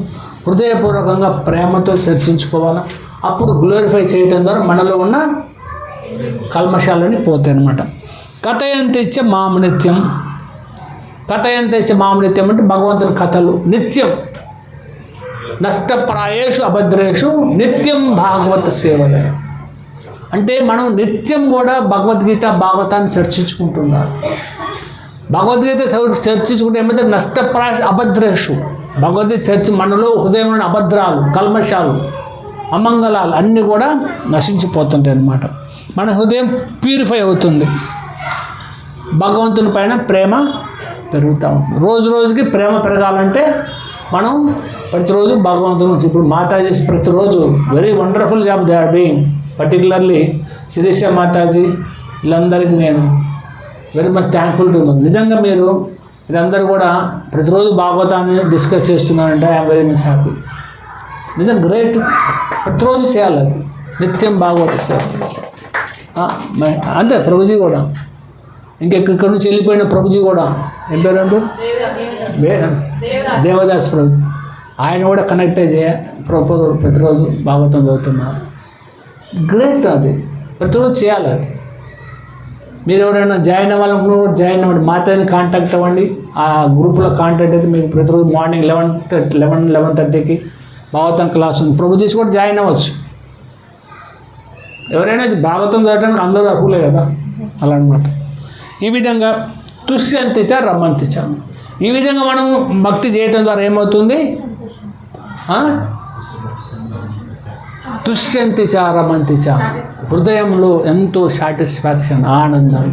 హృదయపూర్వకంగా ప్రేమతో చర్చించుకోవాలి. అప్పుడు గ్లోరిఫై చేయడం ద్వారా మనలో ఉన్న కల్మషాలని పోతాయి అన్నమాట. కథయంతిచ్చ మామనిత్యం. కథయంతిచ్చ మామనిత్యం అంటే భగవంతుని కథలు నిత్యం. నష్టప్రాయేషు అభద్రేషు నిత్యం భాగవత సేవలే. అంటే మనం నిత్యం కూడా భగవద్గీత భాగవతాన్ని చర్చించుకుంటున్నారు. భగవద్గీత చర్చించుకుంటే ఏమైతే నష్టప్రాయ అభద్రేషు, భగవద్గీత చర్చ మనలో హృదయంలోని అభద్రాలు, కల్మషాలు, అమంగళాలు అన్నీ కూడా నశించిపోతుంటాయి అన్నమాట. మన హృదయం ప్యూరిఫై అవుతుంది, భగవంతుని పైన ప్రేమ పెరుగుతూ ఉంటుంది. రోజు రోజుకి ప్రేమ పెరగాలంటే మనం ప్రతిరోజు భగవంతుని, ఇప్పుడు మాతాజీ ప్రతిరోజు very wonderful job they are doing. Particularly Shirisha మాతాజీ వీళ్ళందరికీ నేను వెరీ మచ్ థ్యాంక్ఫుల్ టు ఉన్నాను. నిజంగా మీరందరూ కూడా ప్రతిరోజు భాగవతాన్ని డిస్కస్ చేస్తున్నారంటే ఐఎమ్ వెరీ మచ్ హ్యాపీ. నిజం గ్రేట్. ప్రతిరోజు చేయాలి అది, నిత్యం భాగవత సేవ. అంతే ప్రభుజీ కూడా, ఇంకెక్కడి నుంచి వెళ్ళిపోయిన ప్రభుజీ కూడా ఏం పేరు అంటూ దేవదాస్ ప్రభుజీ, ఆయన కూడా కనెక్ట్ అయ్యే ప్రతిరోజు భాగవతం చదువుతున్నారు. గ్రేట్. అది ప్రతిరోజు చేయాలి. అది మీరు ఎవరైనా జాయిన్ అవ్వాలనుకున్న జాయిన్ అవ్వండి, మాతని కాంటాక్ట్ అవ్వండి. ఆ గ్రూప్లో కాంటాక్ట్ అయితే మీకు ప్రతిరోజు మార్నింగ్ 11:30కి భాగవతం క్లాస్ ఉంది. ప్రభుజీస్ కూడా జాయిన్ అవ్వచ్చు. ఎవరైనా భాగవతం చదవడానికి అందరూ అర్హులే కదా, అలా అనమాట. ఈ విధంగా తుష్యంతిచ రమంతిచ, ఈ విధంగా మనం భక్తి చేయటం ద్వారా ఏమవుతుంది? తుష్యంతిచ రమంతిచ, హృదయంలో ఎంతో సాటిస్ఫాక్షన్, ఆనందం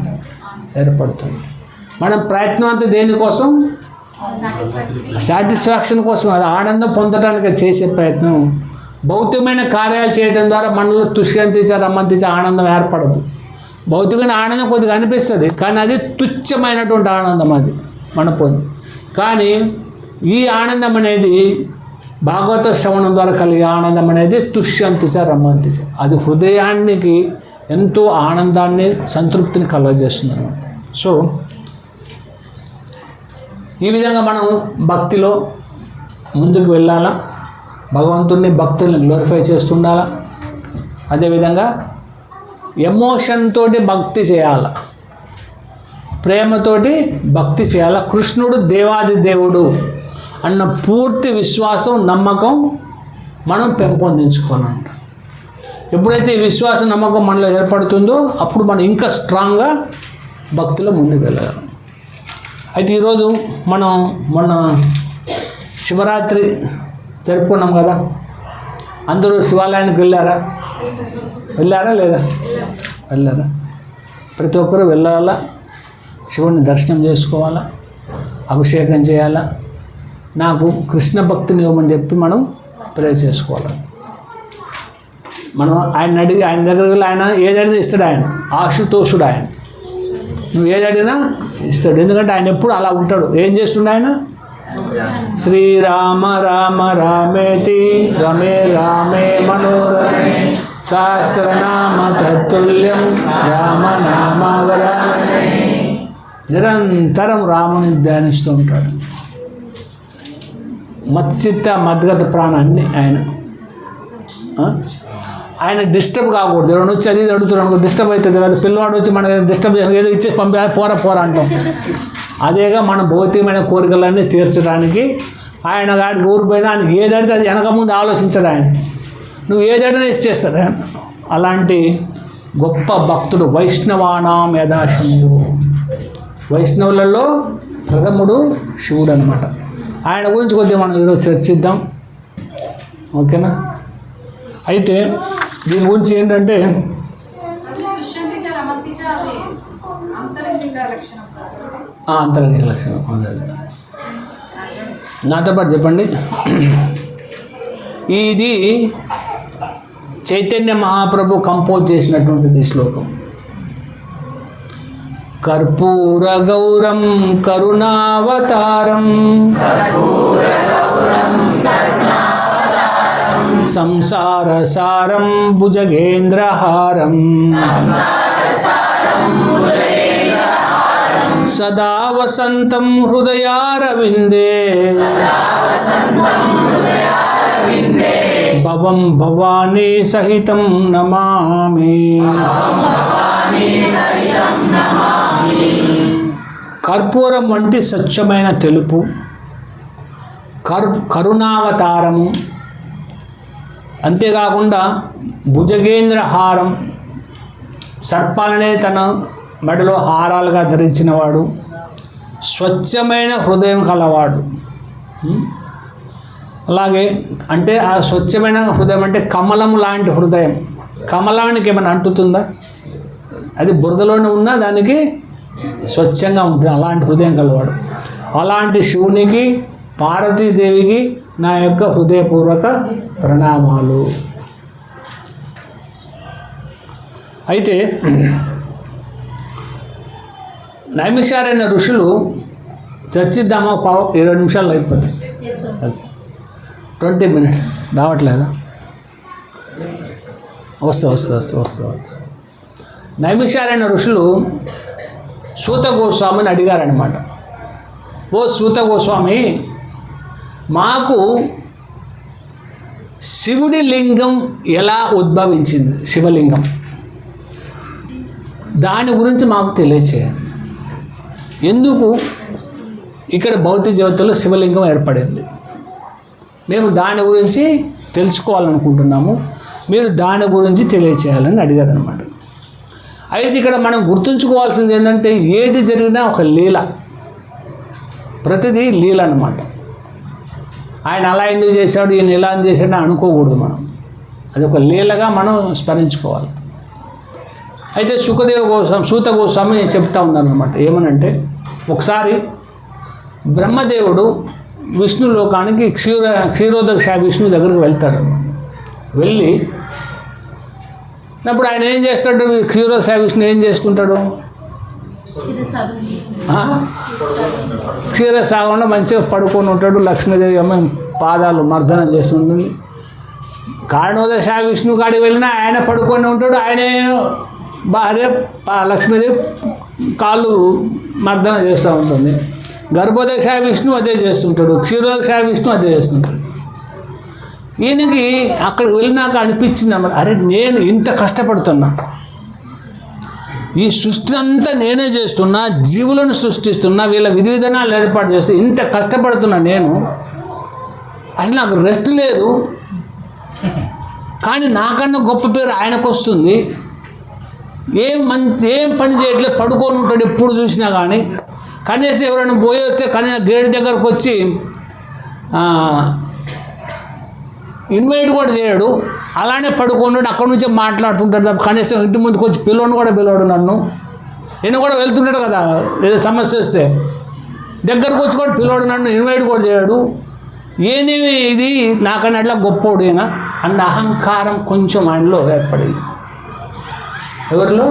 ఏర్పడుతుంది. మనం ప్రయత్నం అంతా దేనికోసం? సాటిస్ఫాక్షన్ కోసం, అది ఆనందం పొందడానికి చేసే ప్రయత్నం. భౌతికమైన కార్యాలు చేయడం ద్వారా మనలో తుష్యంతిచ రమంతిచ ఆనందం ఏర్పడదు. భౌతికమైన ఆనందం కొద్దిగా అనిపిస్తుంది, కానీ అది తుచ్చమైనటువంటి ఆనందం, అది మన పొంది. కానీ ఈ ఆనందం అనేది భాగవత శ్రవణం ద్వారా కలిగే ఆనందం అనేది తుష్యంతిచ రమంతిచ, అది హృదయానికి ఎంతో ఆనందాన్ని, సంతృప్తిని కలుగజేస్తుంది అన్నమాట. సో ఈ విధంగా మనం భక్తిలో ముందుకు వెళ్ళాలా, భగవంతుడిని భక్తుల్ని గ్లోరిఫై చేస్తుండాలా. అదేవిధంగా ఎమోషన్ తోటి భక్తి చేయాల, ప్రేమతోటి భక్తి చేయాల. కృష్ణుడు దేవాది దేవుడు అన్న పూర్తి విశ్వాసం, నమ్మకం మనం పెంపొందించుకోవాలంట. ఎప్పుడైతే ఈ విశ్వాసం, నమ్మకం మనలో ఏర్పడుతుందో అప్పుడు మనం ఇంకా స్ట్రాంగ్గా భక్తిలో ముందుకు వెళ్ళగలం. అయితే ఈరోజు మనం మొన్న శివరాత్రి జరుపుకున్నాం కదా, అందరూ శివాలయానికి వెళ్ళారా లేదా? వెళ్ళారా? ప్రతి ఒక్కరూ వెళ్ళాలా, శివుడిని దర్శనం చేసుకోవాలా, అభిషేకం చేయాలా. నాకు కృష్ణ భక్తిని ఇవ్వమని చెప్పి మనం ప్రే చేసుకోవాలి. మనం ఆయన అడిగి, ఆయన దగ్గరికి వెళ్ళి ఆయన ఏదైనా ఇస్తాడు. ఆయన ఆశుతోషుడు, ఆయన నువ్వు ఏదడిగినా ఇస్తాడు. ఎందుకంటే ఆయన ఎప్పుడు అలా ఉంటాడు. ఏం చేస్తుండే ఆయన? శ్రీరామ రామ రామేతి రమే రామే మనోరమే సహస్రనామ తత్తుల్యం రామనామావరామే. నిరంతరం రాముని ధ్యానిస్తూ ఉంటాడు. మత్చిత్త మద్గత ప్రాణాన్ని ఆయన ఆయన డిస్టర్బ్ కాకూడదు. ఎవరైనా వచ్చి అది అడుగుతున్నాడు డిస్టర్బ్ అవుతుంది కదా, పిల్లవాడు వచ్చి మన డిస్టర్బ్ ఏదో ఇచ్చి పంపి పోరా అంటాం. అదేగా మన భౌతికమైన కోరికలన్నీ తీర్చడానికి ఆయన గాడికి ఊరిపోయినా ఆయనకి ఏదడితే అది వెనక ముందు ఆలోచించడు ఆయన. నువ్వు ఏదైనా ఇచ్చేస్తాడు ఆయన. అలాంటి గొప్ప భక్తుడు వైష్ణవానాం యథాశంభు. వైష్ణవులలో ప్రథముడు శివుడు అనమాట. ఆయన గురించి కొద్దిగా మనం ఈరోజు చర్చిద్దాం, ఓకేనా? అయితే దీని గురించి ఏంటంటే అంతరంగిక లక్షణం. నాతో పాటు చెప్పండి. ఇది చైతన్య మహాప్రభు కంపోజ్ చేసినటువంటిది శ్లోకం. కర్పూర గౌరం కరుణావతారం సంసార సారం భుజగేంద్రహారం సదా వసంతం హృదయారవిందే భవం భవానీ సహితం నమామి. కర్పూరం వంటి స్వచ్ఛమైన తెలుపు, కరుణావతారము, అంతేకాకుండా భుజగేంద్ర హారం, సర్పాలనే తన మెడలో హారాలుగా ధరించినవాడు, స్వచ్ఛమైన హృదయం కలవాడు. అలాగే అంటే ఆ స్వచ్ఛమైన హృదయం అంటే కమలం లాంటి హృదయం. కమలానికి ఏమైనా అంటుతుందా? అది బురదలోనే ఉన్నా దానికి స్వచ్ఛంగా ఉంటుంది. అలాంటి హృదయం కలవాడు. అలాంటి శివునికి, పార్వతీదేవికి నా యొక్క హృదయపూర్వక ప్రణామాలు. అయితే నైమిషారణ్య ఋషులు చర్చిద్దామా? 20 నిమిషాలు అయిపోతుంది. 20 minutes రావట్లేదా? వస్తా. నైమిషారణ్య ఋషులు సూత గోస్వామిని అడిగారనమాట. ఓ సూత గోస్వామి, మాకు శివుడి లింగం ఎలా ఉద్భవించింది? శివలింగం దాని గురించి మాకు తెలియచేయండి. ఎందుకు ఇక్కడ భౌతిక జగత్తులో శివలింగం ఏర్పడింది? మేము దాని గురించి తెలుసుకోవాలనుకుంటున్నాము, మీరు దాని గురించి తెలియచేయాలని అడిగారనమాట. అయితే ఇక్కడ మనం గుర్తుంచుకోవాల్సింది ఏంటంటే ఏది జరిగినా ఒక లీల, ప్రతిదీ లీల అన్నమాట. ఆయన అలా ఎందుకు చేశాడు, ఈయన ఇలా చేశాడు అనుకోకూడదు మనం. అది ఒక లీలగా మనం స్మరించుకోవాలి. అయితే సూత గోస్వామి చెప్తా ఉన్నారనమాట. ఏమనంటే ఒకసారి బ్రహ్మదేవుడు విష్ణు లోకానికి క్షీరోదక విష్ణు దగ్గరికి వెళ్తాడు. వెళ్ళి అప్పుడు ఆయన ఏం చేస్తాడు? క్షీరోదక విష్ణు ఏం చేస్తుంటాడు? క్షీరసాగంలో మంచిగా పడుకొని ఉంటాడు. లక్ష్మీదేవి అమ్మ పాదాలు మర్దనం చేస్తుంటుంది. కారణోదశ విష్ణు కాడికి వెళ్ళినా ఆయన పడుకొని ఉంటాడు. ఆయనే భార్య లక్ష్మీదేవి కాళ్ళు మర్దన చేస్తూ ఉంటుంది. గర్భోదశ విష్ణు అదే చేస్తుంటాడు, క్షీరోదశ విష్ణు అదే చేస్తుంటాడు. ఈయనకి అక్కడికి వెళ్ళినాక అనిపించింది అన్నమాట, అరే నేను ఇంత కష్టపడుతున్నా, ఈ సృష్టి అంతా నేనే చేస్తున్నా, జీవులను సృష్టిస్తున్నా, వీళ్ళ విధి విధానాలు ఏర్పాటు చేస్తూ ఇంత కష్టపడుతున్నా నేను, అసలు నాకు రెస్ట్ లేదు. కానీ నాకన్నా గొప్ప పేరు ఆయనకు వస్తుంది. ఏం పని చేయట్లేదు, పడుకొని ఉంటాడు ఎప్పుడు చూసినా. కానీ కనీసం ఎవరైనా పోయి వస్తే కనీసం గేట్ దగ్గరకు వచ్చి ఇన్వైట్ కూడా చేయడు, అలానే పడుకున్నాడు. అక్కడి నుంచే మాట్లాడుతుంటాడు తప్ప కనీసం ఇంటి ముందుకు వచ్చి పిల్లవాడిని కూడా పిలవాడు. నన్ను నేను కూడా వెళ్తుంటాడు కదా, ఏదో సమస్య వస్తే దగ్గరకు వచ్చి కూడా పిలవాడు, నన్ను ఇన్వైట్ కూడా చేయడు. ఏనేమి ఇది నాకన్నా అట్లా గొప్పోడేనా అన్న అహంకారం కొంచెం ఆయనలో ఏర్పడింది. ఎవరిలో?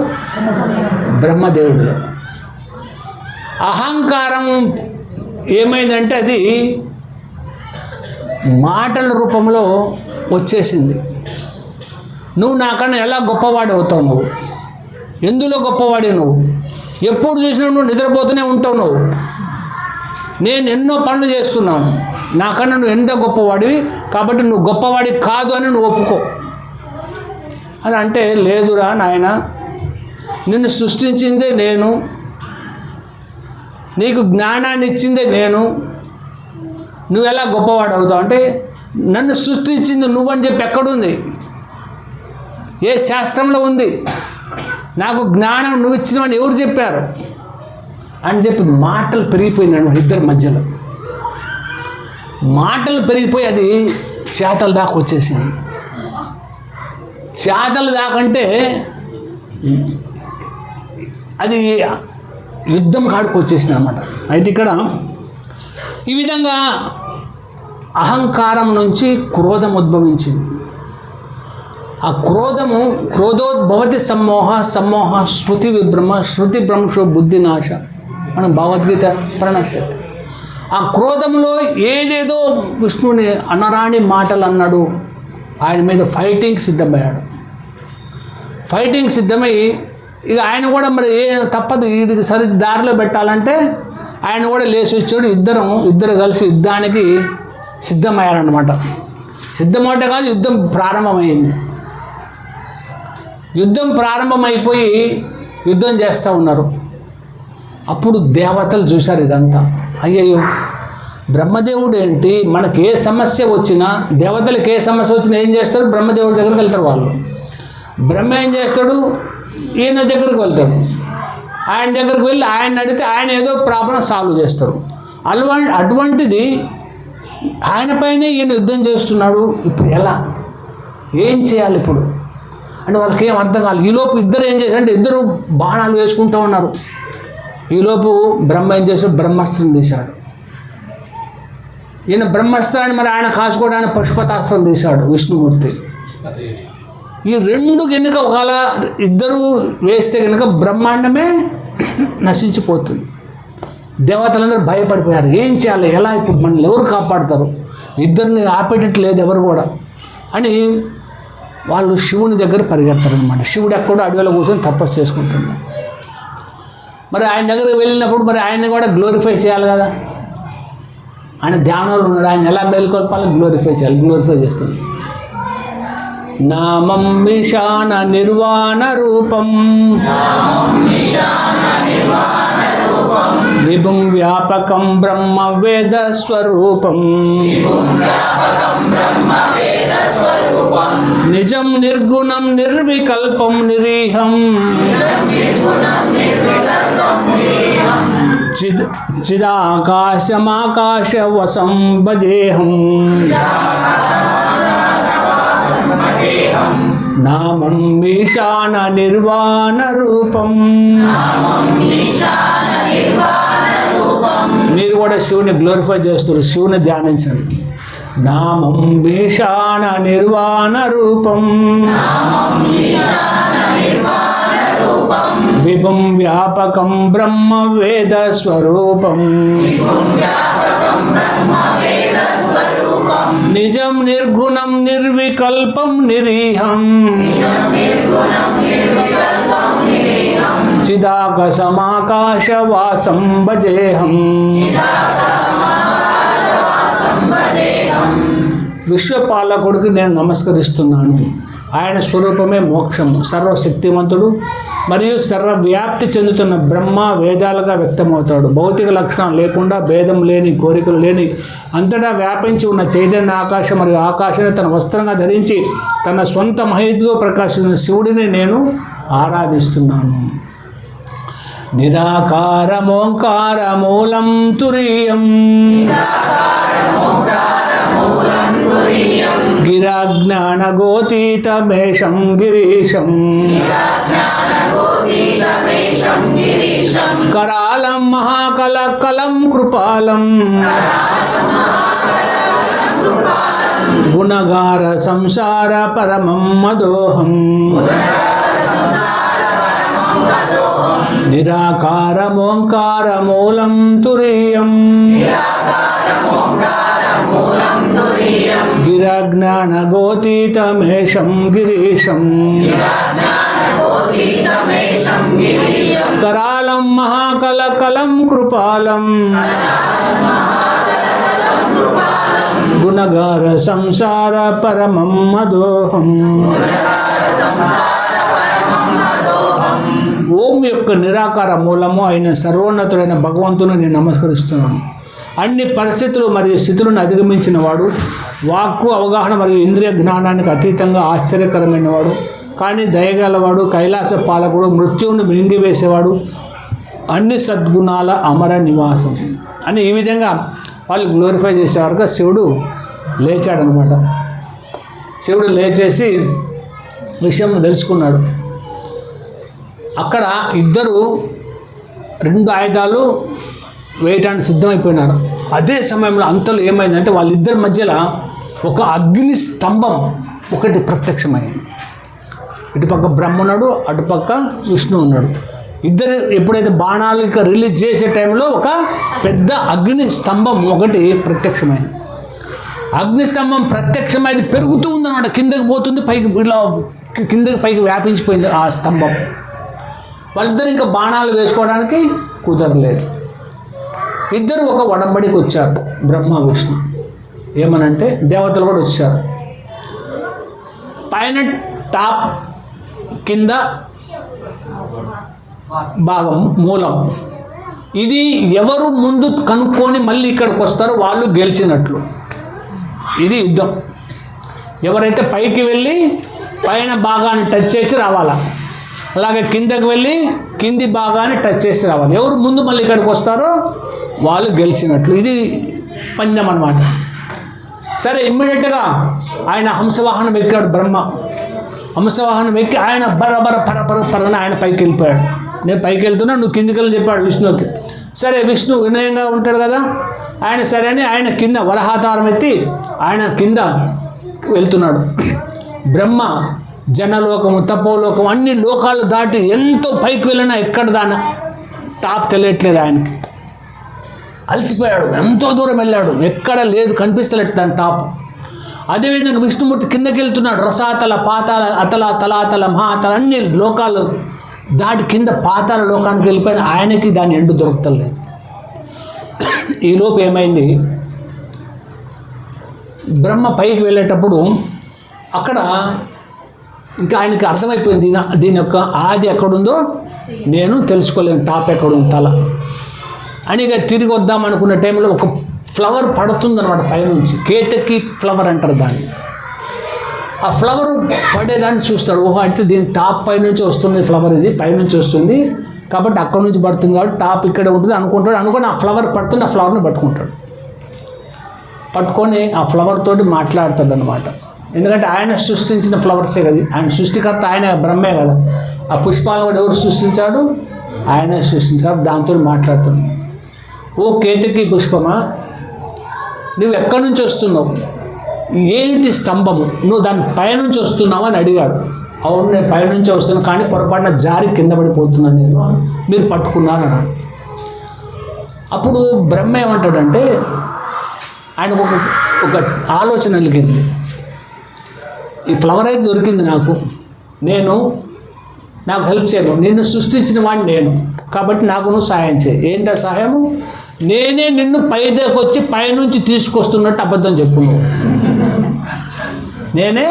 బ్రహ్మదేవుడిలో. అహంకారం ఏమైందంటే అది మాటల రూపంలో వచ్చేసింది. నువ్వు నాకన్నా ఎలా గొప్పవాడి అవుతావు, నువ్వు ఎందులో గొప్పవాడి, నువ్వు ఎప్పుడు చూసినా నువ్వు నిద్రపోతూనే ఉంటావు, నువ్వు నేను ఎన్నో పనులు చేస్తున్నాను, నాకన్నా నువ్వు ఎంత గొప్పవాడివి, కాబట్టి నువ్వు గొప్పవాడి కాదు అని నువ్వు ఒప్పుకో. అని అంటే, లేదురా నాయన, నిన్ను సృష్టించిందే నేను, నీకు జ్ఞానాన్ని ఇచ్చిందే నేను, నువ్వు ఎలా గొప్పవాడు అవుతావు అంటే, నన్ను సృష్టించింది నువ్వని చెప్పి ఎక్కడుంది? ఏ శాస్త్రంలో ఉంది? నాకు జ్ఞానం నువ్వు ఇచ్చినవని ఎవరు చెప్పారు అని చెప్పి మాటలు పెరిగిపోయినాడు ఇద్దరి మధ్యలో. మాటలు పెరిగిపోయి అది చేతల దాకా వచ్చేసింది. చేతల దాకంటే అది యుద్ధం కాడికి వచ్చేసింది అన్నమాట. అయితే ఇక్కడ ఈ విధంగా అహంకారం నుంచి క్రోధం ఉద్భవించింది. ఆ క్రోధము, క్రోధోద్భవతి సమ్మోహ, సమ్మోహ స్మృతి విభ్రమ, స్మృతి భ్రంశో బుద్ధినాశ, మనం భగవద్గీత ప్రణశ్యత. ఆ క్రోధంలో ఏదేదో విష్ణుని అనరాని మాటలు అన్నాడు. ఆయన మీద ఫైటింగ్ సిద్ధమయ్యాడు. ఫైటింగ్ సిద్ధమై ఇక ఆయన కూడా మరి తప్పదు, వీడికి సరి దారిలో పెట్టాలంటే ఆయన కూడా లేచి వచ్చాడు. ఇద్దరు కలిసి యుద్ధానికి సిద్ధమయ్యారన్నమాట. సిద్ధమవటే కాదు, యుద్ధం ప్రారంభమైంది. యుద్ధం ప్రారంభమైపోయి యుద్ధం చేస్తూ ఉన్నారు. అప్పుడు దేవతలు చూశారు ఇదంతా. అయ్యయ్యో, బ్రహ్మదేవుడు ఏంటి, మనకి ఏ సమస్య వచ్చినా, దేవతలకు ఏ సమస్య వచ్చినా ఏం చేస్తారు? బ్రహ్మదేవుడి దగ్గరికి వెళ్తారు వాళ్ళు. బ్రహ్మ ఏం చేస్తాడు? ఈయన దగ్గరికి వెళ్తాడు. ఆయన దగ్గరికి వెళ్ళి ఆయన అడిగితే ఆయన ఏదో ప్రాబ్లం సాల్వ్ చేస్తారు. అటువంటిది ఆయన పైనే ఈయన యుద్ధం చేస్తున్నాడు. ఇప్పుడు ఎలా, ఏం చేయాలి ఇప్పుడు అంటే వాళ్ళకి ఏం అర్థం కాలేదు. ఈలోపు ఇద్దరు ఏం చేశారంటే ఇద్దరు బాణాలు వేసుకుంటూ ఉన్నారు. ఈలోపు బ్రహ్మ ఏం చేశాడు? బ్రహ్మాస్త్రం తీశాడు. ఈయన బ్రహ్మాస్త్రాన్ని మరి ఆయన కాచుకోవడానికి పశుపతాస్త్రం తీశాడు విష్ణుమూర్తి. ఈ రెండు కనుక ఒకవేళ ఇద్దరు వేస్తే కనుక బ్రహ్మాండమే నశించిపోతుంది. దేవతలందరూ భయపడిపోయారు. ఏం చేయాలి, ఎలా, ఇప్పుడు మనల్ని ఎవరు కాపాడతారు? ఇద్దరిని ఆపేటట్టు లేదు ఎవరు కూడా అని వాళ్ళు శివుని దగ్గర పరిగెడతారనమాట. శివుడు ఎక్కడో అడవిలో కూర్చొని తపస్సు చేసుకుంటున్నాడు. మరి ఆయన దగ్గరికి వెళ్ళినప్పుడు మరి ఆయన్ని కూడా గ్లోరిఫై చేయాలి కదా. ఆయన ధ్యానంలో ఉన్నాడు. ఆయన ఎలా మేల్కొల్పాలి? గ్లోరిఫై చేయాలి. గ్లోరిఫై చేస్తుంది. నామం విశాన నిర్వాణ రూపం విభుం వ్యాపకం బ్రహ్మ వేద స్వరూపం నిజం నిర్గుణం నిర్వికల్పం నిరీహం చిదాకాశమాకాశ వసం భజేహం నామం ఈశాన నిర్వాణ రూపం. మీరు కూడా శివుని గ్లోరిఫై చేస్తారు, శివుని ధ్యానించండి. నామం ఈశాన నిర్వాణ రూపం విభుం వ్యాపకం బ్రహ్మ వేద స్వరూపం నిజం నిర్గుణం నిర్వికల్పం నిరీహం చిదాకాశమాకాశవాసం భజేహం. విశ్వపాలకుడికి నేను నమస్కరిస్తున్నాను. ఆయన స్వరూపమే మోక్షం. సర్వశక్తివంతుడు మరియు సర్వవ్యాప్తి చెందుతున్న బ్రహ్మ వేదాలుగా వ్యక్తమవుతాడు. భౌతిక లక్షణం లేకుండా, భేదం లేని, కోరికలు లేని, అంతటా వ్యాపించి ఉన్న చైతన్య ఆకాశం మరియు ఆకాశాన్ని తన వస్త్రంగా ధరించి తన సొంత మహిమతో ప్రకాశిస్తున్న శివుడిని నేను ఆరాధిస్తున్నాను. నిరాకారమోంకారమూలం తురీయం గిరాజ్ఞానగోతీతమేషం గిరీశం करालं महाकलकलं कृपालं गुणगार संसार परमं मदोहं निराकारमोंकारमूलं तुरीयं गिरज्ञानगोतीतमेशं गिरीशं करालं महाकलकलं कृपालं गुणगार संसार परमं मदोहं ఓం యొక్క నిరాకార మూలము అయిన సర్వోన్నతుడైన భగవంతుని నేను నమస్కరిస్తున్నాను. అన్ని పరిస్థితులు మరియు స్థితులను అధిగమించిన వాడు, వాక్కు అవగాహన మరియు ఇంద్రియ జ్ఞానానికి అతీతంగా ఆశ్చర్యకరమైన వాడు, కానీ దయగలవాడు, కైలాస పాలకుడు, మృత్యువును మింగివేసేవాడు, అన్ని సద్గుణాల అమర నివాసం అని ఈ విధంగా వాళ్ళు గ్లోరిఫై చేసేవారుగా శివుడు లేచాడనమాట. శివుడు లేచేసి విషయం తెలుసుకున్నాడు. అక్కడ ఇద్దరు 2 ఆయుధాలు వేయటానికి సిద్ధమైపోయినారు. అదే సమయంలో అంతలో ఏమైందంటే వాళ్ళిద్దరి మధ్యలో ఒక అగ్ని స్తంభం ఒకటి ప్రత్యక్షమైంది. ఇటుపక్క బ్రహ్మ ఉన్నాడు, అటుపక్క విష్ణు ఉన్నాడు. ఇద్దరు ఎప్పుడైతే బాణాలు ఇంకా రిలీజ్ చేసే టైంలో ఒక పెద్ద అగ్ని స్తంభం ఒకటి ప్రత్యక్షమైంది. అగ్ని స్తంభం ప్రత్యక్షమైంది, పెరుగుతూ ఉందన్నమాట. కిందకి పోతుంది, పైకి ఇలా కిందకి పైకి వ్యాపించిపోయింది ఆ స్తంభం. వాళ్ళిద్దరు ఇంకా బాణాలు వేసుకోవడానికి కుదరలేదు. ఇద్దరు ఒక ఒడంబడికి వచ్చారు, బ్రహ్మ విష్ణు. ఏమనంటే దేవతలు కూడా వచ్చారు. పైన టాప్, కింద భాగం మూలం. ఇది ఎవరు ముందు కనుక్కొని మళ్ళీ ఇక్కడికి వస్తారో వాళ్ళు గెలిచినట్లు. ఇది యుద్ధం. ఎవరైతే పైకి వెళ్ళి పైన భాగాన్ని టచ్ చేసి రావాలా, అలాగే కిందకి వెళ్ళి కింది భాగాన్ని టచ్ చేసి రావాలి. ఎవరు ముందు మళ్ళీ ఇక్కడికి వస్తారో వాళ్ళు గెలిచినట్లు. ఇది పందెం అన్నమాట. సరే, ఇమ్మీడియట్గా ఆయన హంసవాహనం ఎక్కాడు బ్రహ్మ. హంసవాహనం ఎక్కి ఆయన బరబర పరన ఆయన పైకి వెళ్ళిపోయాడు. నేను పైకి వెళ్తున్నా, నువ్వు కిందికి వెళ్ళి చెప్పాడు విష్ణుకి. సరే, విష్ణు వినయంగా ఉంటాడు కదా, ఆయన సరే అని ఆయన కింద వరహాతారం ఎత్తి ఆయన కింద వెళ్తున్నాడు. బ్రహ్మ జనలోకము, తపోలోకం అన్ని లోకాలు దాటి ఎంతో పైకి వెళ్ళినా ఎక్కడ దాన టాప్ తెలియట్లేదు ఆయనకి. అలసిపోయాడు, ఎంతో దూరం వెళ్ళాడు, ఎక్కడ లేదు, కనిపిస్తలేదు దాని టాప్. అదేవిధంగా విష్ణుమూర్తి కిందకి వెళ్తున్నాడు. రసాతల, పాతాల, అతల, తలాతల, మహాతల అన్ని లోకాలు దాటి కింద పాతాల లోకానికి వెళ్ళిపోయిన ఆయనకి దాని ఎండు దొరుకుతలేదు. ఈలోపు ఏమైంది, బ్రహ్మ పైకి వెళ్ళేటప్పుడు అక్కడ ఇంకా ఆయనకి అర్థమైపోయింది, దీని యొక్క ఆది ఎక్కడుందో నేను తెలుసుకోలేను, టాప్ ఎక్కడుంది తల అని. ఇక తిరిగి వద్దాం అనుకున్న టైంలో ఒక ఫ్లవర్ పడుతుందన్నమాట పైనుంచి. కేతకి ఫ్లవర్ అంటారు దాన్ని. ఆ ఫ్లవర్ పడేదాన్ని చూస్తాడు. ఓహో, అంటే దీని టాప్ పైనుంచి వస్తుంది ఫ్లవర్, ఇది పైనుంచి వస్తుంది కాబట్టి అక్కడ నుంచి పడుతుంది కాబట్టి టాప్ ఇక్కడే ఉంటుంది అనుకుంటాడు. అనుకుని ఆ ఫ్లవర్ పడుతుంది, ఆ ఫ్లవర్ని పట్టుకుంటాడు. పట్టుకొని ఆ ఫ్లవర్ తోటి మాట్లాడుతుంది అనమాట. ఎందుకంటే ఆయన సృష్టించిన ఫ్లవర్సే కదా, ఆయన సృష్టికర్త, ఆయన బ్రహ్మే కదా. ఆ పుష్పాలను కూడా ఎవరు సృష్టించాడు, ఆయనే సృష్టించాడు. దాంతో మాట్లాడుతున్నాడు. ఓ కేతకి పుష్పమా, నువ్వు ఎక్కడి నుంచి వస్తున్నావు, ఏంటి స్తంభము, నువ్వు దాని పైనుంచి వస్తున్నావు అని అడిగాడు. అవును, నేను పైనుంచి వస్తున్నాను, కానీ పొరపాటున జారి కింద పడిపోతున్నాను నేను, మీరు పట్టుకున్నారు అన్నాడు. అప్పుడు బ్రహ్మ ఏమంటాడంటే, ఆయనకు ఒక ఆలోచన కలిగింది. ఈ ఫ్లవర్ అయితే దొరికింది నాకు హెల్ప్ చేయను, నిన్ను సృష్టించిన వాడిని నేను, కాబట్టి నాకు నువ్వు సహాయం చేయి. ఏంటో సహాయము, నేనే నిన్ను పైకి వచ్చి పైనుంచి తీసుకొస్తున్నట్టు అబద్ధం చెప్పు. నువ్వు నేనే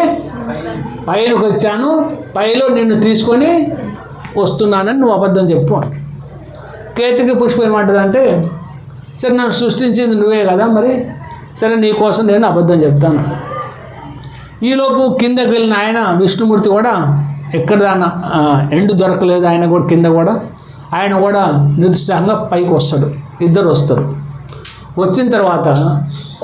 పైకి వచ్చాను, పైలో నిన్ను తీసుకొని వస్తున్నానని నువ్వు అబద్ధం చెప్పు అని. కేతకి పుష్పం ఏమంటుందంటే, సరే నన్ను సృష్టించింది నువ్వే కదా, మరి సరే నీకోసం నేను అబద్ధం చెప్తాను. ఈలోపు కిందకి వెళ్ళిన ఆయన విష్ణుమూర్తి కూడా ఎక్కడ దాన్న ఎండు దొరకలేదు, ఆయన కూడా కింద కూడా ఆయన కూడా నిరుత్సాహంగా పైకి వస్తాడు. ఇద్దరు వస్తారు. వచ్చిన తర్వాత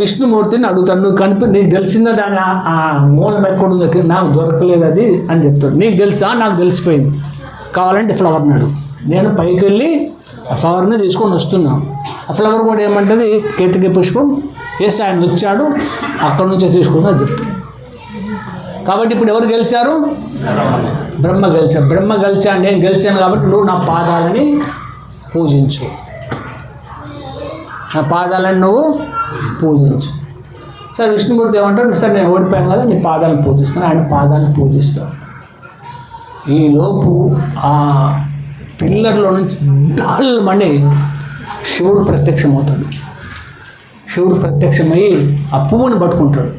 విష్ణుమూర్తిని అడుగుతాడు, నువ్వు నీకు తెలిసిందా దాని ఆ మూలం ఎక్కడుందో, నాకు దొరకలేదు అది అని చెప్తాడు. నీకు తెలుసా, నాకు తెలిసిపోయింది, కావాలంటే ఫ్లవర్ని అడుగు, నేను పైకి వెళ్ళి ఆ ఫ్లవర్ని తీసుకొని వస్తున్నాను. ఆ ఫ్లవర్ కూడా ఏమంటుంది, కేతకి పుష్పం, ఎస్ ఆయన వచ్చాడు, అక్కడి నుంచే తీసుకుని అది చెప్తాడు. కాబట్టి ఇప్పుడు ఎవరు గెలిచారు, బ్రహ్మ గెలిచాడు. బ్రహ్మ గెలిచాను, నేను గెలిచాను కాబట్టి నువ్వు నా పాదాలని పూజించు, నా పాదాలను నువ్వు పూజించు. సరే, విష్ణుమూర్తి ఏమంటాడు, సరే నేను ఓడిపోయాను కదా, నీ పాదాలను పూజిస్తాను. ఆయన పాదాలను పూజిస్తాడు. ఈలోపు ఆ పిల్లర్లో నుంచి దాల్మని శివుడు ప్రత్యక్షమవుతాడు. శివుడు ప్రత్యక్షమయ్యి ఆ పువ్వుని పట్టుకుంటాడు.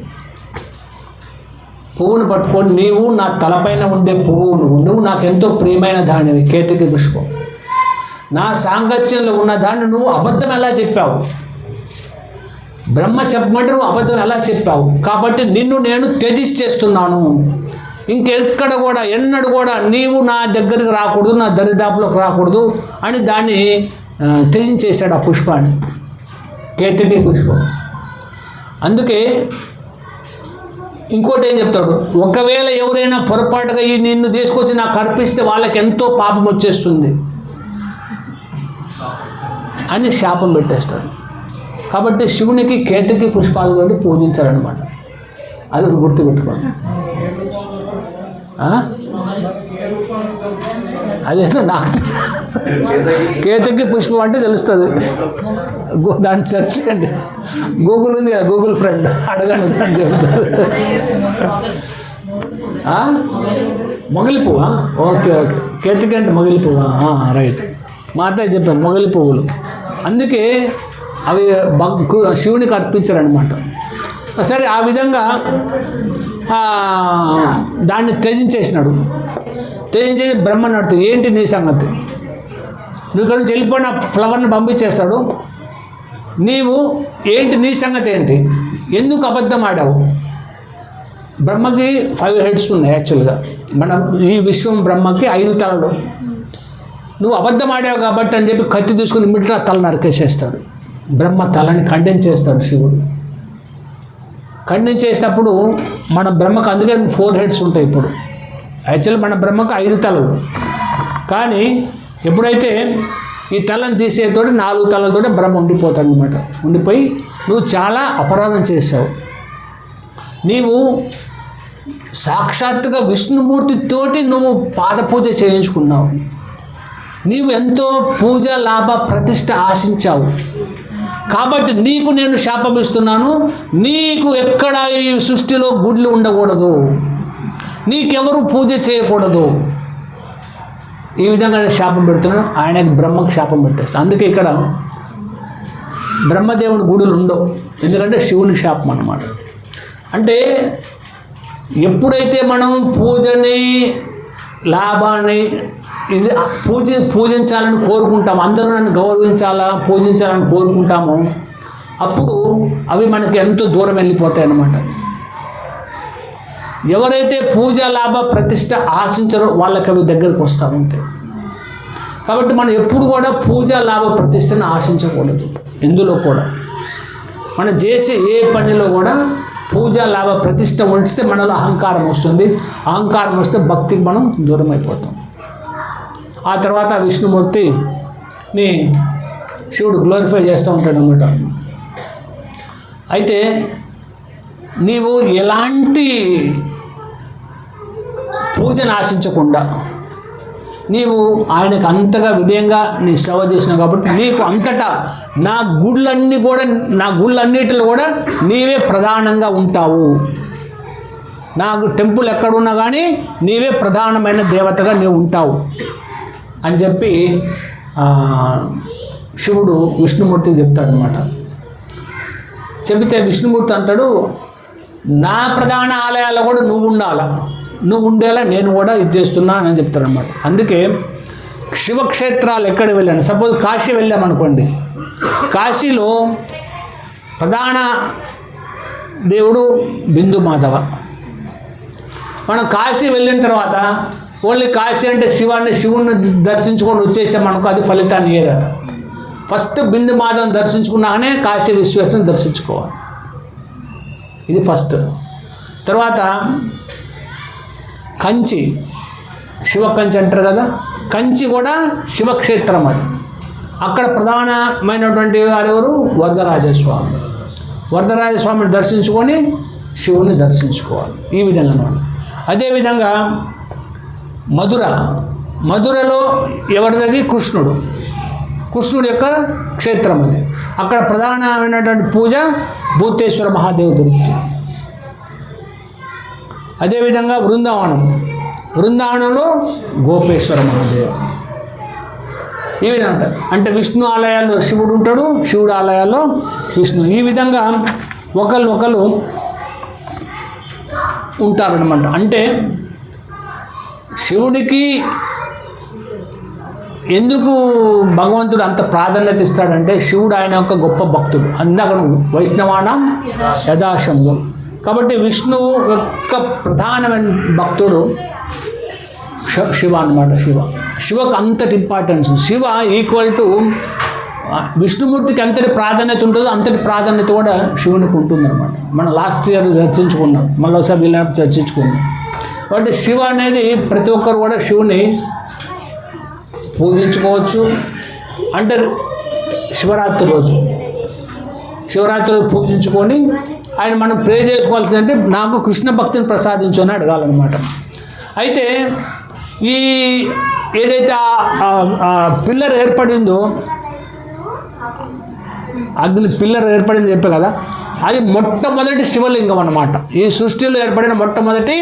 పువ్వును పట్టుకొని, నీవు నా తలపైన ఉండే పువ్వు, నువ్వు నాకెంతో ప్రియమైన దానివి, కేతకి పుష్పం. నా సాంగత్యంలో ఉన్న దాన్ని నువ్వు అబద్ధం ఎలా చెప్పావు? బ్రహ్మ చెప్పమంటే నువ్వు అబద్ధం ఎలా చెప్పావు? కాబట్టి నిన్ను నేను త్యజించేస్తున్నాను. ఇంకెక్కడ కూడా ఎన్నడూ కూడా నీవు నా దగ్గరికి రాకూడదు, నా దరిదాపులోకి రాకూడదు అని దాన్ని త్యజించేశాడు ఆ పుష్పాన్ని, కేతకి పుష్పం. అందుకే ఇంకోటి ఏం చెప్తాడు, ఒకవేళ ఎవరైనా పొరపాటుగా ఈ నిన్ను తీసుకొచ్చి నాకు అర్పిస్తే వాళ్ళకి ఎంతో పాపం వచ్చేస్తుంది అని శాపం పెట్టేస్తాడు. కాబట్టి శివునికి కేతకి పుష్పాలతోటి పూజించారనమాట. అది ఒకటి గుర్తుపెట్టుకోండి. అదేదో నాకు కేతకి పుష్పం అంటే తెలుస్తుంది. దాన్ని సెర్చ్ చేయండి, గూగుల్ ఉంది కదా, గూగుల్ ఫ్రెండ్ అడగండి, దాన్ని చెప్తుంది. మొగలి పువ్వా? ఓకే ఓకే, కేతకి అంటే మొగలి పువ్వా? రైట్, మా అత్తయ్య చెప్పాను మొగలి పువ్వులు. అందుకే అవి శివునికి అర్పించారనమాట. సరే, ఆ విధంగా దాన్ని త్యజించేసినాడు. త్యజించేసి బ్రహ్మని అడుగుతుంది, ఏంటి నీ సంగతి? నువ్వు ఇక్కడ నుంచి వెళ్ళిపోయిన ఫ్లవర్ని పంపించేస్తాడు. నీవు ఏంటి, నీ సంగతి ఏంటి? ఎందుకు అబద్ధం ఆడావు? బ్రహ్మకి 5 హెడ్స్ ఉన్నాయి యాక్చువల్గా. మనం ఈ విశ్వం బ్రహ్మకి 5 తలలు. నువ్వు అబద్ధం ఆడావు కాబట్టి అని చెప్పి కత్తి తీసుకుని మిట్లా తల నరికేసేస్తాడు. బ్రహ్మ తలని ఖండించేస్తాడు శివుడు. ఖండించేసేటప్పుడు మన బ్రహ్మకు అందుకే 4 హెడ్స్ ఉంటాయి. ఇప్పుడు యాక్చువల్లీ మన బ్రహ్మకు 5 తలలు. కానీ ఎప్పుడైతే ఈ తలని తీసేతోటి 4 తలలతోటి బ్రహ్మ ఉండిపోతాడు అనమాట. ఉండిపోయి నువ్వు చాలా అపరాధం చేసావు. నీవు సాక్షాత్తుగా విష్ణుమూర్తితోటి నువ్వు పాదపూజ చేయించుకున్నావు. నీవు ఎంతో పూజ, లాభ, ప్రతిష్ట ఆశించావు. కాబట్టి నీకు నేను శాపం ఇస్తున్నాను. నీకు ఎక్కడ ఈ సృష్టిలో గుడ్లు ఉండకూడదు, నీకెవరు పూజ చేయకూడదు. ఈ విధంగా నేను శాపం పెడుతున్నాను. ఆయనకి బ్రహ్మకు శాపం పెట్టేస్తాను. అందుకే ఇక్కడ బ్రహ్మదేవుని గుడులు ఉండవు, ఎందుకంటే శివుని శాపం అన్నమాట. అంటే ఎప్పుడైతే మనం పూజని, లాభాన్ని, ఇది పూజించాలని కోరుకుంటాము, అందరూ నన్ను గౌరవించాలా, పూజించాలని కోరుకుంటాము, అప్పుడు అవి మనకి ఎంతో దూరం వెళ్ళిపోతాయి అన్నమాట. ఎవరైతే పూజ, లాభ, ప్రతిష్ట ఆశించారో వాళ్ళకి అవి దగ్గరికి వస్తూ ఉంటాయి. కాబట్టి మనం ఎప్పుడు కూడా పూజ, లాభ, ప్రతిష్టను ఆశించకూడదు. ఎందులో కూడా మనం చేసే ఏ పనిలో కూడా పూజ, లాభ, ప్రతిష్ట ఉంచితే మనలో అహంకారం వస్తుంది. అహంకారం వస్తే భక్తికి మనం దూరం అయిపోతాం. ఆ తర్వాత విష్ణుమూర్తిని శివుడు గ్లోరిఫై చేస్తూ ఉంటాడు అన్నమాట. అయితే నీవు ఎలాంటి పూజను ఆశించకుండా నీవు ఆయనకు అంతగా విధేయంగా నీ సేవ చేసినావు కాబట్టి నీకు అంతటా నా గుళ్ళన్నిటిలో కూడా నీవే ప్రధానంగా ఉంటావు. నాకు టెంపుల్ ఎక్కడున్నా కానీ నీవే ప్రధానమైన దేవతగా నీవు ఉంటావు అని చెప్పి శివుడు విష్ణుమూర్తికి చెప్తాడనమాట. చెబితే విష్ణుమూర్తి అంటాడు, నా ప్రధాన ఆలయాల్లో కూడా నువ్వు ఉండాలా, నువ్వు ఉండేలా నేను కూడా ఇది చేస్తున్నా అని చెప్తారనమాట. అందుకే శివక్షేత్రాలు ఎక్కడ వెళ్ళాను, సపోజ్ కాశీ వెళ్ళామనుకోండి, కాశీలో ప్రధాన దేవుడు బిందు మాధవ. మనం కాశీ వెళ్ళిన తర్వాత ఓన్లీ కాశీ అంటే శివుణ్ణి దర్శించుకొని వచ్చేసామనుకో, అది ఫలితాన్ని ఇయ్యదట. ఫస్ట్ బిందు మాధవం దర్శించుకున్నాకనే కాశీ విశ్వేశ్వరుని దర్శించుకోవాలి. ఇది ఫస్ట్. తర్వాత కంచి, శివ కంచి అంటారు కదా, కంచి కూడా శివక్షేత్రం. అది అక్కడ ప్రధానమైనటువంటి వారు ఎవరు? వరదరాజస్వామి. వరదరాజస్వామిని దర్శించుకొని శివుని దర్శించుకోవాలి. ఈ విధంగా అన్నమాట. అదేవిధంగా మధురలో ఎవరిది? కృష్ణుడి యొక్క క్షేత్రం అది. అక్కడ ప్రధానమైనటువంటి పూజ భూతేశ్వర మహాదేవ్ దొరుకుతుంది. అదేవిధంగా బృందావనంలో గోపేశ్వర మహాదేవ్. ఈ విధంగా అంటే విష్ణు ఆలయాల్లో శివుడు ఉంటాడు, శివుడు ఆలయాల్లో విష్ణు. ఈ విధంగా ఒకళ్ళు ఉంటారనమాట. అంటే శివుడికి ఎందుకు భగవంతుడు అంత ప్రాధాన్యత ఇస్తాడంటే శివుడు ఆయన యొక్క గొప్ప భక్తుడు. అందాక వైష్ణవానం యథాశంభం. కాబట్టి విష్ణువు యొక్క ప్రధానమైన భక్తుడు శివ అన్నమాట. శివకు అంతటి ఇంపార్టెన్స్. శివ ఈక్వల్ టు విష్ణుమూర్తికి ఎంతటి ప్రాధాన్యత ఉంటుందో అంతటి ప్రాధాన్యత కూడా శివునికి ఉంటుందన్నమాట. మనం లాస్ట్ ఇయర్ చర్చించుకున్నాం, మళ్ళీ ఒకసారి వీళ్ళని చర్చించుకున్నాం. కాబట్టి శివ అనేది ప్రతి ఒక్కరు కూడా శివుని పూజించుకోవచ్చు. అంటే శివరాత్రి రోజు పూజించుకొని ఆయన మనం ప్రే చేసుకోవాల్సిందంటే నాకు కృష్ణ భక్తిని ప్రసాదించు అని అడగాలన్నమాట. అయితే ఈ ఏదైతే పిల్లర్ ఏర్పడిందో, అగ్ని పిల్లర్ ఏర్పడింది చెప్పే కదా, అది మొట్టమొదటి శివలింగం అన్నమాట. ఈ సృష్టిలో ఏర్పడిన మొట్టమొదటి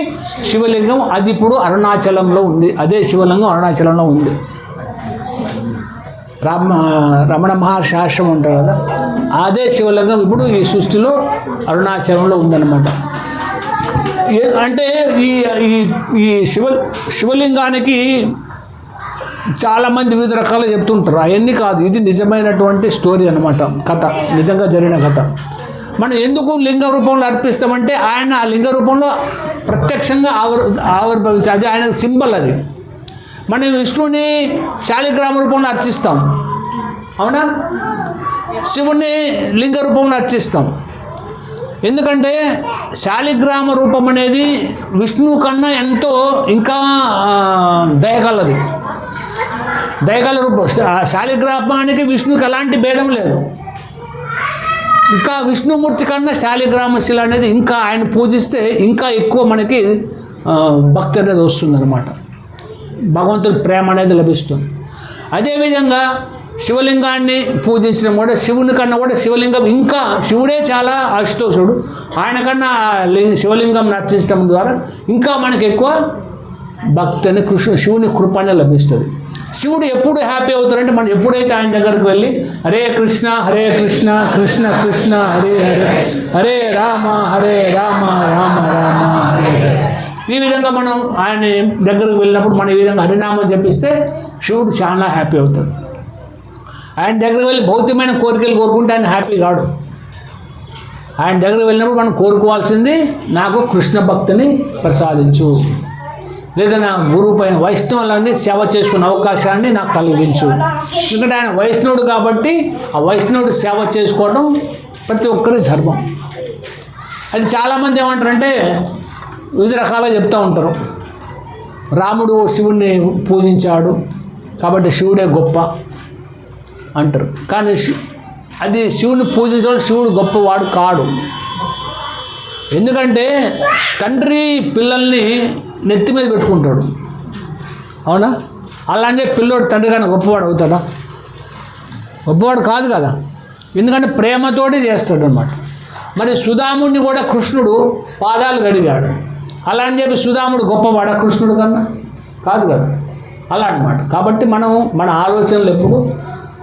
శివలింగం అది ఇప్పుడు అరుణాచలంలో ఉంది. అదే శివలింగం అరుణాచలంలో ఉంది. రమణ మహర్షి ఆశ్రమం ఉంటారు కదా, అదే శివలింగం ఇప్పుడు ఈ సృష్టిలో అరుణాచలంలో ఉందన్నమాట. అంటే ఈ శివలింగానికి చాలామంది వివిధ రకాలు చెప్తుంటారు. అవన్నీ కాదు, ఇది నిజమైనటువంటి స్టోరీ అన్నమాట, కథ, నిజంగా జరిగిన కథ. మనం ఎందుకు లింగ రూపంలో అర్పిస్తామంటే ఆయన ఆ లింగ రూపంలో ప్రత్యక్షంగా ఆవిర్భవించి అది ఆయన సింబల్. అది మనం విష్ణువుని శాలిగ్రామ రూపంలో అర్చిస్తాం, అవునా? శివుణ్ణి లింగ రూపంలో అర్చిస్తాం. ఎందుకంటే శాలిగ్రామ రూపం అనేది విష్ణువు కన్నా ఎంతో ఇంకా దయగలది, దయగల రూపం. శాలిగ్రామానికి విష్ణువుకి ఎలాంటి భేదం లేదు. ఇంకా విష్ణుమూర్తి కన్నా శాలిగ్రామ శిల అనేది ఇంకా ఆయన పూజిస్తే ఇంకా ఎక్కువ మనకి భక్తి అనేది వస్తుందన్నమాట, భగవంతుడి ప్రేమ అనేది లభిస్తుంది. అదేవిధంగా శివలింగాన్ని పూజించడం కూడా, శివుని కన్నా కూడా శివలింగం ఇంకా, శివుడే చాలా అశుతోషుడు, ఆయన కన్నా శివలింగం నర్చించడం ద్వారా ఇంకా మనకి ఎక్కువ భక్తి అని శివుని కృప అనేది లభిస్తుంది. శివుడు ఎప్పుడు హ్యాపీ అవుతారంటే మనం ఎప్పుడైతే ఆయన దగ్గరికి వెళ్ళి హరే కృష్ణ కృష్ణ కృష్ణ హరే హరే, హరే రామ రామ రామ హరే హరే, ఈ విధంగా మనం ఆయన దగ్గరకు వెళ్ళినప్పుడు మనం ఈ విధంగా హరినామం జపిస్తే శివుడు చాలా హ్యాపీ అవుతాడు. ఆయన దగ్గరికి వెళ్ళి భౌతికమైన కోరికలు కోరుకుంటే ఆయన హ్యాపీ కాడు. ఆయన దగ్గరికి వెళ్ళినప్పుడు మనం కోరుకోవాల్సింది నాకు కృష్ణ భక్తిని ప్రసాదించు, లేదా నా గురువు పైన వైష్ణవులని సేవ చేసుకునే అవకాశాన్ని నాకు కలిగించు. ఎందుకంటే ఆయన వైష్ణవుడు కాబట్టి ఆ వైష్ణవుడు సేవ చేసుకోవడం ప్రతి ఒక్కరి ధర్మం. అది చాలామంది ఏమంటారంటే వివిధ రకాలుగా చెప్తూ ఉంటారు. రాముడు శివుణ్ణి పూజించాడు కాబట్టి శివుడే గొప్ప అంటారు. కానీ అది శివుని పూజించడం శివుడు గొప్పవాడు కాడు. ఎందుకంటే తండ్రి పిల్లల్ని నెత్తి మీద పెట్టుకుంటాడు, అవునా? అలానే పిల్లోడు తండ్రి కానీ గొప్పవాడు అవుతాడా? గొప్పవాడు కాదు కదా. ఎందుకంటే ప్రేమతోటి చేస్తాడు అన్నమాట. మరి సుధాముడిని కూడా కృష్ణుడు పాదాలు గడిగాడు. అలా అని చెప్పి సుధాముడు గొప్పవాడా కృష్ణుడు కన్నా? కాదు కదా. అలా అన్నమాట. కాబట్టి మనం మన ఆలోచనలు ఎప్పుడు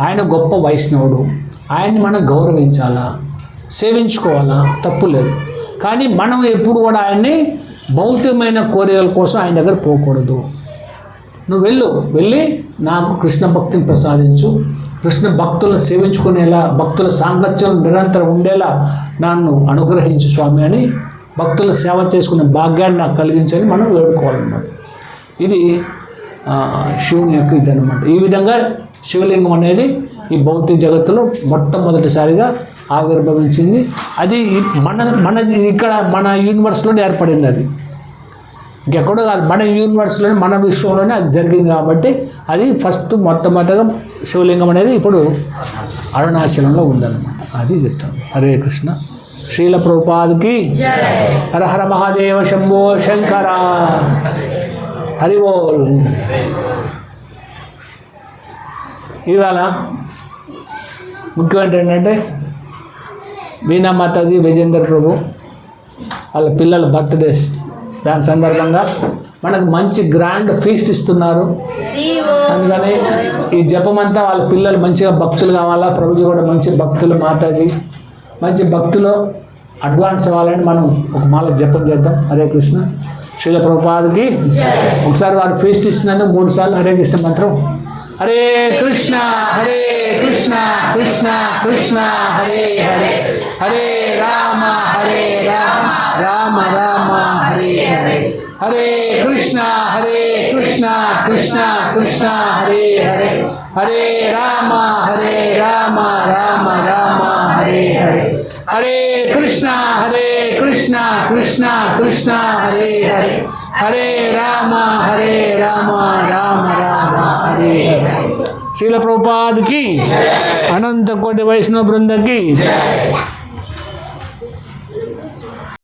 ఆయన గొప్ప వైష్ణవుడు, ఆయన్ని మనం గౌరవించాలా, సేవించుకోవాలా, తప్పు లేదు. కానీ మనం ఎప్పుడు కూడా ఆయన్ని భౌతికమైన కోరికల కోసం ఆయన దగ్గర పోకూడదు. నువ్వు వెళ్ళి నాకు కృష్ణ భక్తిని ప్రసాదించు, కృష్ణ భక్తులను సేవించుకునేలా, భక్తుల సాంగత్యం నిరంతరం ఉండేలా నన్ను అనుగ్రహించు స్వామి అని భక్తుల సేవ చేసుకునే భాగ్యాన్ని నాకు కలిగించని మనం వేడుకోవాలన్నమాట. ఇది శివుని యొక్క ఇది అనమాట. ఈ విధంగా శివలింగం అనేది ఈ భౌతిక జగత్తులో మొట్టమొదటిసారిగా ఆవిర్భవించింది. అది మన ఇక్కడ మన యూనివర్స్లోనే ఏర్పడింది. అది ఇంకెక్కడో కాదు, మన యూనివర్స్లోనే మన విశ్వంలోనే అది జరిగింది. కాబట్టి అది ఫస్ట్ మొట్టమొదటిగా శివలింగం అనేది ఇప్పుడు అరుణాచలంలో ఉందన్నమాట. అది చెప్తాను. హరే కృష్ణ. శ్రీల ప్రభుపాదకి హర హర మహాదేవ శంభో శంకర. హరి బోల్. ఇవాళ ముఖ్యమంత్రి ఏంటంటే వీణా మాతాజీ, విజేందర్ ప్రభు వాళ్ళ పిల్లల బర్త్డేస్. దాని సందర్భంగా మనకు మంచి గ్రాండ్ ఫీస్ట్ ఇస్తున్నారు. అందుకని ఈ జపమంతా వాళ్ళ పిల్లలు మంచిగా భక్తులు కావాలా. ప్రభుజీ కూడా మంచి భక్తులు, మాతాజీ మంచి భక్తులు అడ్వాన్స్ అవ్వాలని మనం ఒక మాల జపం చేద్దాం. హరే కృష్ణ. శ్రీల ప్రభుపాదకి ఒకసారి వారు ఫీస్ట్ ఇచ్చినందుకు 3 సార్లు హరే కృష్ణ మంత్రం. హరే కృష్ణ కృష్ణ కృష్ణ హరే హరే, హరే రామ రామ రామ హరే హరే, హరే కృష్ణ కృష్ణ కృష్ణ హరే హరే, హరే రామ రామ రామ హరే హరే, హరే కృష్ణ కృష్ణ కృష్ణ హరే హరే, హరే రామ రామ రామ హరే హరే. శ్రీల ప్రభుపాద్ కి, అనంత కోటి వైష్ణవ బృందకి.